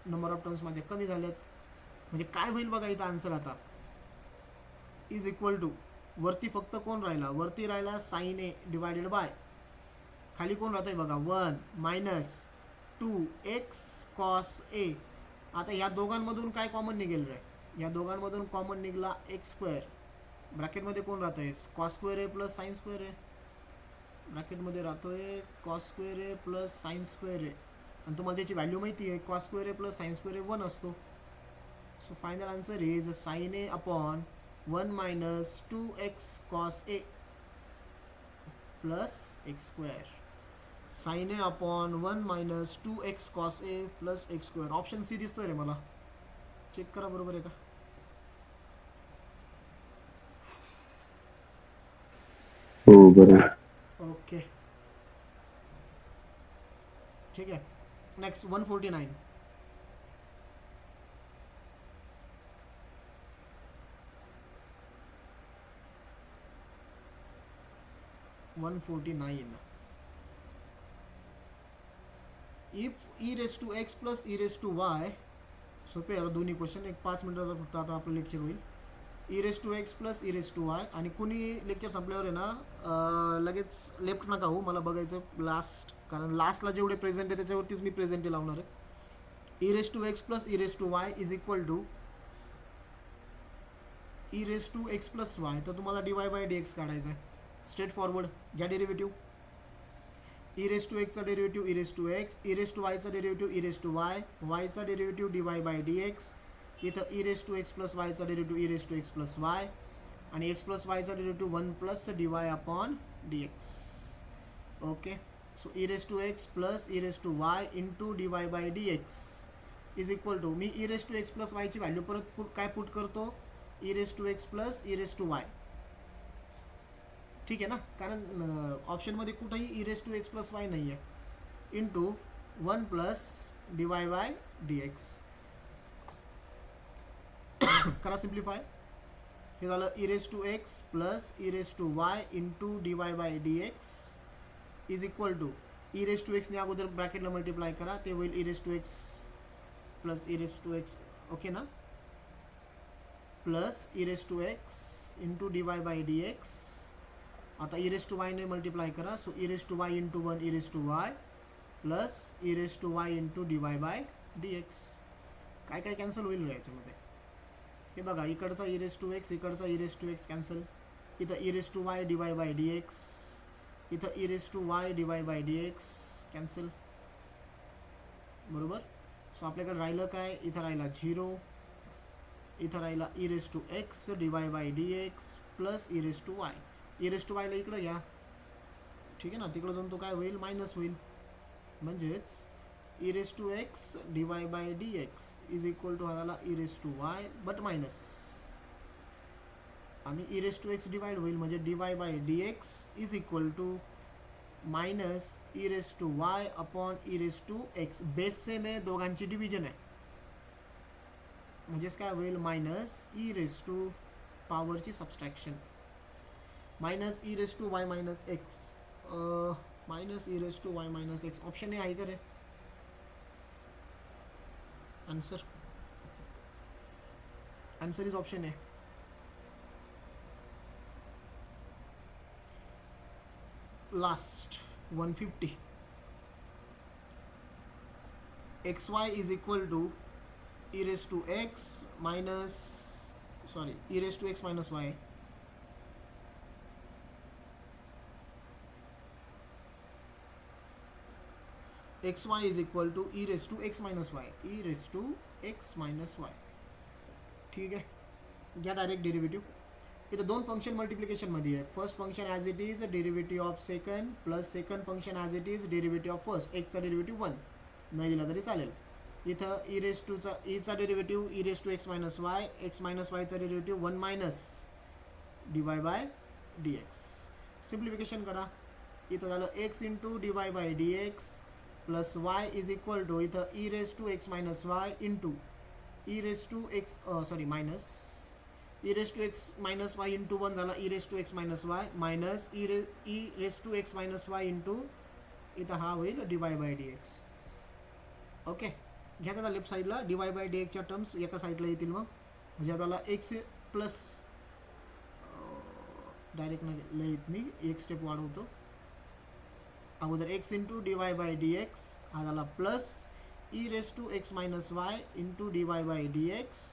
नंबर ऑफ टर्म्स माझे कमी झालेत, म्हणजे काय होईल बघा इथं आन्सर आता इज इक्वल टू वरती फक्त कोण राहिला, वरती राहिला साईन ए डिवायडेड बाय खाली कोण राहतंय बघा 1 मायनस 2 एक्स कॉस ए. आता या दोघांमधून काय कॉमन निघेल रे, या दोघांमधून कॉमन निघाला एक्स स्क्वेअर, ब्रॅकेटमध्ये कोण राहतंय cos square A plus sine square a, ब्रॅकेटमध्ये राहतोय cos square A plus sine square a आणि तुम्हाला त्याची व्हॅल्यू माहिती आहे, cos square A plus sine square a 1 असतो. So final answer is sine a upon 1 minus 2x cos A plus x square, sine a upon 1 minus 2x cos A plus x square. Option C दिसतोय रे मला, check करा बरोबर आहे का. बरोबर. Okay ठीक आहे. Next 149. If e raise to x plus E raise to y, सोपे आहे दोन्ही क्वेश्चन, एक 5 मिनिटाचा फक्त आता आपलं लेक्चर होईल. E raise to x plus E raise to y, आणि कुणी लेक्चर संपल्यावर आहे ना लगेच लेफ्ट नका हो, मला बघायचं लास्ट, कारण लास्टला जेवढे प्रेझेंट आहे त्याच्यावरतीच मी प्रेझेंट लावणार आहे. E raise to x plus E raise to Y is equal to E raise to x plus Y, तर तुम्हाला D Y by D X काढायचं आहे. स्ट्रेट फॉरवर्ड घ्या डेरिव्हेटिव्ह. ई रेस टू एक्सचा derivative E raise to X, E raise to वायचा derivative E raise to Y, वायचा derivative D Y by D X, इथं E raise to x plus वायचा derivative E raise to x plus Y, आणि x plus वायचा derivative 1 plus D Y upon D x. Okay, so E raise to x plus E raise to Y into D Y by D x is equal to, मी E raise to x plus वायची value परत put करतो, E raise to x plus E raise to Y. ठीक आहे ना, कारण ऑप्शनमध्ये कुठंही E raise to x plus Y नाही आहे, into 1 plus D Y by D X. करा सिम्प्लिफाय. हे झालं E raise to x plus E raise to Y into D Y by D x is equal to, E raise to एक्सने अगोदर ब्रॅकेटला multiply करा, ते होईल E raise to x plus E raise to X, okay ना, plus E raise to X into D Y by D X. आता E raise to वायने multiply करा, so E raise to Y into 1 E raise to Y plus E raise to Y into D Y by D X. काय काय cancel होईल याच्यामध्ये, हे बघा, इकडचा ई रेस टू एक्स, इकडचा E raise to X cancel, इथं E raise to Y D Y by D X, इथं E raise to Y D Y by D X cancel, बरोबर. सो आपल्याकडे राहिलं काय, इथं राहिला 0, इथं राहिला E raise to x D Y by D x plus E raise to y. E raise to वायला इकडं घ्या, ठीक आहे ना, तिकडं जाऊन तो काय होईल, मायनस होईल, म्हणजेच E raise to x D Y by D x is equal to हा झाला E raise to Y but minus, आणि E raise to X divide होईल, म्हणजे D Y by D x is equal to minus E raise to Y upon E raise to X. Base same आहे, दोघांची division आहे, म्हणजेच काय होईल, minus E raise to पॉवरची subtraction, minus E raise to Y minus X, minus E raise to Y minus X. Option A आहे का रे answer? Answer is option A. Last 150, X Y is equal to E raise to x minus, sorry, E raise to x minus Y, x Y is equal to E raise to x minus Y, E raise to x minus Y. ठीक आहे, घ्या direct derivative. इथं दोन function मल्टिप्लिकेशनमध्ये आहे. First function as it is derivative of second plus second function as it is derivative of first. एक्सचा derivative 1 नाही दिला तरी चालेल. इथं ई रेस टूचा ईचा derivative E raise to x minus Y, X minus वायचा derivative 1 minus D Y by D X. Simplification करा. इथं झालं X into D Y by D x plus Y is equal to, इथं E raise to x minus y into e raise to x, sorry, minus E raise to x minus y into 1 झाला E raise to x minus y minus E raise to x minus y into, इथं हा होईल d Y by D x. Okay, घ्या त्याला left साईडला d Y by d एक्सच्या terms एका साईडला येतील, मग म्हणजे त्याला एक्स प्लस, डायरेक्ट नाही लिहित मी, एक स्टेप वाढवतो. अगोदर x into D Y by D x हा झाला plus E raise to x minus y into D Y by D x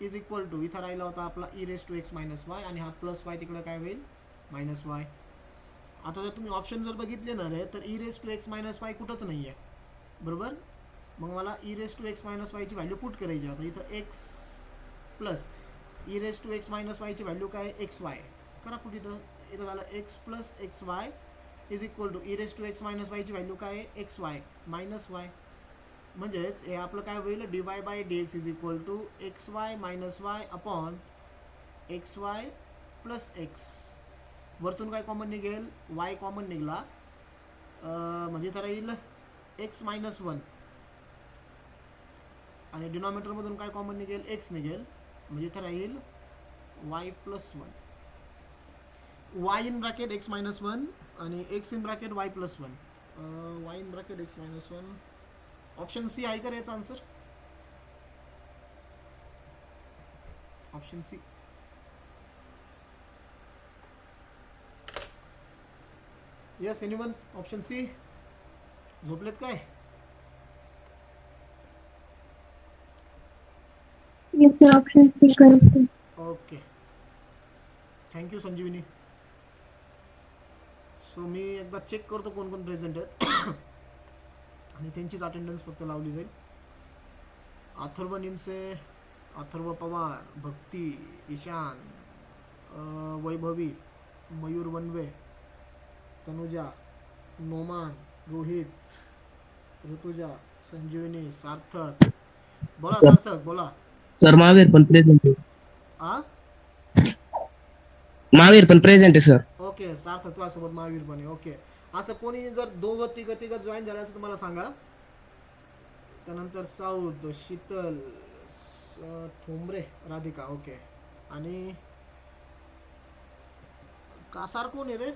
is equal to, इथं राहिला होता आपला e raise to x minus y, आणि हा प्लस वाय तिकडे काय होईल, मायनस वाय. आता जर तुम्ही ऑप्शन जर बघितले ना रे, तर E raise to x minus Y कुठंच नाही आहे, बरोबर. मग मला E raise to x minus वायची व्हॅल्यू पुट करायची. आता इथं X plus E raise to x minus वायची व्हॅल्यू काय, एक्स वाय करा पुट. इथं झालं X plus x Y is equal to E raise to x minus वायची व्हॅल्यू काय आहे, एक्स वाय मायनस वाय. म्हणजेच हे आपलं काय होईल, d Y by D x is equal to x y minus y upon x y plus x. वरतून काय कॉमन निघेल, वाय कॉमन निघला, म्हणजे इथं राहील एक्स मायनस वन, आणि डिनॉमिनेटरमधून काय कॉमन निघेल, एक्स निघेल, म्हणजे इथं राहील Y plus one. Y in bracket X minus one आणि X in bracket Y plus one. Y in bracket X minus one. Option C आहे का याचा answer? Option C. Yes anyone? Option C. झोपलेत काय? Okay, thank you Sanjivani. सो मी एकदा check करतो कोण कोण प्रेझेंट आहेत आणि त्यांचीच अटेंडन्स फक्त लावली जाईल. अथर्व निमसे, अथर्व पवार, भक्ती, ईशान, वैभवी, मयूर वनवे, तनुजा, नोमान, रोहित, ऋतुजा, संजीवनी, सार्थक. बोला सार्थक, बोला. सर महावीर पण प्रेझेंट आहे. आ महावीर पण प्रेझेंट आहे सर. ओके, सार्थक तुझ्यासोबत महावीर पण आहे. ओके, असं कोणी जर दोघं तिघं जॉईन झालं असं तुम्हाला सांगा. त्यानंतर साऊद, शीतल, ठोंबरे, राधिका. ओके, आणि कासार कोण आहे रे?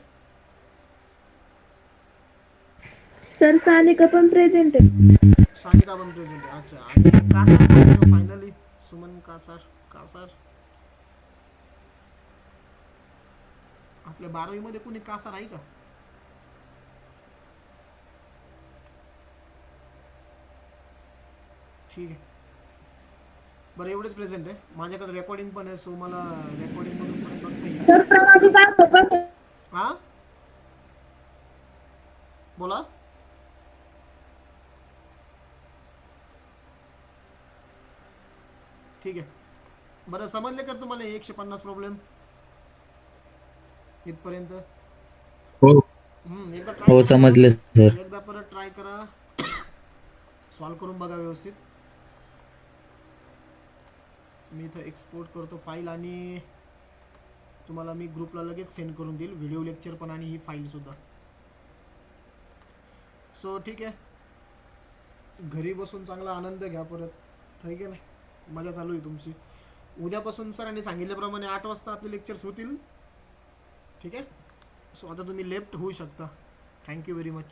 सर सानिका पण प्रेझेंट आहे. सानिका पण प्रेझेंट आहे. अच्छा, आणि कासार कोण आहे फायनली? सुमन कासार. कासार आपल्या 12वी मध्ये कोणी कासार आहे का? ठीक आहे, बरं एवढेच प्रेझेंट आहे. माझ्याकडे रेकॉर्डिंग पण आहे, सो मला रेकॉर्डिंग मधून पण बघता येईल. सर प्रणाली दाखव. हा बोला. ठीक आहे, बरं समजले का तुम्हाला 150 प्रॉब्लेम इथपर्यंत? हो एकदा try हो करून समजले सर. एकदा परत ट्राय करा, सॉल्व करून बघा व्यवस्थित. मी इथं एक्सपोर्ट करतो फाईल आणि तुम्हाला मी ग्रुपला लगेच सेंड करून देईल, व्हिडिओ लेक्चर पण आणि ही फाईल सुद्धा. सो ठीक आहे, घरी बसून चांगला आनंद घ्या परत, ठीक आहे ना? मजा चालू आहे तुमची. उद्यापासून सरांनी सांगितल्याप्रमाणे 8 वाजता आपले लेक्चर्स होतील, ठीक आहे? सो आता तुम्ही लेफ्ट होऊ शकता. Thank you very much.